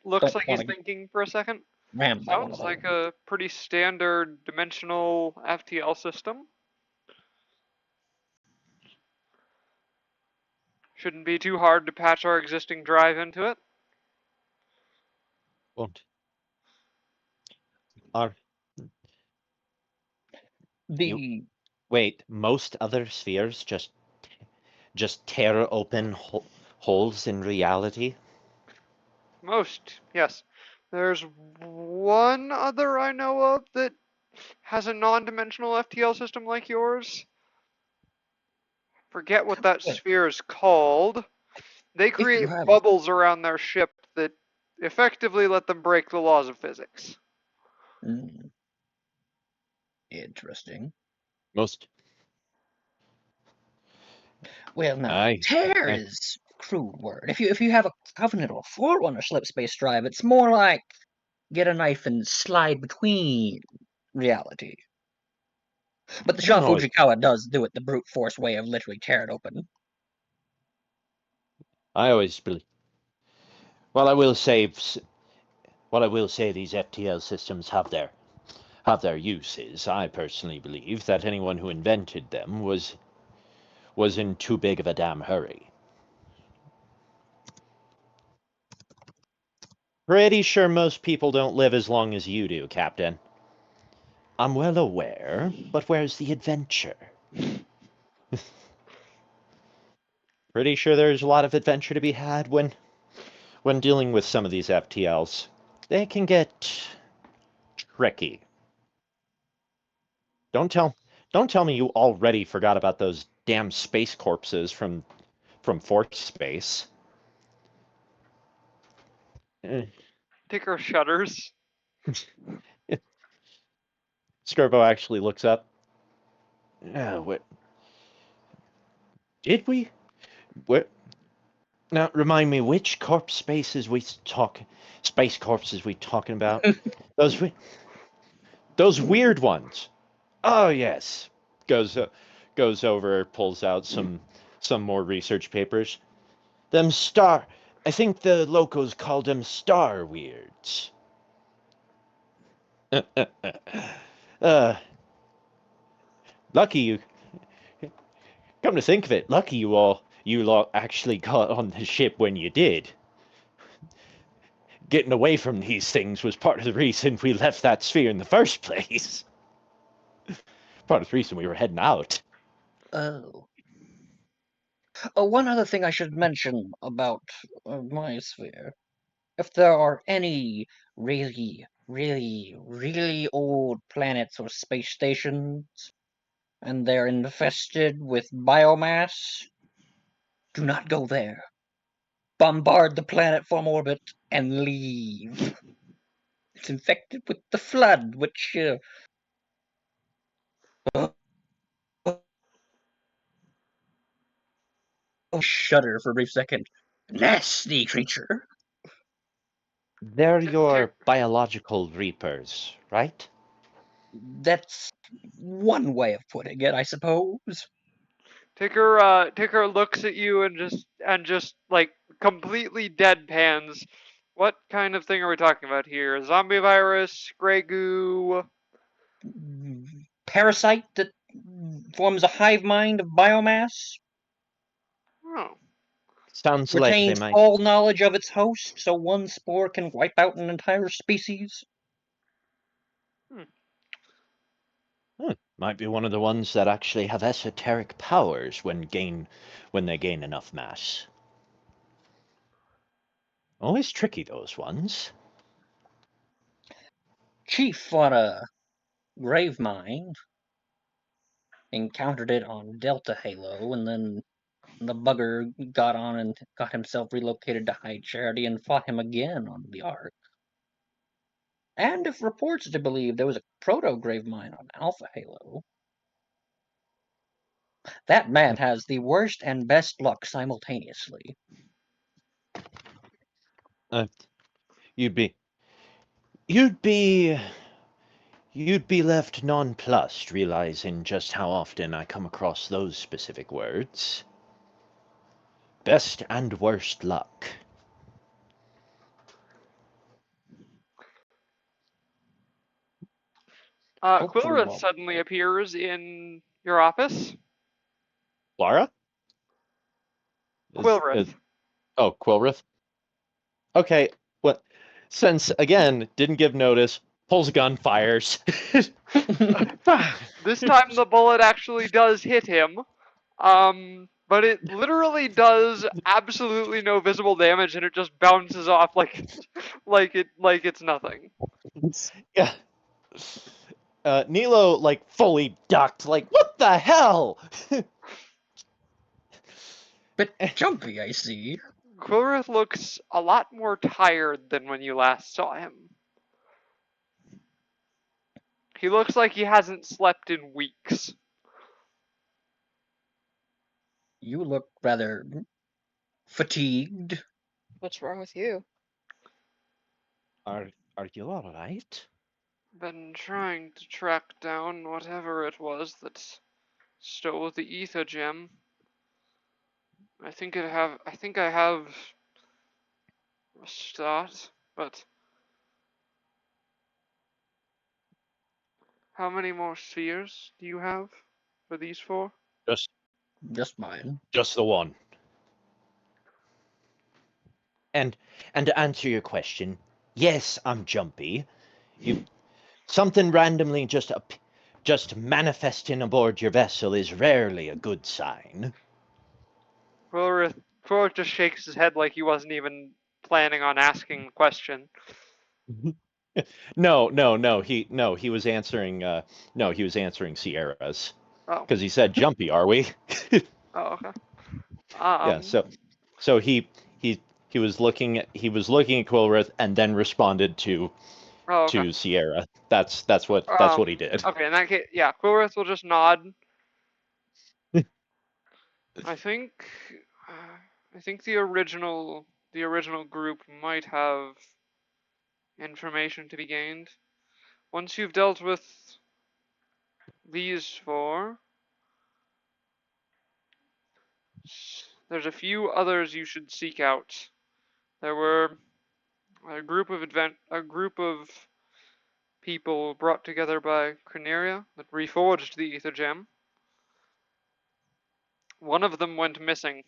looks don't like he's wanna- thinking for a second. Rammed by one of Sounds like those. a pretty standard dimensional FTL system. Shouldn't be too hard to patch our existing drive into it. Won't. Are The wait, most other spheres just tear open holes in reality? Most, yes. There's one other I know of that has a non-dimensional FTL system like yours. Forget what that Wait. sphere is called. They create have- bubbles around their ship that effectively let them break the laws of physics. Interesting. Most. Well, now, Aye. tear is a crude word. If you have a Covenant or Forerunner slip space drive, it's more like get a knife and slide between reality. But the Shah No. Fujikawa does do it the brute force way of literally tear it open. I always believe. Well, I will say these FTL systems have their uses. I personally believe that anyone who invented them was in too big of a damn hurry. Pretty sure most people don't live as long as you do, Captain. I'm well aware, but where's the adventure? Pretty sure there's a lot of adventure to be had when dealing with some of these FTLs. They can get tricky. Don't tell me you already forgot about those damn space corpses from Force Space. Ticker shudders. Skirbo actually looks up. What? Did we? What? Now, remind me, which space corpses we talking about? those weird ones. Oh yes. Goes over, pulls out some more research papers. I think the locals called them star weirds. Lucky you. Come to think of it, lucky you all actually got on the ship when you did. Getting away from these things was part of the reason we left that sphere in the first place. Part of the reason we were heading out. Oh. Oh, one other thing I should mention about my sphere. If there are any really, really, really old planets or space stations, and they're infested with biomass, do not go there. Bombard the planet from orbit and leave. It's infected with the flood, which shudder for a brief second. Nasty creature. They're your biological reapers, right? That's one way of putting it, I suppose. Ticker looks at you and just like completely deadpans. What kind of thing are we talking about here? Zombie virus, gray goo? parasite that forms a hive mind of biomass. Oh. Sounds like they Retains might. all knowledge of its host, so one spore can wipe out an entire species. Might be one of the ones that actually have esoteric powers when they gain enough mass. Always tricky, those ones. Chief on a grave mine encountered it on Delta Halo, and then the bugger got on and got himself relocated to High Charity and fought him again on the Ark. And if reports are to believe, there was a proto-grave mine on Alpha Halo. That man has the worst and best luck simultaneously. You'd be you'd be left nonplussed, realizing just how often I come across those specific words. Best and worst luck. Hopefully, Quilrith suddenly appears in your office. Lara? Quilrith. Oh, Quilrith? Okay, what? Since, again, didn't give notice, pulls a gun, fires. This time the bullet actually does hit him. But it literally does absolutely no visible damage, and it just bounces off like it's nothing. Yeah. Nilo, like, fully ducked, like, what the hell? Bit jumpy, I see. Quilrith looks a lot more tired than when you last saw him. He looks like he hasn't slept in weeks. You look rather fatigued. What's wrong with you? Are you alright? Been trying to track down whatever it was that stole the ether gem. I think I have a start, but how many more spheres do you have for these four? Just mine. Just the one. And to answer your question, yes, I'm jumpy. Something randomly just manifesting aboard your vessel is rarely a good sign. Quilrith just shakes his head like he wasn't even planning on asking the question. No. He was answering. He was answering Sierra's Oh. because he said, "Jumpy, are we?" Oh, okay. Yeah. So he was looking at Quilrith and then responded to Sierra. That's what he did. Okay, in that case, yeah, Quilrith will just nod. I think the original group might have information to be gained. Once you've dealt with these four, there's a few others you should seek out. There were a group of people brought together by Corneria that reforged the ether gem. One of them went missing.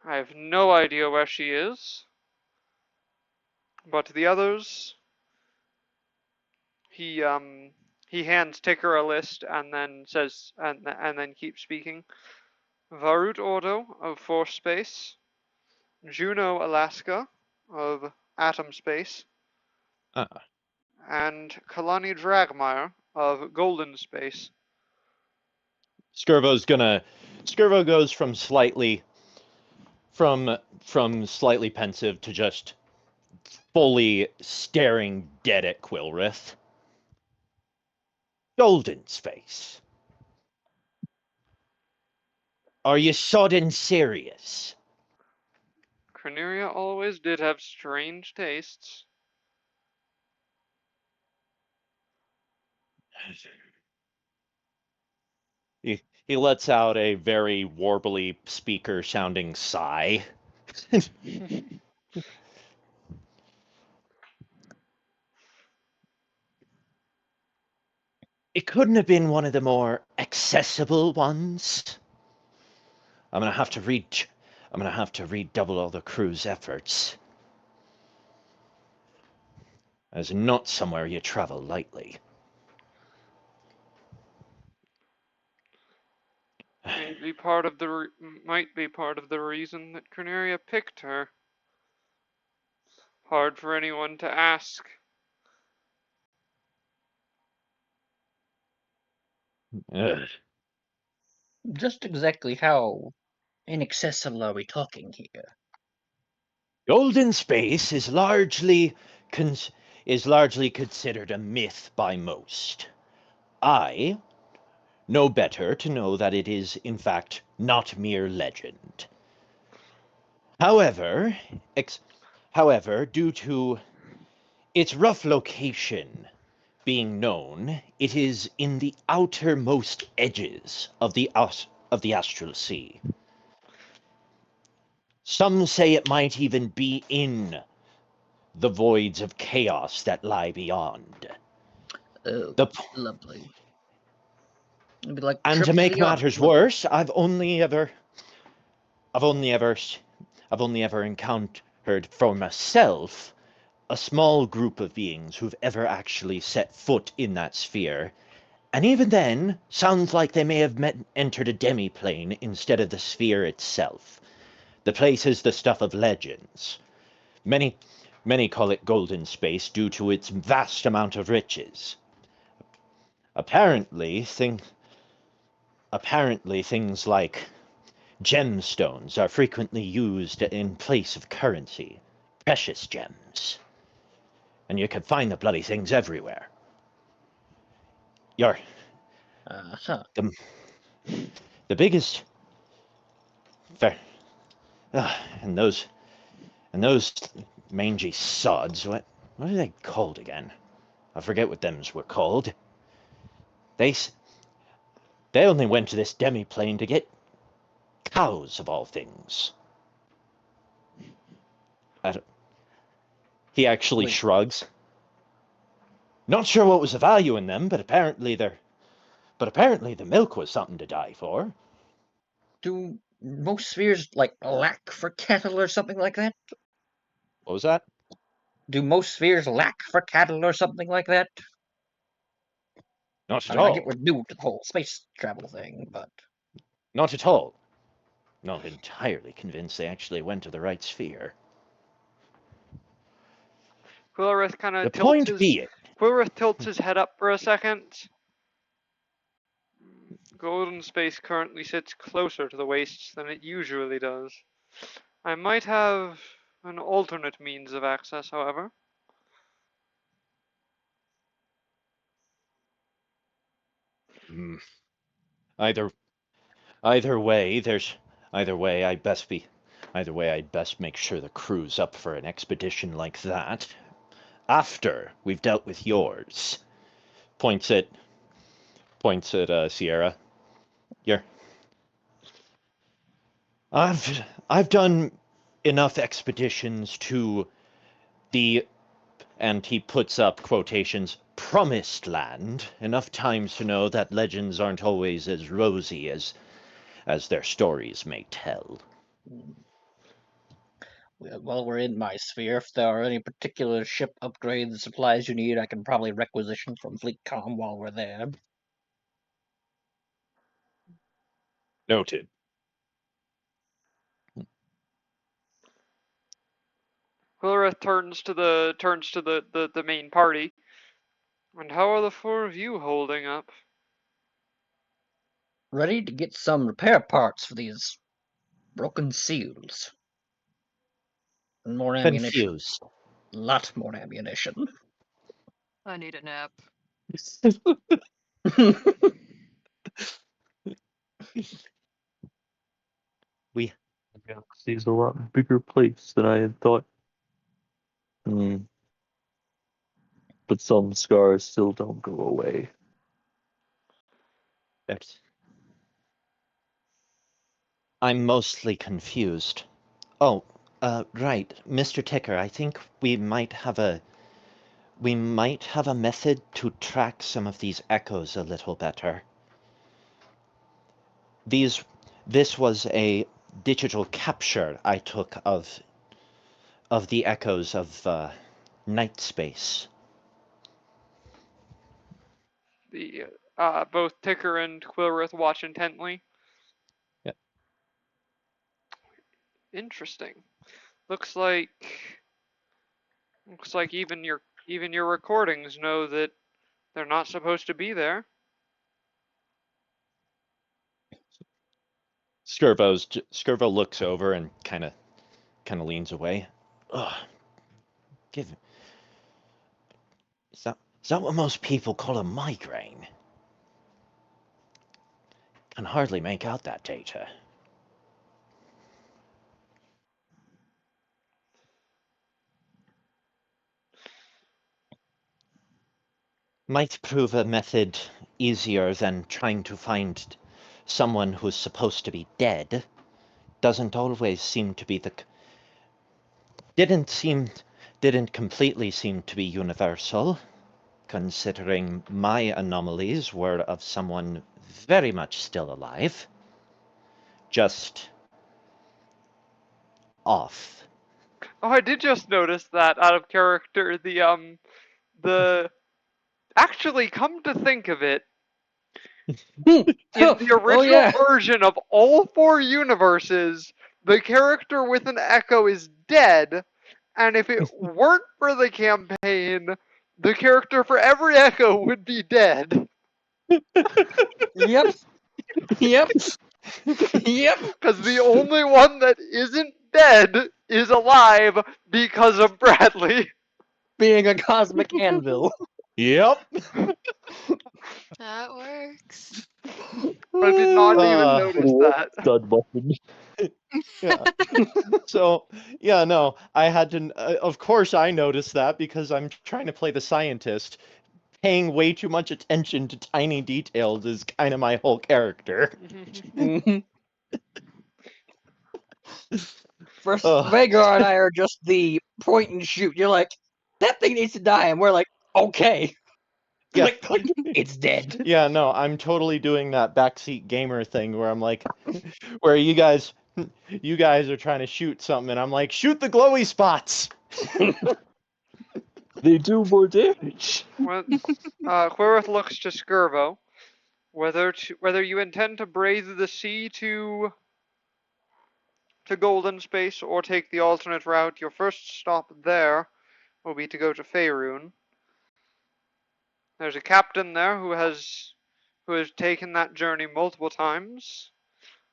I have no idea where she is, but the others, he hands Ticker a list and then says and then keeps speaking. Varut Ordo of Force Space, Juno Alaska of Atom Space, and Kalani Dragmire of Golden Space. Skirvo goes from slightly pensive to just fully staring dead at Quilrith. Golden Space. Are you sodden serious? Corneria always did have strange tastes. He lets out a very warbly speaker sounding sigh. It couldn't have been one of the more accessible ones. I'm gonna have to redouble all the crew's efforts. As not somewhere you travel lightly. Might be part of the reason that Cornelia picked her. Hard for anyone to ask. Ugh. Just exactly how inaccessible are we talking here? Golden space is largely considered a myth by most. I know better to know that it is, in fact, not mere legend. However, due to its rough location being known, it is in the outermost edges of the Astral Sea. Some say it might even be in the voids of chaos that lie beyond. Oh, The lovely. It'd be like a And trip to to make the Ark, matters wouldn't it? worse, I've only ever encountered for myself a small group of beings who've ever actually set foot in that sphere, and even then, sounds like they may have entered a demi-plane instead of the sphere itself. The place is the stuff of legends. Many call it golden space due to its vast amount of riches. Apparently, things like gemstones are frequently used in place of currency. Precious gems. And you can find the bloody things everywhere. You're Uh-huh. the biggest. Fair. And those mangy sods. What are they called again? I forget what them's were called. They only went to this demi-plane to get cows of all things. He actually Wait. shrugs. Not sure what was the value in them, but apparently the milk was something to die for. Do most spheres, like, lack for cattle or something like that? What was that? Do most spheres lack for cattle or something like that? Not I at mean, I get all. we're new to the whole space travel thing, but Not at all. Not entirely convinced they actually went to the right sphere. Quilrith kind The of point being, tilts his head up for a second. Golden space currently sits closer to the wastes than it usually does. I might have an alternate means of access, however. either either way, I'd best make sure the crew's up for an expedition like that. After we've dealt with yours. Points at Sierra. You're I've done enough expeditions to the, and he puts up quotations, promised land enough times to know that legends aren't always as rosy as their stories may tell. while we're in my sphere, if there are any particular ship upgrades, supplies you need, I can probably requisition from FleetCom while we're there. Noted. Quilrith turns to the main party. And how are the four of you holding up? Ready to get some repair parts for these broken seals. And more ammunition. Confused. Lot more ammunition. I need a nap. We The galaxy is a lot bigger place than I had thought. But some scars still don't go away. that's I'm mostly confused. Oh, right, Mr. Ticker, I think we might have a we might have a method to track some of these echoes a little better. This was a digital capture I took of the echoes of night space. The both Ticker and Quilrith watch intently. Yep. Interesting. Looks like even your recordings know that they're not supposed to be there. Skirvo looks over and kind of leans away. Ugh. Is that what most people call a migraine? Can hardly make out that data. Might prove a method easier than trying to find someone who's supposed to be dead. Doesn't always seem to be the... Didn't completely seem to be universal, considering my anomalies were of someone very much still alive. Just... off. Oh, I did just notice that out of character. The actually, come to think of it, in the original version of all 4 universes, the character with an echo is dead, and if it weren't for the campaign, the character for every echo would be dead. Yep. Yep. Yep. Because the only one that isn't dead is alive because of Bradley. Being a cosmic anvil. Yep. That works. I did not even notice that. Stud button. Yeah. So, yeah, no, I had to... of course I noticed that because I'm trying to play the scientist. Paying way too much attention to tiny details is kind of my whole character. First, Vagar and I are just the point and shoot. You're like, that thing needs to die, and we're like, okay. Yeah. Click, click, it's dead. Yeah, no, I'm totally doing that backseat gamer thing where I'm like, where you guys are trying to shoot something, and I'm like, shoot the glowy spots. They do more damage. Well, Quirith looks to Skirvo. Whether you intend to brave the sea to Golden Space or take the alternate route, your first stop there will be to go to Faerun. There's a captain there who has taken that journey multiple times,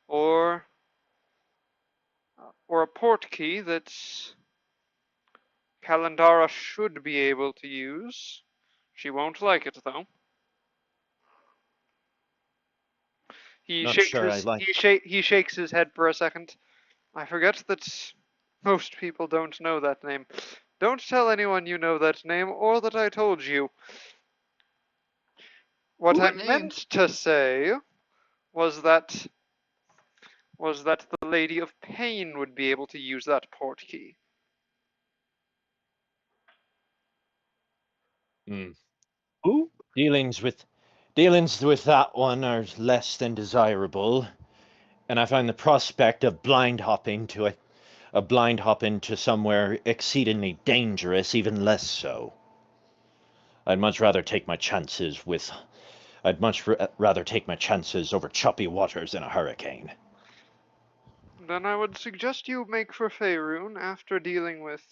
or a port key that Kalandara should be able to use. She won't like it though. He shakes his head for a second. I forget that most people don't know that name. Don't tell anyone you know that name or that I told you. What I meant to say was that the Lady of Pain would be able to use that port key. Who? Dealings with that one are less than desirable, and I find the prospect of blind hopping to somewhere exceedingly dangerous even less so. I'd much rather take my chances over choppy waters in a hurricane. Then I would suggest you make for Faerun after dealing with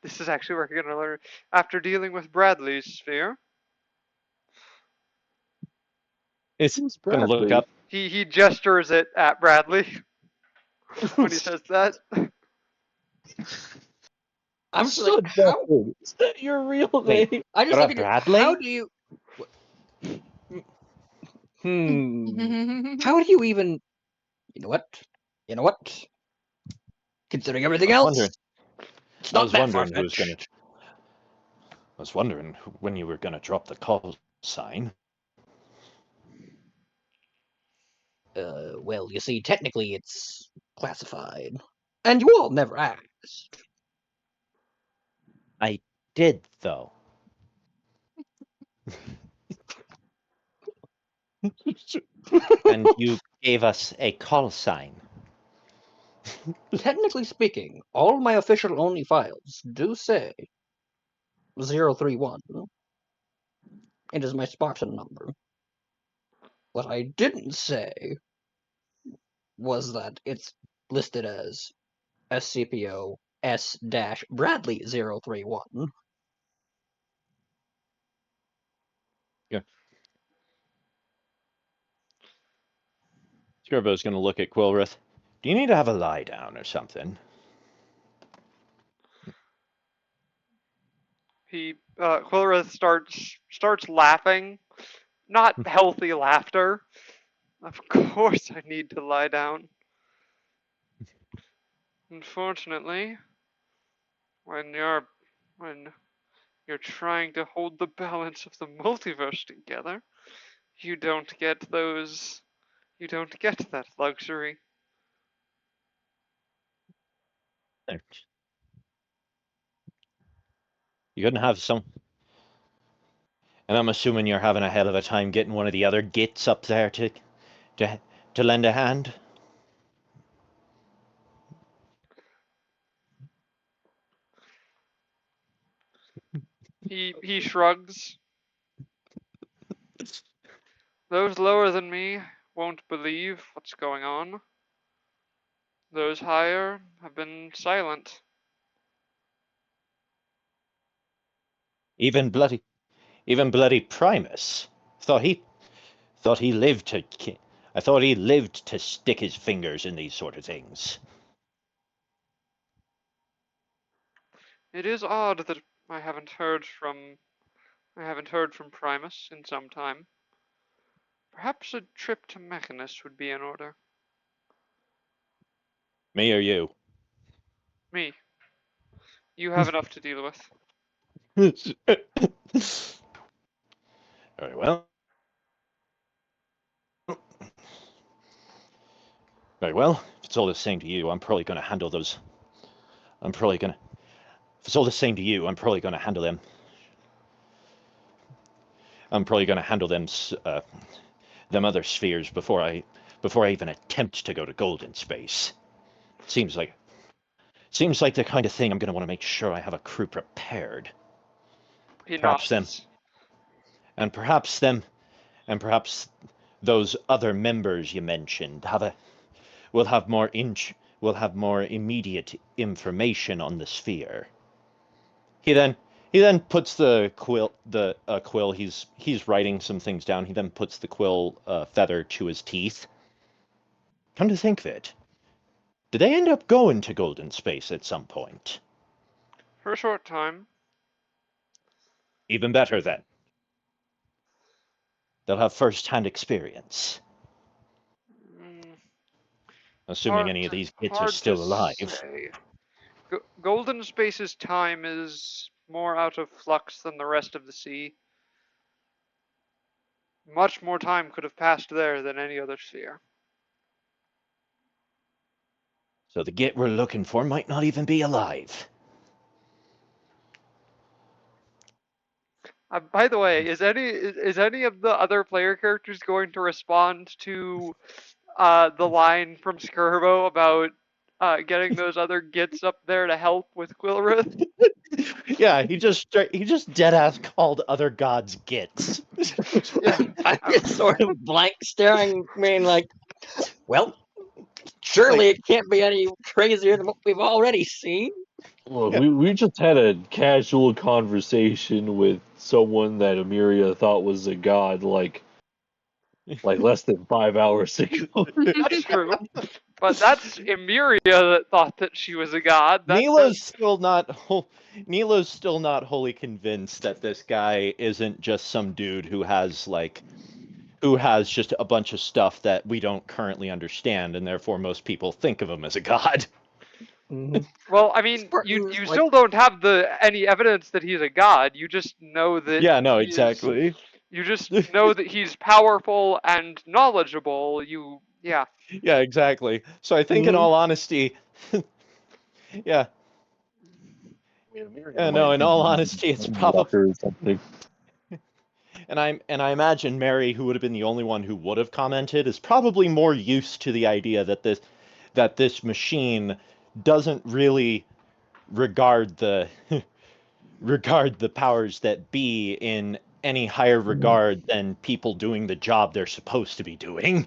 this is actually where you're gonna learn after dealing with Bradley's sphere. It's gonna look up. He gestures it at Bradley when he says that. I'm just like, how? Is that your real Wait, name? I just look at Bradley? how do you? How do you even? You know what? Considering everything else, it's not that far-fetched. I was wondering when you were gonna drop the call sign. Well, you see, technically it's classified, and you all never asked. I did, though. And you gave us a call sign. Technically speaking, all my official only files do say 031. It is my Spartan number. What I didn't say was that it's listed as SCPO S-Bradley 031. Yeah. Skirbo's going to look at Quilrith. Do you need to have a lie down or something? Quilrith starts laughing, not healthy laughter. Of course, I need to lie down. Unfortunately, when you're trying to hold the balance of the multiverse together, you don't get that luxury. You couldn't have some. And I'm assuming you're having a hell of a time getting one of the other gits up there to lend a hand. He shrugs. Those lower than me won't believe what's going on. Those higher have been silent. Even bloody Primus. Thought he lived to. I thought he lived to stick his fingers in these sort of things. It is odd that I haven't heard from Primus in some time. Perhaps a trip to Mechanist would be in order. Me or you? Me. You have enough to deal with. Very well. Very well. If it's all the same to you, I'm probably going to handle those. If it's all the same to you, I'm probably going to handle them. I'm probably going to handle them other spheres before I even attempt to go to golden space. Seems like the kind of thing I'm going to want to make sure I have a crew prepared. He Perhaps them, nods. and perhaps those other members you mentioned will have more immediate information on the sphere. He then puts the quill he's writing some things down. He then puts the quill feather to his teeth. Come to think of it, did they end up going to golden space at some point? For a short time. Even better then. They'll have first-hand experience. Assuming any of these kids are still alive. Say. Golden Space's time is more out of flux than the rest of the sea. Much more time could have passed there than any other sphere. So the git we're looking for might not even be alive. By the way, is any of the other player characters going to respond to the line from Skirbo about getting those other gits up there to help with Quilrith? Yeah, he just dead ass called other gods gits. Yeah. I'm just sort of blank staring, meaning like, well, surely it can't be any crazier than what we've already seen. Look, we just had a casual conversation with someone that Emiria thought was a god, like less than 5 hours ago. That's true. But that's Emiria that thought that she was a god. Nilo's still not wholly convinced that this guy isn't just some dude who has just a bunch of stuff that we don't currently understand, and therefore most people think of him as a god. Well, I mean, you still don't have any evidence that he's a god. You just know that. Yeah, no, exactly. You just know that he's powerful and knowledgeable. Yeah. Yeah, exactly. So I think, in all honesty, yeah, Yeah, no, in all honesty, it's probably. Walker or something. And I imagine Mary, who would have been the only one who would have commented, is probably more used to the idea that this machine doesn't really regard the regard the powers that be in any higher regard than people doing the job they're supposed to be doing.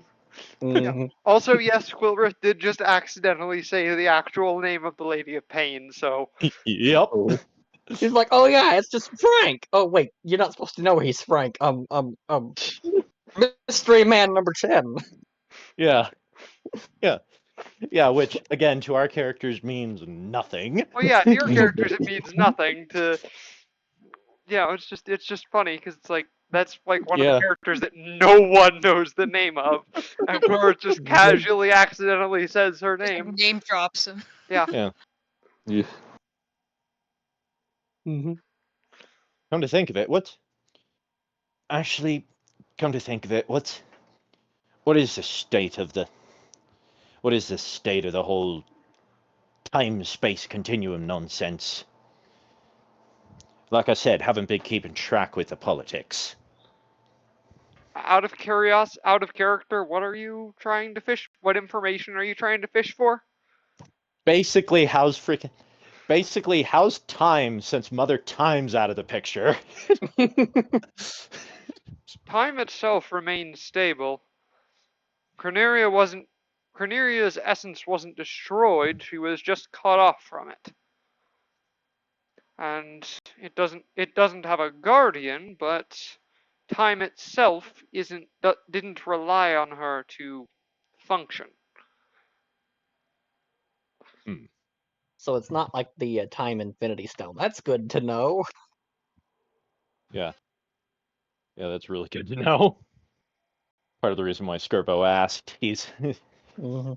Mhm. Also, yes, Quilrith did just accidentally say the actual name of the Lady of Pain, so Yep. Oh, He's like, oh yeah, it's just Frank. Oh wait, you're not supposed to know he's Frank. Mystery Man number 10. Yeah. Yeah. Yeah, which again to our characters means nothing. well, yeah, to your characters it means nothing. To it's just funny because it's like that's like one of the Yeah. characters that no one knows the name of, and Quilrith just casually, accidentally says her Just name. name drops him. Yeah. Yeah. yeah. Mhm. Come to think of it, actually come to think of it, what is the state of the whole time-space continuum nonsense? Like I said, haven't been keeping track with the politics. Out of character, what are you trying to fish? What information are you trying to fish for? Basically, how's time since Mother Time's out of the picture? Time itself remains stable. Corneria's essence wasn't destroyed, she was just cut off from it. And it doesn't have a guardian, but time itself didn't rely on her to function. So it's not like the Time Infinity Stone. That's good to know. Yeah. Yeah, that's really good to know. Part of the reason why Skirbo asked, Mhm.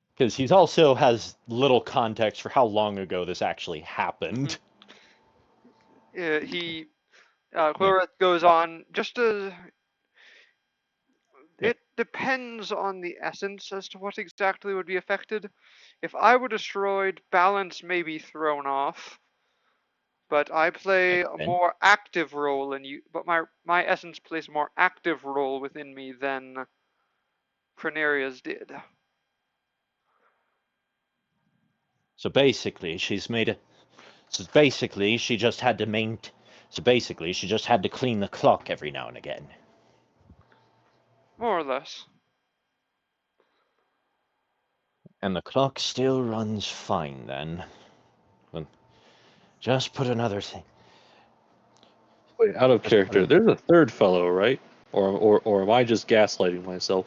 because he's also has little context for how long ago this actually happened. Quilrith goes on, it depends on the essence as to what exactly would be affected. If I were destroyed, balance may be thrown off, but I play a more active role in you. But my essence plays a more active role within me than Creneria's did. So basically, she just had to she just had to clean the clock every now and again. More or less. And the clock still runs fine then. Well, just put another thing. Wait, out of character. There's a third fellow, right? Or am I just gaslighting myself?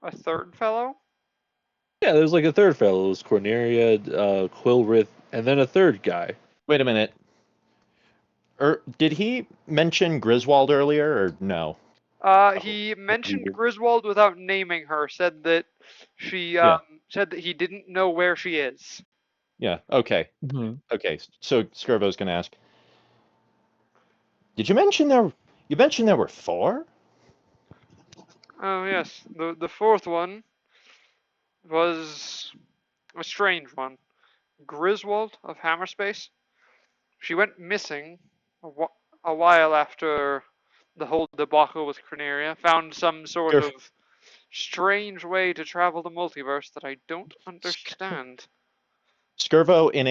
A third fellow? Yeah, there's like a third fellow. There's Corneria, Quilrith, and then a third guy. Wait a minute. Did he mention Griswold earlier, or no? He mentioned Griswold without naming her. Said that said that he didn't know where she is. Yeah. Okay. Mhm. Okay. So Skirbo's gonna ask. Did you mention there? You mentioned there were 4? Oh yes, the fourth one was a strange one. Griswold of Hammerspace. She went missing a while after the whole debacle with Corneria. Found some sort of strange way to travel the multiverse that I don't understand. Skirbo in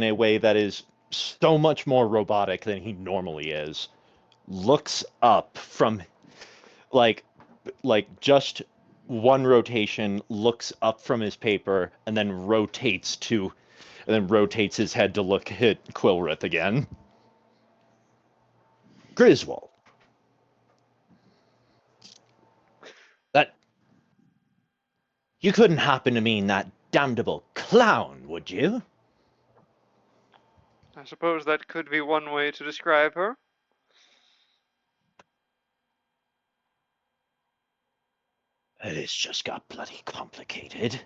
a way that is so much more robotic than he normally is, looks up from like just one rotation, looks up from his paper, and then rotates his head to look at Quilrith again. Griswold. That you couldn't happen to mean that damnable clown, would you? I suppose that could be one way to describe her. It's just got bloody complicated.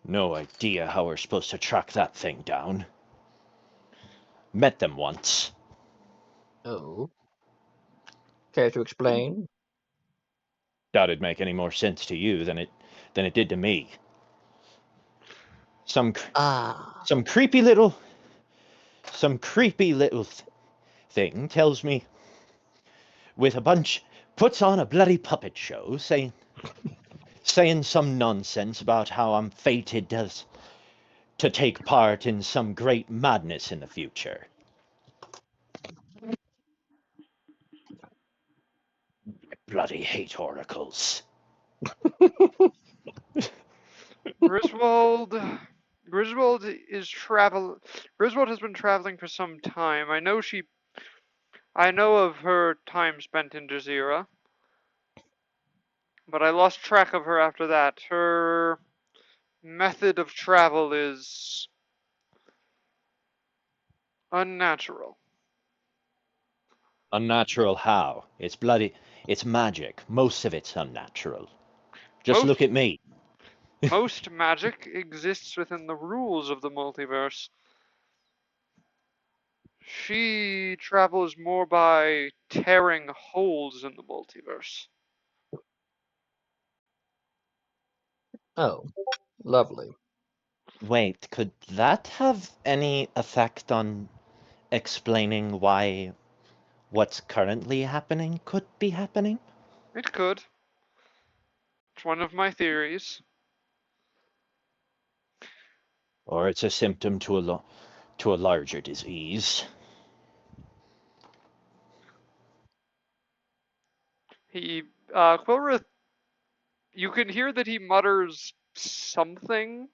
No idea how we're supposed to track that thing down. Met them once. Oh. Care to explain? Doubt it'd make any more sense to you than it did to me. some Ah. some creepy little thing tells me with a bunch puts on a bloody puppet show saying some nonsense about how I'm fated to take part in some great madness in the future. Bloody hate oracles. Griswold. Griswold Griswold has been traveling for some time. I know of her time spent in Jazeera, but I lost track of her after that. Her method of travel is unnatural. Unnatural how? It's magic. Most of it's unnatural. Just Most look at me. most magic exists within the rules of the multiverse. She travels more by tearing holes in the multiverse. Oh, lovely. Wait, could that have any effect on explaining why what's currently happening could be happening? It could. It's one of my theories. Or it's a symptom to a larger disease? Quilrith, you can hear that he mutters something,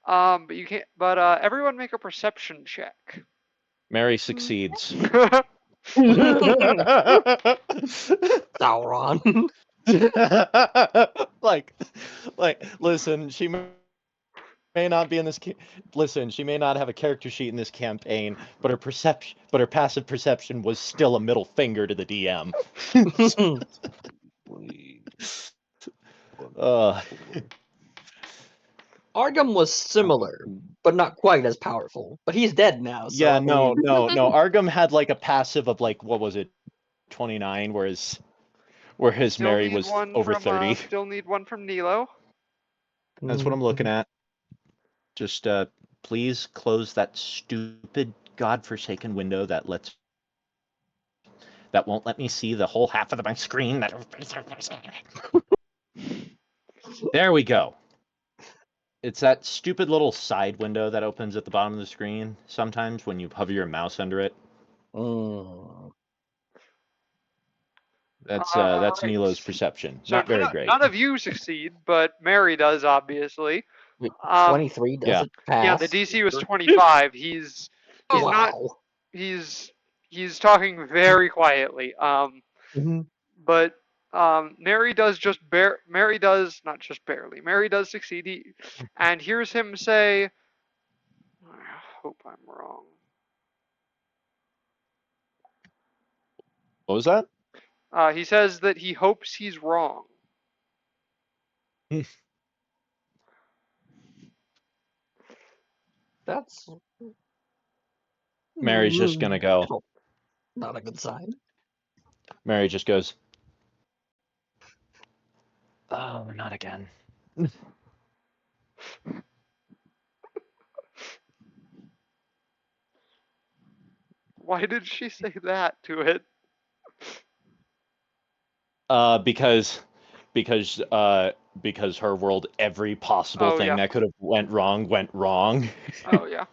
but you can't. But everyone make a perception check. Mary succeeds. Sauron. like, listen, she may not be in this. Listen, she may not have a character sheet in this campaign, but her passive perception was still a middle finger to the DM. uh, Argum was similar, but not quite as powerful. But he's dead now, so yeah, I mean, no. Argum had like a passive of like what was it, 29, whereas Still Mary need was one over from 30. still need one from Nilo. That's what I'm looking at. Just please close that stupid godforsaken window that won't let me see the whole half of my screen. There we go. It's that stupid little side window that opens at the bottom of the screen sometimes when you hover your mouse under it. That's Right. Nilo's perception. So Not very great. none of you succeed, but Mary does obviously. 23 doesn't pass. Yeah, the DC was 25. He's Oh, not. Wow. He's talking very quietly. But Mary does Mary does not just barely. Mary does succeed. And here's him say, "I hope I'm wrong." What was that? He says that he hopes he's wrong. That's Mary's just gonna go. not a good sign. Mary just goes, "Oh, not again." Why did she say that to it? Because her world, every possible Oh, thing yeah. that could have went wrong. Oh yeah.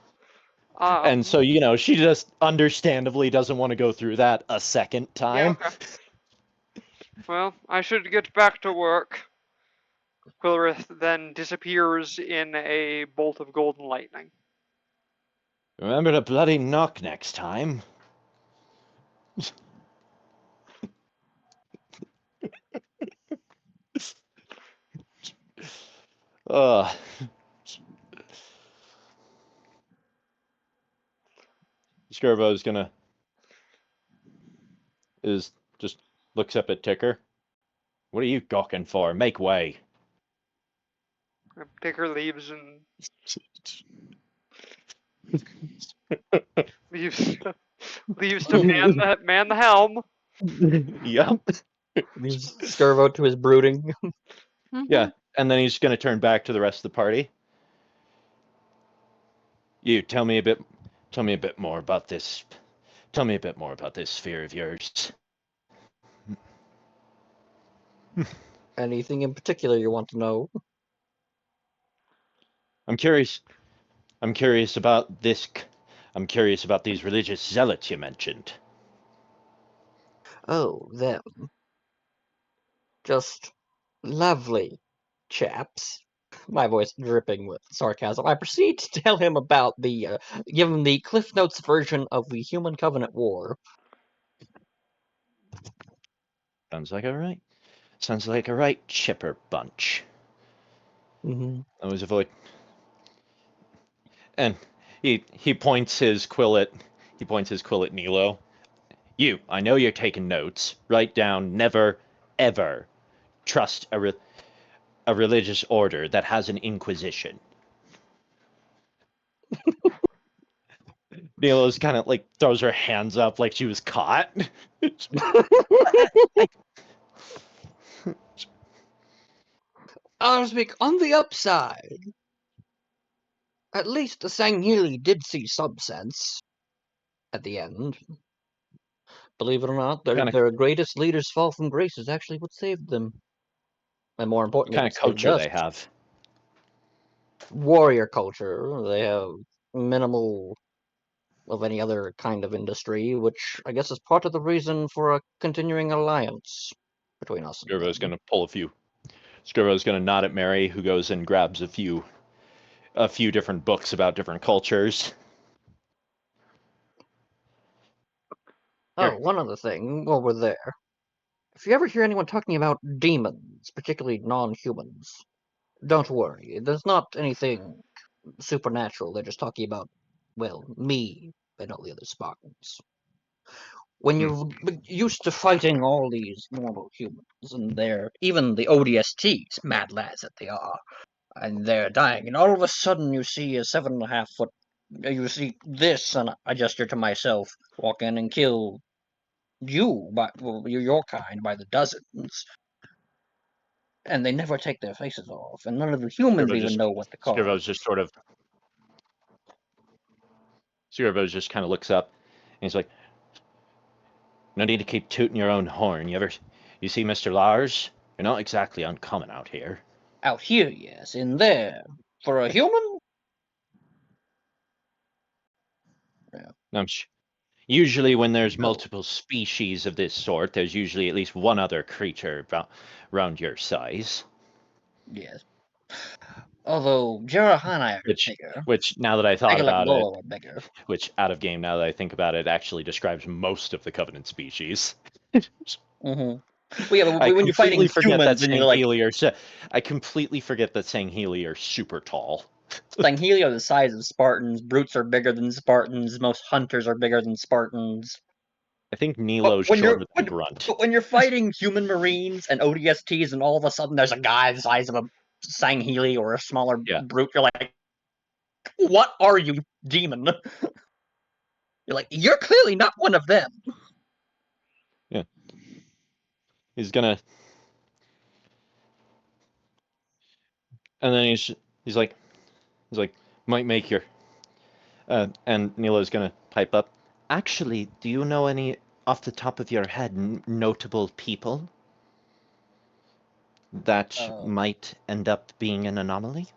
And so, she just understandably doesn't want to go through that a second time. Yeah, okay. Well, I should get back to work. Quilrith then disappears in a bolt of golden lightning. Remember to bloody knock next time. Skirbo just looks up at Ticker. What are you gawking for? Make way. Ticker leaves and leaves to man the helm. Yep. Leaves Skirvo to his brooding. Yeah, and then he's going to turn back to the rest of the party. You tell me a bit more about this. Tell me a bit more about this sphere of yours. Anything in particular you want to know? I'm curious. I'm curious about this. I'm curious about these religious zealots you mentioned. Oh, them. Just lovely chaps. My voice dripping with sarcasm. I proceed to tell him about give him the Cliff Notes version of the Human Covenant War. Sounds like a right. Sounds like a right chipper bunch. Mm-hmm. I was avoid. And he points his quill at Nilo. You, I know you're taking notes. Write down never, ever trust a religious order that has an inquisition. Nilo's kind of like throws her hands up like she was caught. I'll speak on the upside. At least the Sangheili did see some sense at the end. Believe it or not, their greatest leaders' fall from grace is actually what saved them. And more importantly, What kind what of saved culture us. they have? Warrior culture. They have minimal of any other kind of industry, which I guess is part of the reason for a continuing alliance between us and Scrivo's them. gonna pull a few. Scrivo's gonna nod at Mary, who goes and grabs a few different books about different cultures. Oh, Here. one other thing while we're there. If you ever hear anyone talking about demons, particularly non-humans, don't worry. There's not anything supernatural. They're just talking about, well, me and all the other Spartans. When you're used to fighting all these normal humans, and they're even the ODSTs, mad lads that they are, and they're dying, and all of a sudden you see a 7.5 foot, you see this, and I gesture to myself, walk in and kill you, your kind, by the dozens, and they never take their faces off, and none of the humans even know what the cause. Scrivo's just kind of looks up, and he's like, "No need to keep tooting your own horn. You see, Mr. Lars, you're not exactly uncommon out here." Out here, yes, in there. For a human? I'm usually when there's No. multiple species of this sort, there's usually at least one other creature around your size. Yes. Although Jarrah and I are bigger. Which now that I thought about it, are bigger. which out of game now that I think about it, actually describes most of the Covenant species. Mm-hmm. Well, yeah, I but when you're fighting completely forget that humans and you're like, I completely forget that Sangheili are super tall. Sangheili are the size of Spartans, brutes are bigger than Spartans, most hunters are bigger than Spartans. I think Nilo's shorter than Grunt. But when you're fighting human marines and ODSTs and all of a sudden there's a guy the size of a Sangheili or a smaller brute, you're like, what are you, demon? You're like, you're clearly not one of them. Yeah. He's gonna... And then he's like, might make your... and Nilo's gonna pipe up. Actually, do you know any, off the top of your head, notable people that might end up being an anomaly?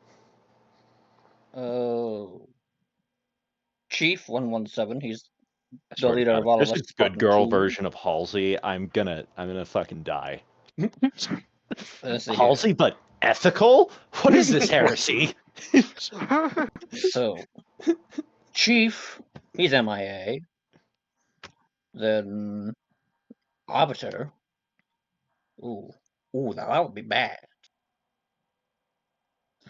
Chief 117, he's I the swear to leader God, of all if of there's us. a good girl version of Halsey, I'm gonna fucking die. Halsey, but ethical? What is this heresy? So, Chief, he's MIA. Then, Arbiter. Ooh, now that would be bad.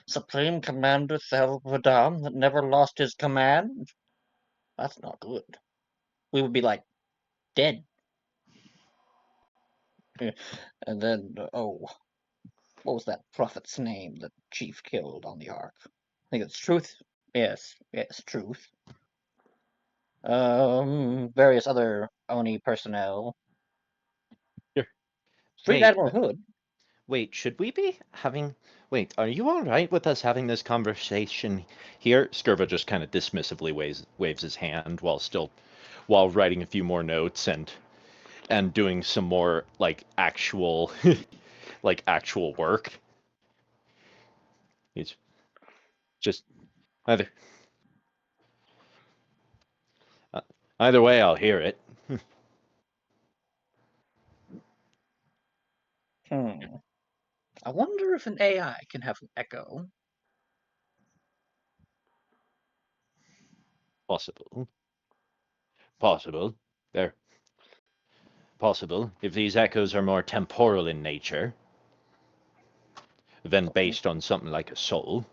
Supreme Commander Thelvadam that never lost his command? That's not good. We would be like, dead. And then, what was that prophet's name that Chief killed on the Ark? I think it's Truth. Yes, Truth. Various other Oni personnel. Here. Fleet Admiral Hood. Wait, should we be having... Wait, are you all right with us having this conversation here? Skirva just kind of dismissively waves his hand while writing a few more notes and doing some more like actual like actual work. He's just either uh, either way, I'll hear it. I wonder if an AI can have an echo. Possible. Possible. They're possible if these echoes are more temporal in nature than based on something like a soul.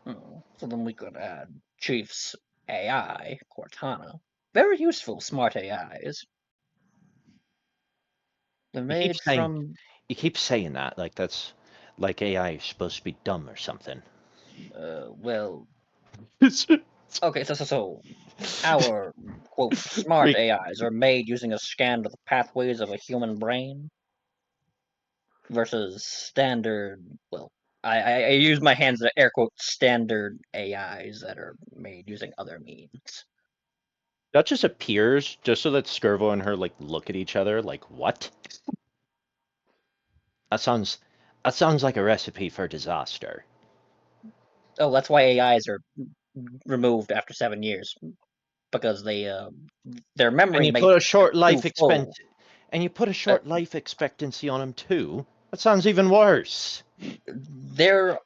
So then we could add Chief's AI, Cortana. Very useful, smart AIs. They're You keep made saying from. you keep saying that like that's like AI is supposed to be dumb or something. Well. Okay, so our quote smart Freak. AIs are made using a scan of the pathways of a human brain versus standard. Well, I use my hands to air quote standard AIs that are made using other means. That just appears just so that Skirvo and her like look at each other like what? That sounds like a recipe for disaster. Oh, that's why AIs are removed after 7 years because their And memory you may put a short too life full. life expectancy on them too. That sounds even worse. They're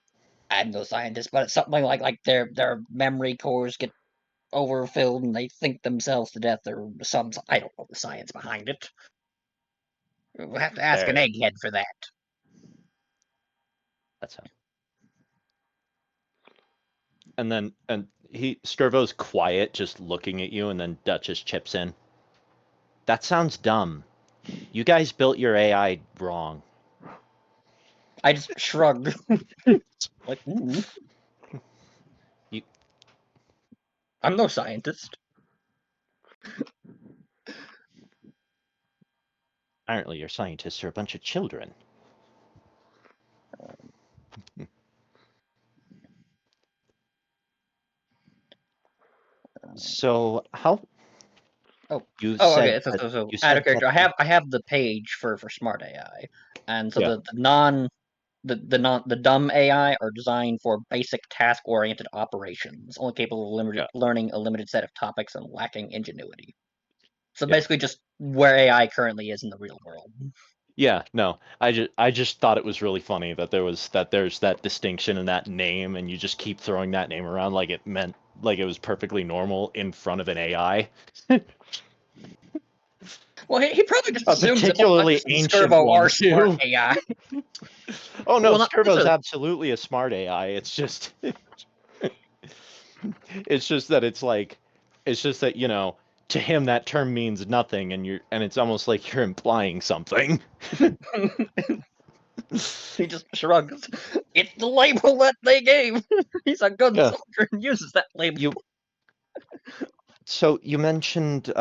I'm no scientist, but it's something like their memory cores get overfilled and they think themselves to death or some I don't know the science behind it. We'll have to ask an There. egghead for that. That's how. And Skirvo's quiet, just looking at you, and then Duchess chips in. That sounds dumb. You guys built your AI wrong. I just shrugged. Like, ooh. You I'm no scientist. apparently your scientists are a bunch of children. So how Oh, you okay. said that So you out of said that character, I have the page for smart AI, and so yeah. the dumb AI are designed for basic task-oriented operations, only capable of Yeah. learning a limited set of topics and lacking ingenuity. So Yeah. basically, just where AI currently is in the real world. Yeah, no. I just thought it was really funny that there's that distinction in that name and you just keep throwing that name around like it meant like it was perfectly normal in front of an AI. Well, he probably just A assumes that both particularly Duchess and ancient Skirbo one are smart too. AI. Oh no, Well, not Skirbo's necessarily. absolutely a smart AI. It's just it's just that it's just that, to him that term means nothing and it's almost like you're implying something. He just shrugs. It's the label that they gave. He's a good Yeah. soldier and uses that label. So you mentioned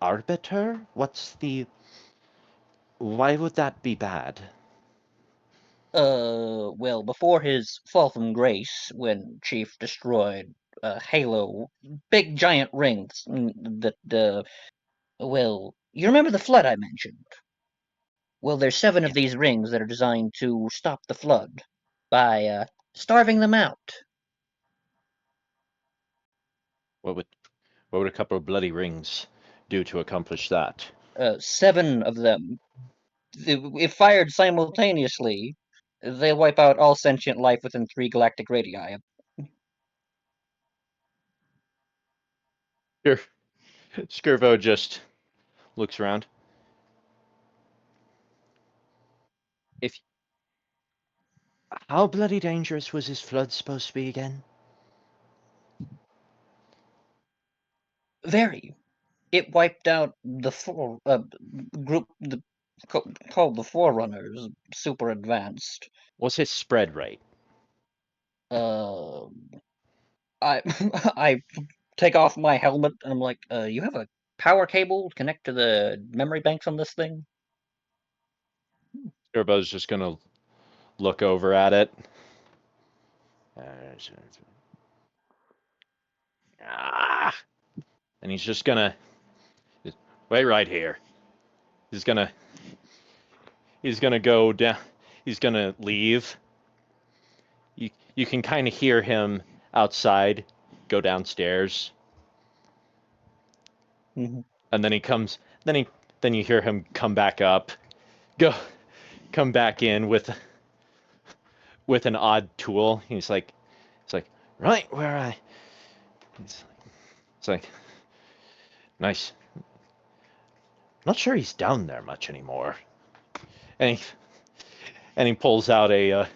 arbiter? Why would that be bad? Well, before his fall from grace, when Chief destroyed Halo, big giant rings well, you remember the flood I mentioned? Well, there's 7 of these rings that are designed to stop the flood by starving them out. What would a couple of bloody rings do to accomplish that? 7 of them, if fired simultaneously, they wipe out all sentient life within 3 galactic radii. Skirvo just looks around. If How bloody dangerous was his flood supposed to be again? Very. It wiped out the group called the Forerunners, super advanced. Was his spread rate? Uh, I I take off my helmet and I'm like, you have a power cable to connect to the memory banks on this thing? Skirvo's just gonna look over at it. And he's just gonna wait right here. He's gonna go down. He's gonna leave. You can kind of hear him outside go downstairs. Mhm. And then he comes. Then you hear him come back up. Come back in with an odd tool. He's like, right where I. It's like, nice. Not sure he's down there much anymore. And he pulls out a,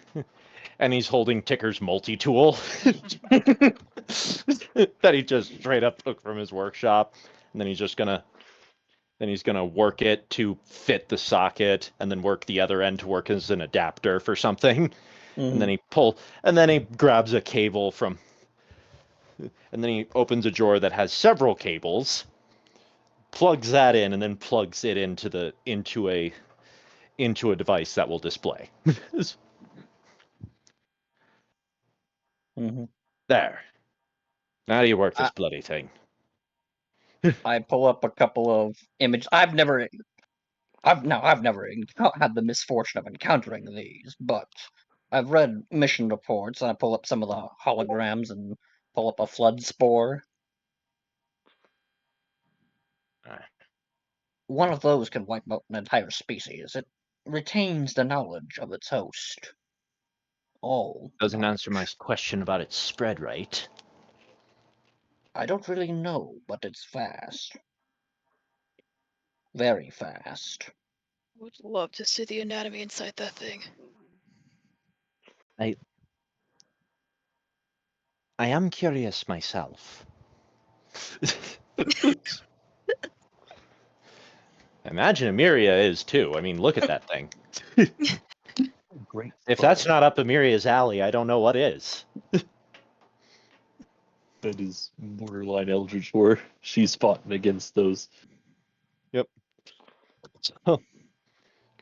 and he's holding Ticker's multi-tool that he just straight up took from his workshop. And then he's gonna work it to fit the socket, and then work the other end to work as an adapter for something. And then he grabs a cable from, and then he opens a drawer that has several cables, plugs that in, and then plugs it into a device that will display. Mhm. There. Now do you work this bloody thing? I pull up a couple of images. I've never had the misfortune of encountering these, but I've read mission reports, and I pull up some of the holograms and pull up a flood spore. One of those can wipe out an entire species. It retains the knowledge of its host. All Doesn't knowledge. answer my question about its spread rate. I don't really know, but it's fast. Very fast. Would love to see the anatomy inside that thing. I am curious myself. Imagine Emiria is too. I mean, look at that thing. Great. If that's not up Emiria's alley, I don't know what is. That is borderline Eldritch Horror. She's fought against those. Yep. So,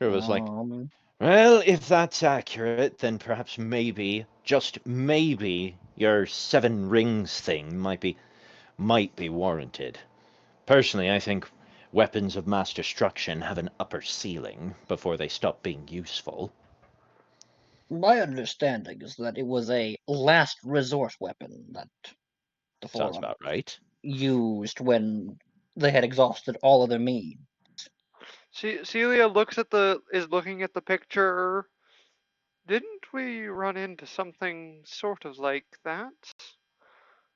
was like, Um, well, if that's accurate, then perhaps maybe, just maybe, your 7 rings thing might be warranted. Personally, I think weapons of mass destruction have an upper ceiling before they stop being useful. My understanding is that it was a last resort weapon that the Sounds Forum about right. used when they had exhausted all other means. Celia is looking at the picture. Didn't we run into something sort of like that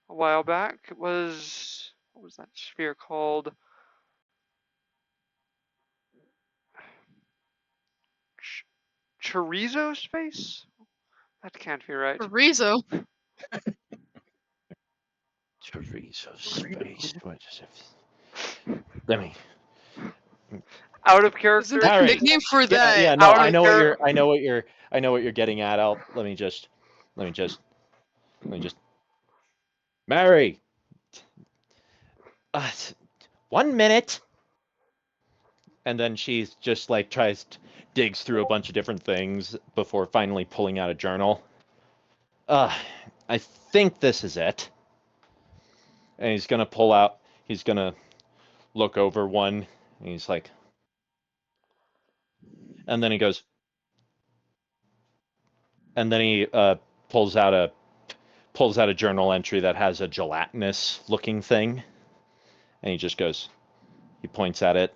a while back? It was, what was that sphere called? Chorizo space? That can't be right. Chorizo. Chorizo space. What is it? Let me. Out of Isn't character. that a Harry. nickname for that? Yeah, no, Out I of know what character. you're getting at. Let me just. Mary. 1 minute. And then she's just like digs through a bunch of different things before finally pulling out a journal. I think this is it. And he's gonna look over one, and he's like, and then he goes, and then he pulls out a journal entry that has a gelatinous looking thing, and he points at it.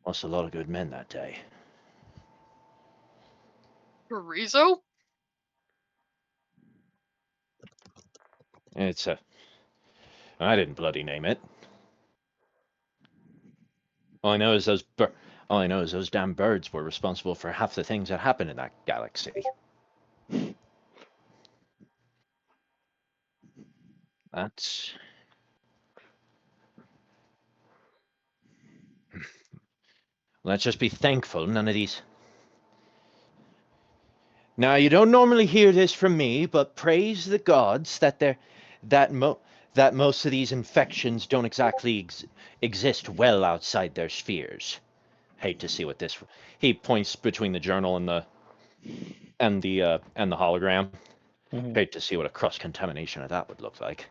Lost a lot of good men that day. Chorizo? And I didn't bloody name it. All I know is those damn birds were responsible for half the things that happened in that galaxy. That's... Let's just be thankful none of these... Now, you don't normally hear this from me, but praise the gods that most of these infections don't exactly exist well outside their spheres. hate to see what this. He points between the journal and the hologram. Mhm. Hate to see what a cross contamination of that would look like.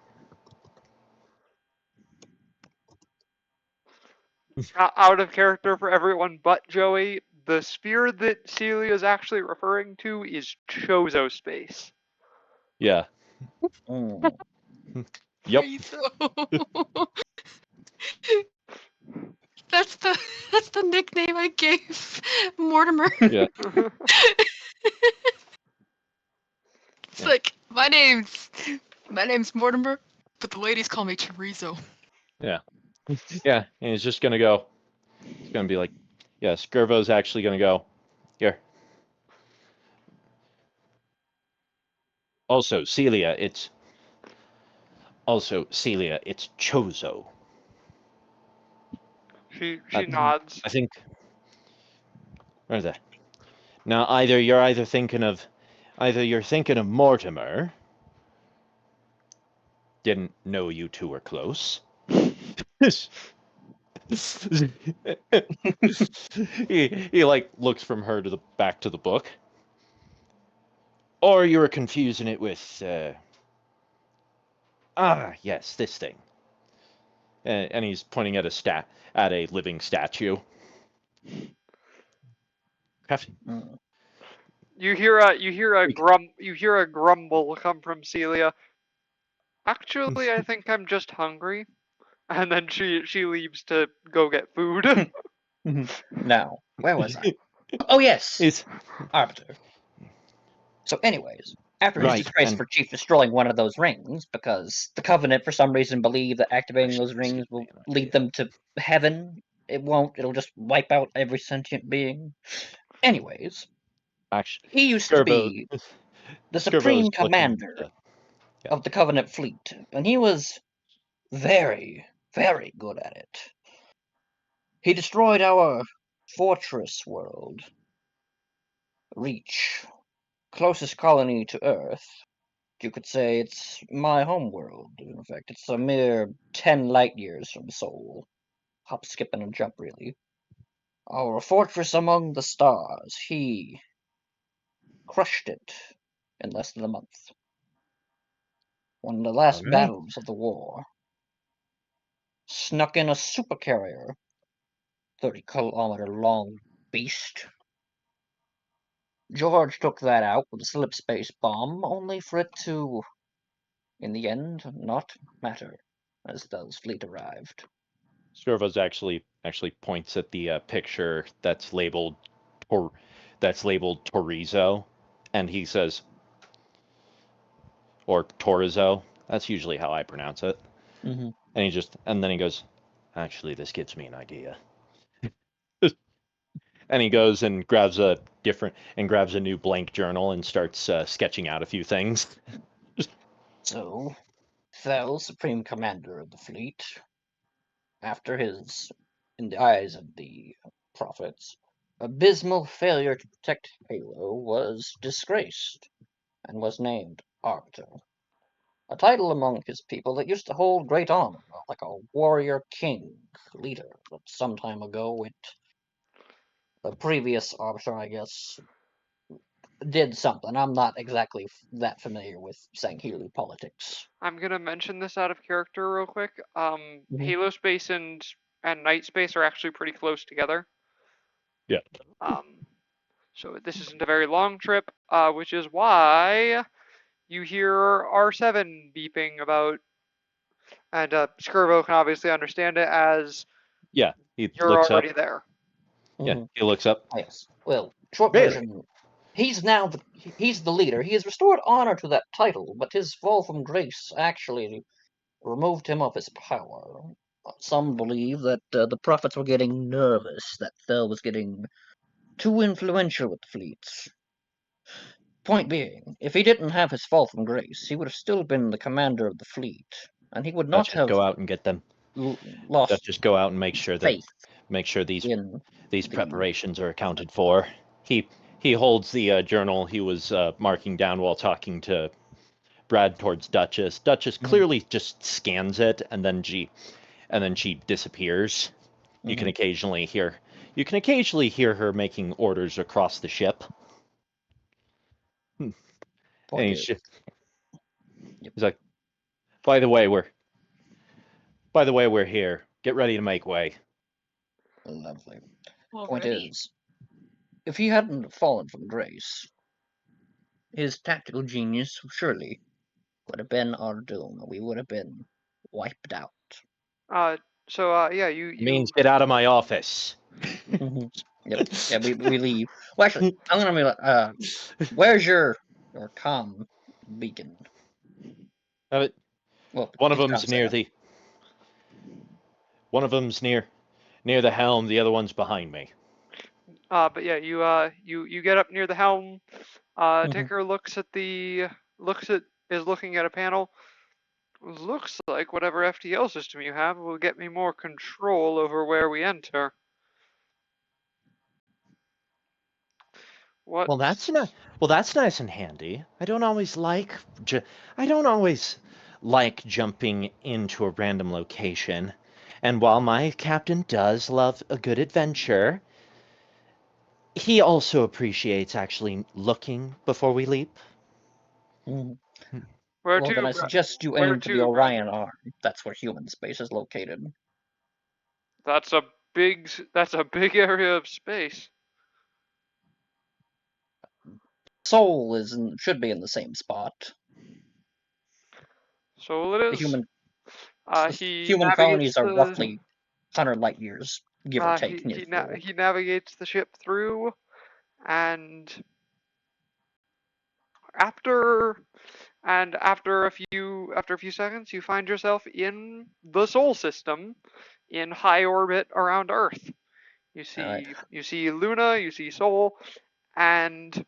Out of character for everyone but Joey, the sphere that Celia is actually referring to is Chozo space. Yeah. Mm. Yep. That's the nickname I gave Mortimer. Yeah. It's Yeah. like my name's Mortimer, but the ladies call me Chorizo. Yeah. Yeah. And he's just gonna go. He's gonna be like, yeah. Skirvo's actually gonna go. Here. Also, Celia, it's Chozo. She Uh, nods. I think. Where's that? Now, either you're thinking of Mortimer. Didn't know you two were close. he like looks from her to the back to the book. Or you were confusing it with yes, this thing. And he's pointing at a living statue. Crafty. Mm. You hear a grumble come from Celia. Actually, I think I'm just hungry. And then she leaves to go get food. Now, where was I? Oh yes, It's Arbiter. So, anyways, after his right, disgrace and for Chief destroying one of those rings, because the Covenant for some reason believe that activating those rings will lead them to heaven. It won't. It'll just wipe out every sentient being. Anyways, actually, he used to be the Skirbo's supreme looking. commander Yeah. of the Covenant fleet, and he was very, very good at it. He destroyed our fortress world, Reach, closest colony to Earth. You could say it's my home world. In fact, it's a mere 10 light years from Sol. Hop, skip, and a jump, really. Our fortress among the stars. He crushed it in less than a month. One of the last Okay. battles of the war. Snuck in a supercarrier. 30-kilometer long beast. George took that out with a slip space bomb, only for it to, in the end, not matter, as Dell's fleet arrived. Skirbo's actually points at the picture that's labeled Torizo, and he says, or Torizo. That's usually how I pronounce it. Mm-hmm. And then he goes, actually, this gives me an idea. And he goes and grabs a new blank journal and starts sketching out a few things. So, Thel, Supreme Commander of the fleet, after his, in the eyes of the prophets, abysmal failure to protect Halo, was disgraced and was named Arbiter. A title among his people that used to hold great honor, like a warrior king leader, but some time ago the previous Arbiter, I guess, did something. I'm not exactly that familiar with Sangheili politics. I'm gonna mention this out of character real quick. Mhm. Halo space and night space are actually pretty close together. Yeah. So this isn't a very long trip, which is why you hear R7 beeping about, and Skirbo can obviously understand it as Yeah, he you're looks up. already there. Yeah, Mhm. he looks up. Yes. Well, short Really? version. He's now he's the leader. He has restored honor to that title, but his fall from grace actually removed him of his power. Some believe that the prophets were getting nervous, that Thel was getting too influential with the fleets. Point being, if he didn't have his fall from grace, he would have still been the commander of the fleet, and he would not Let's just have go out and get them. lost Let's just go out and make sure faith these in the preparations are accounted for. He holds the journal he was marking down while talking to Brad towards Duchess. Duchess clearly just scans it, and then she disappears. You can occasionally hear You can occasionally hear her making orders across the ship. And Point he's, is, just, Yep. he's like, by the way, we're here. Get ready to make way. lovely. Point Already. is, if he hadn't fallen from grace, his tactical genius surely would have been our doom. We would have been wiped out. Yeah, you Means get out of my office. Yep. Yeah, we leave. Well, actually, I'm gonna be like, where's your comm beacon? Well, One of his them's comm near setup. the. One of them's near the helm. The other one's behind me. but yeah, you get up near the helm. Mhm. Tinker is looking at a panel. Looks like whatever FTL system you have will get me more control over where we enter. What? Well, that's nice and handy. I don't always like jumping into a random location. And while my captain does love a good adventure, he also appreciates actually looking before we leap. Mhm. Where Well, then to, I suggest you where aim for the to, Orion Arm. That's where human space is located. That's a big area of space. Soul should be in the same spot. So it The is. human colonies are roughly 100 light years, give or take. He navigates the ship through, and after after a few seconds, you find yourself in the Sol system, in high orbit around Earth. You see Luna, you see Sol, and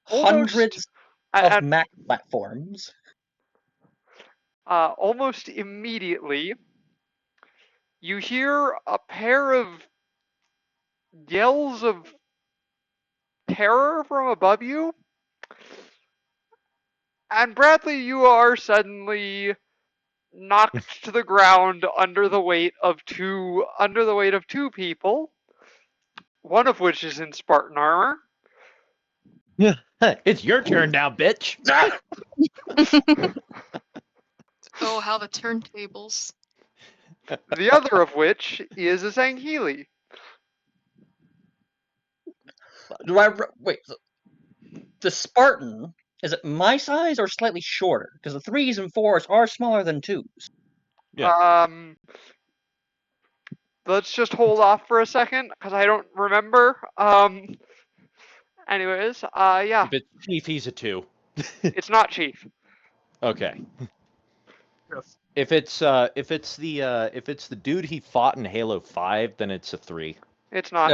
hundreds of and Mac platforms. almost immediately, you hear a pair of yells of terror from above you, and Bradley, you are suddenly knocked to the ground under the weight of two people, one of which is in Spartan armor. It's your turn now, bitch. Oh, how the turntables. The other of which is a Zanghili. Do I wait? The Spartan, is it my size or slightly shorter? Because the 3s and 4s are smaller than 2s. Yeah. Let's just hold off for a second because I don't remember. Anyways, yeah. If it's Chief, he's a 2. It's not Chief. Okay. If it's the dude he fought in Halo 5, then it's a 3. It's not.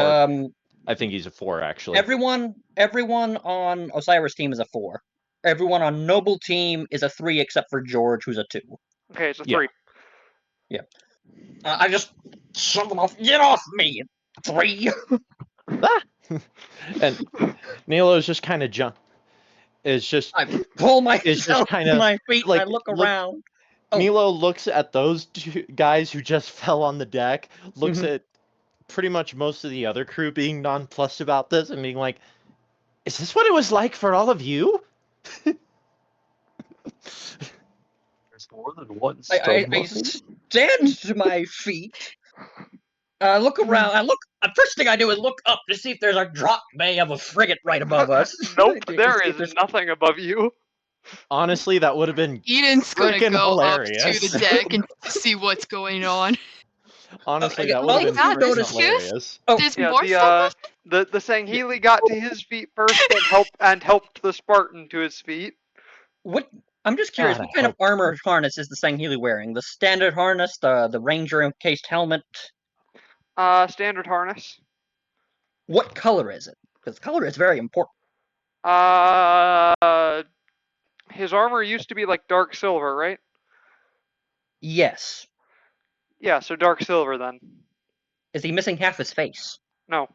I think he's a 4 actually. Everyone on Osiris team is a 4. Everyone on Noble team is a 3 except for George, who's a 2. Okay, it's a 3. Yeah. I just shove them off. Get off me! 3! And Nilo's just kind of I pull myself to my feet and I look around. Nilo looks at those two guys who just fell on the deck, looks at pretty much most of the other crew being nonplussed about this and being like, is this what it was like for all of you? There's more than one I stand to my feet. Look around. First thing I do is look up to see if there's a drop bay of a frigate right above us. Nope, there is nothing above you. Honestly, that would have been Eden's gonna freaking go hilarious. up to the deck and see what's going on. Honestly, that would have been God, freaking there's hilarious. There's more stuff. The Sanghili got to his feet first and helped the Spartan to his feet. What? I'm just curious. God, what kind of armor harness is the Sanghili wearing? The standard harness, the Ranger encased helmet. Standard harness. What color is it? Because color is very important. His armor used to be like dark silver, right? Yes. Yeah, so dark silver then. Is he missing half his face? No.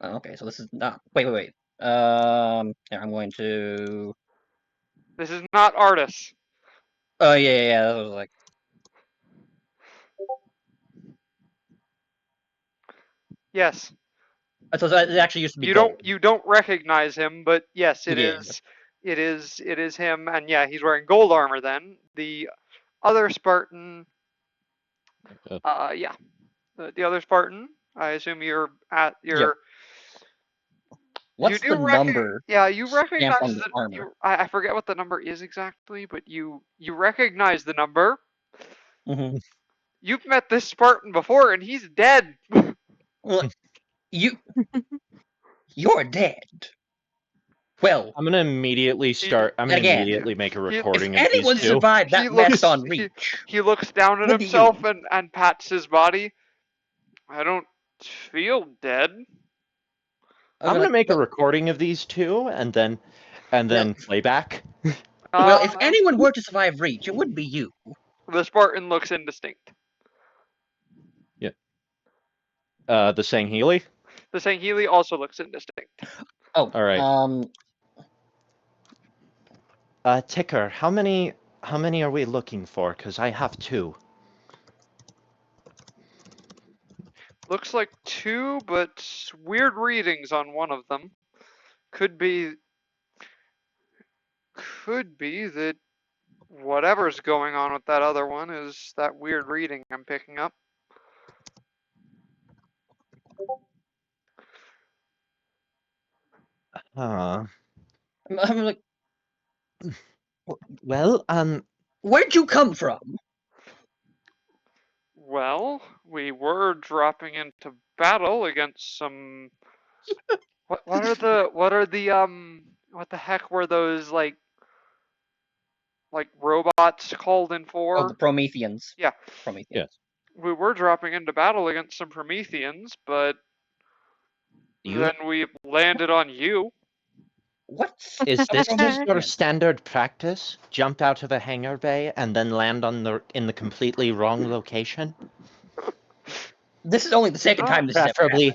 Oh, okay, so this is not. Wait. Here, I'm going to. This is not Artis. Oh yeah. That was like. Yes. So it actually used to be You gold. don't recognize him, but yes, it Yeah. is. It is him, and yeah, he's wearing gold armor. Then the other Spartan, yeah, the other Spartan. I assume you're at your. What's the number Yeah, you stamped recognize on the armor? I forget what the number is exactly, but you recognize the number. Mm-hmm. You've met this Spartan before, and he's dead. Well, you're dead. Well, I'm gonna immediately start. I'm gonna again, immediately make a if recording if of these anyone two. survived that mess on he, Reach, he looks down at would be himself you. and pats his body. I don't feel dead. I'm gonna make a recording of these two, and then playback. Well, if anyone were to survive Reach, it would be you. The Spartan looks indistinct. Yeah. The Sangheili. The Sangheili also looks indistinct. Oh, all right. Ticker, how many are we looking for? Because I have 2. Looks like 2, but weird readings on one of them. Could be that whatever's going on with that other one is that weird reading I'm picking up. Huh. I'm like, Well, where'd you come from? Well, we were dropping into battle against some. What are the what the heck were those like robots called in 4? Oh, the Prometheans. Yeah. Prometheans. Yes. We were dropping into battle against some Prometheans, but then we landed on you. What's Is this just your standard practice? Jump out of a hangar bay and then land in the completely wrong location? This is only the second time this has ever happened.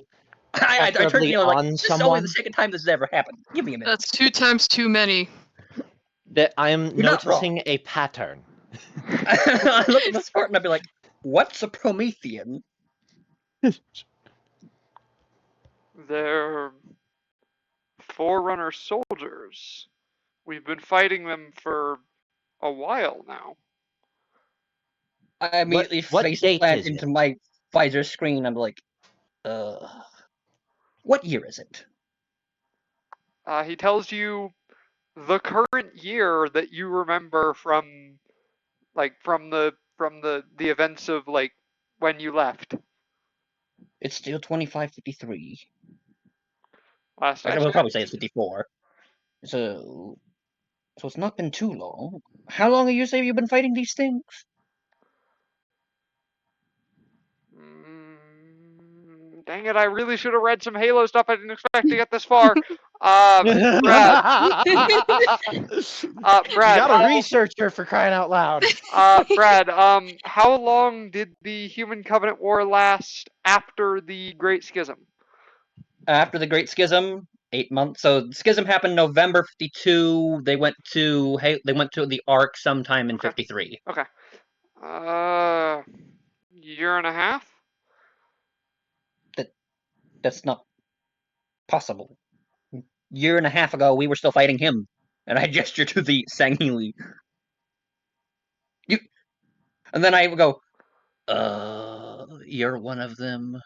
I turned to you like, this is only the second time this has ever happened. Give me a minute. That's 2 times too many. That I am noticing a pattern. I look at the Spartan and I'd be like, what's a Promethean? They're Forerunner soldiers. We've been fighting them for a while now. I immediately face plant into my visor screen. I'm like, what year is it? He tells you the current year that you remember from the events of like when you left. It's still 2553. Last I will probably say it's 54. So it's not been too long. How long have you say you've been fighting these things? Dang it, I really should have read some Halo stuff. I didn't expect to get this far. Brad. You got a researcher, for crying out loud. Brad, how long did the Human Covenant War last after the Great Schism? After the Great Schism, 8 months. So the Schism happened November 52. They went to the Ark sometime in 53. Okay. Year and a half? That's not possible. Year and a half ago, we were still fighting him, and I gesture to the Sangheili. And then I would go, you're one of them.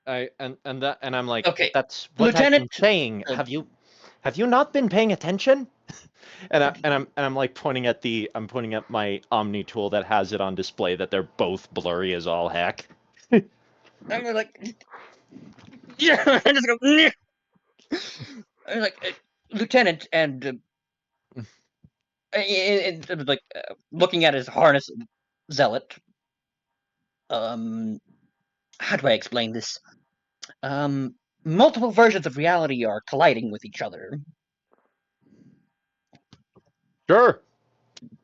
And I'm like, okay, that's what Lieutenant, I've been saying. Have you not been paying attention? and I'm like pointing at my Omni tool that has it on display that they're both blurry as all heck. I'm like, yeah, I just go, yeah. I'm like, Lieutenant, and like looking at his harness, zealot. How do I explain this? Multiple versions of reality are colliding with each other. Sure.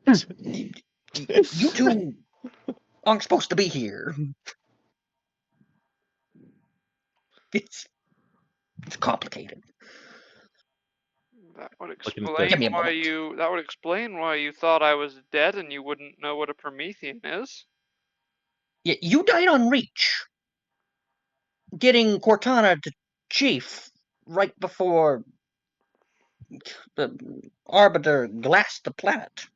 You two aren't supposed to be here. It's complicated. That would explain why you thought I was dead and you wouldn't know what a Promethean is. Yeah, you died on Reach. Getting Cortana to Chief, right before the Arbiter glassed the planet.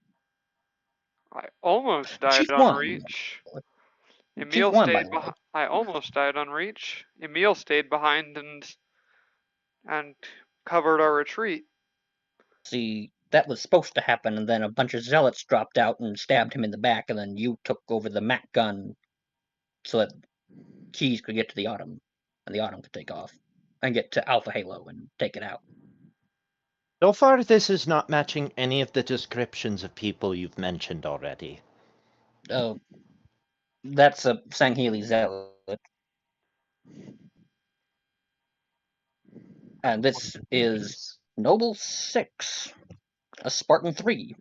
I almost died Chief on won. Reach. Chief Emil won, by stayed the way. behind. I almost died on Reach. Emil stayed behind and covered our retreat. See, that was supposed to happen, and then a bunch of zealots dropped out and stabbed him in the back, and then you took over the Mac gun so that Keys could get to the Autumn, and the Autumn could take off, and get to Alpha Halo and take it out. So far, this is not matching any of the descriptions of people you've mentioned already. Oh, that's a Sangheli zealot. And this is Noble 6, a Spartan 3.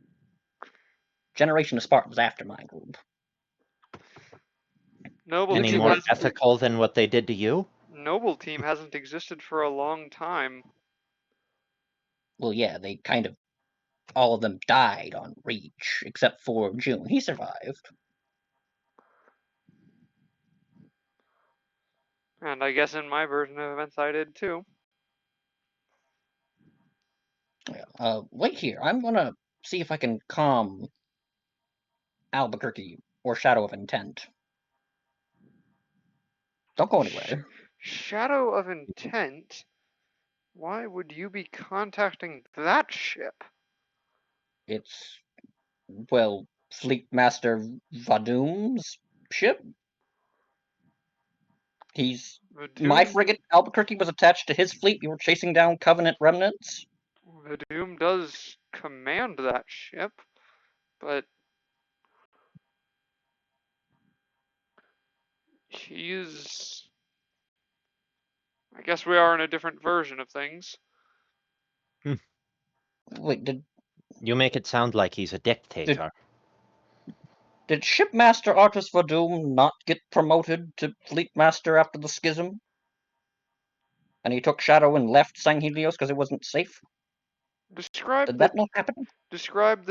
Generation of Spartans after my group. Noble Any team more has ethical than what they did to you? Noble team hasn't existed for a long time. Well, yeah, they kind of, all of them died on Reach, except for June. He survived. And I guess in my version of events I did too. Yeah. Wait here. I'm gonna see if I can calm Albuquerque or Shadow of Intent. Don't go anywhere. Shadow of Intent? Why would you be contacting that ship? It's, well, Fleet Master Vadum's ship. He's my Vadum, frigate Albuquerque was attached to his fleet. We were chasing down Covenant remnants. Vadum does command that ship, but he's. I guess we are in a different version of things. Wait, did You make it sound like he's a dictator. did Shipmaster Artus Vadum not get promoted to Fleet Master after the schism? And he took Shadow and left Sanghelios because it wasn't safe? Describe Did the that not happen?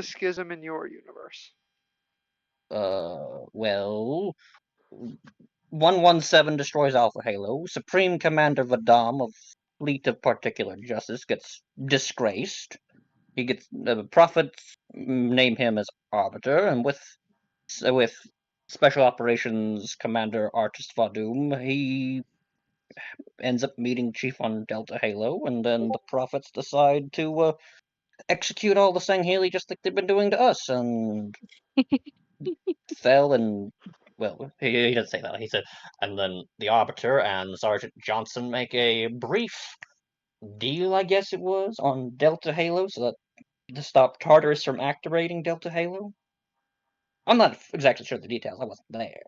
schism in your universe. Well, 117 destroys Alpha Halo. Supreme Commander Vadam of Fleet of Particular Justice gets disgraced. He gets the prophets name him as Arbiter, and with Special Operations Commander Artist Vadum, he ends up meeting Chief on Delta Halo, and then the prophets decide to execute all the Sangheli just like they've been doing to us, and fell and. Well, he doesn't say that. He said, and then the Arbiter and Sergeant Johnson make a brief deal, I guess it was, on Delta Halo, so that to stop Tartarus from activating Delta Halo. I'm not exactly sure the details. I wasn't there,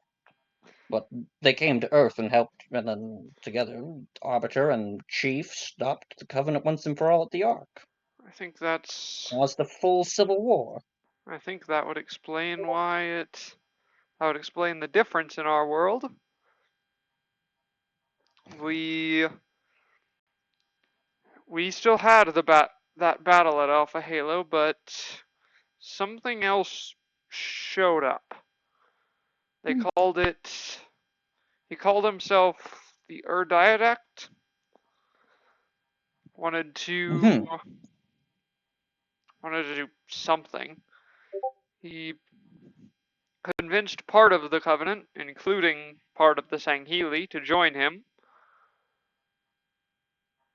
but they came to Earth and helped, and then together, Arbiter and Chief stopped the Covenant once and for all at the Ark. I think that's. Caused a full civil war. I think that would explain why it. That would explain the difference in our world. We still had that battle at Alpha Halo, but something else showed up. They called it. He called himself the Diadact. Wanted to do something. He convinced part of the Covenant, including part of the Sangheli, to join him.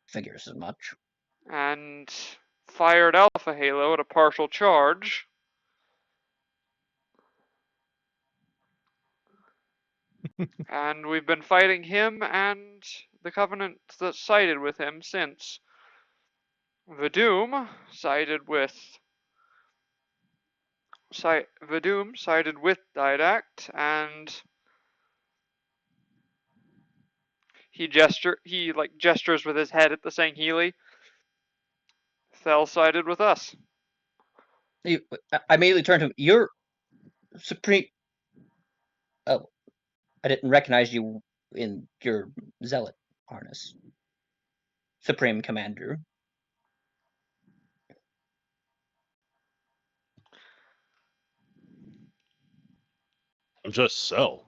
Figures as much. And fired Alpha Halo at a partial charge. And we've been fighting him and the Covenant that sided with him since. Vadum sided with Didact, and he gestures with his head at the Sangheli. Thel sided with us. I immediately turned to him. You're Supreme. Oh, I didn't recognize you in your zealot harness. Supreme Commander. Just so.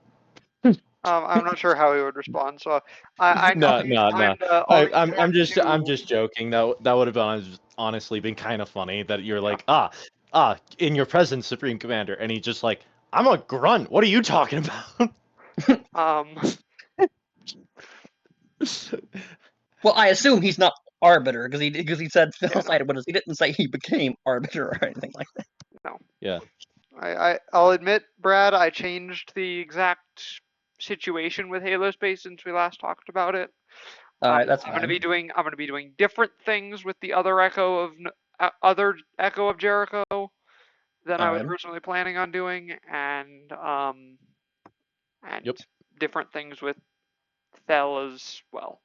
I'm not sure how he would respond, so I know No, he's no, no. always I'm going I'm to. just joking. That would have honestly been kind of funny that you're like, in your presence, Supreme Commander, and he's just like, I'm a grunt. What are you talking about? Um, Well, I assume he's not arbiter because he said fell-sided witness. He didn't say he became arbiter or anything like that. no. Yeah. I'll admit, Brad, I changed the exact situation with Halo Space since we last talked about it. All right, that's I'm fine. gonna be doing different things with the other other Echo of Jericho than I was Alright. originally planning on doing, and Yep. different things with Thel as well.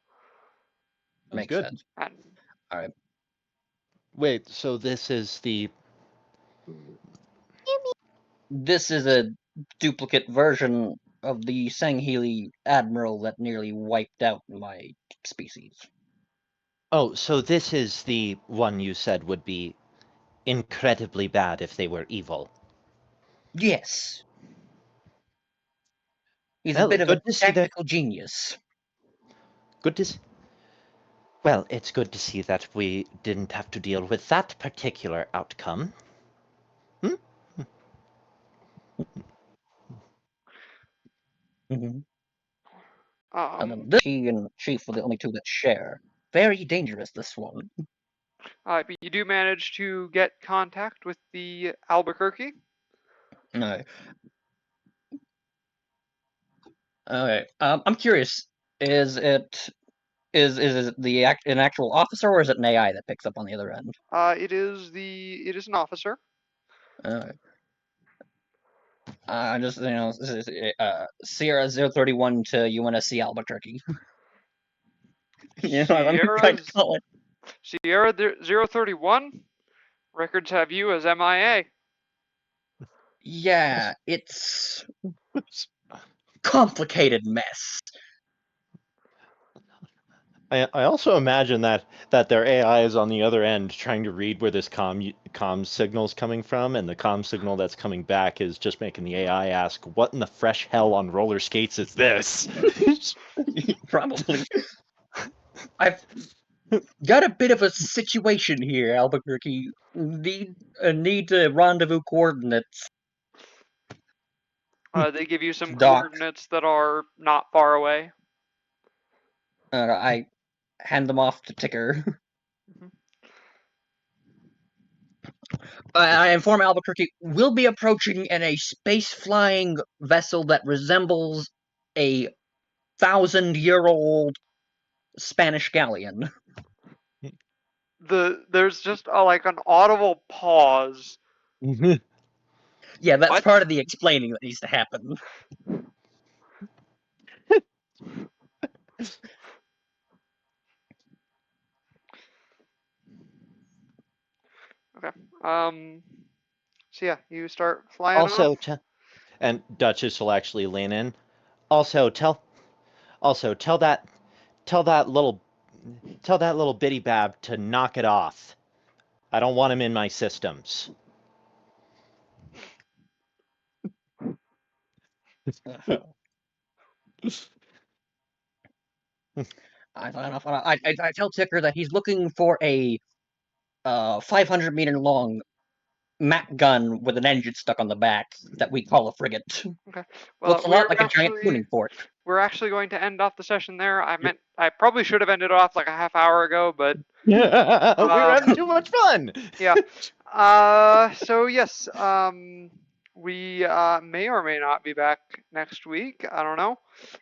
Sounds Makes good. sense. And All right. Wait, so this is the This is a duplicate version of the Sangheili admiral that nearly wiped out my species. Oh, so this is the one you said would be incredibly bad if they were evil. Yes. He's a Well, bit of a good to see that. tactical genius. Good to. Well, it's good to see that we didn't have to deal with that particular outcome. Mm-hmm. And then um, this, he and Chief were the only two that share. Very dangerous, this one. but you do manage to get contact with the Albuquerque. No. Okay. I'm curious. Is it an actual officer or is it an AI that picks up on the other end? It is an officer. Uh, just this is Sierra 031 to UNSC Albuquerque. I'm trying to call it. Sierra 031. Records have you as MIA. Yeah, it's complicated mess. I also imagine that their AI is on the other end trying to read where this comm signal's coming from, and the comm signal that's coming back is just making the AI ask, "What in the fresh hell on roller skates is this?" Probably. I've got a bit of a situation here, Albuquerque. Need to rendezvous coordinates. They give you some Doc. coordinates that are not far away. I hand them off to Ticker. I inform Albuquerque we'll be approaching in a space-flying vessel that resembles a 1,000-year-old Spanish galleon. There's just like an audible pause. Yeah, that's What? part of the explaining that needs to happen. Okay. So yeah, you start flying Also, off. and Duchess will actually lean in. Also, tell that little bitty bab to knock it off. I don't want him in my systems. I tell Ticker that he's looking for a 500-meter long Mac gun with an engine stuck on the back that we call a frigate. Okay. Looks Well, a lot like a giant tuning fork. we're actually going to end off the session there. I probably should have ended off like a half hour ago, but Yeah, we were having too much fun. yeah. So yes, we may or may not be back next week. I don't know.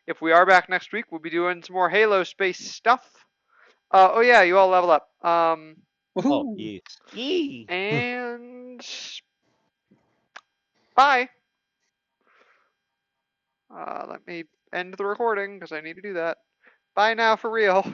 If we are back next week, we'll be doing some more Halo space stuff. Oh yeah, you all level up. Oh, Woohoo! yes. Yee. And bye. Let me end the recording because I need to do that. Bye now for real.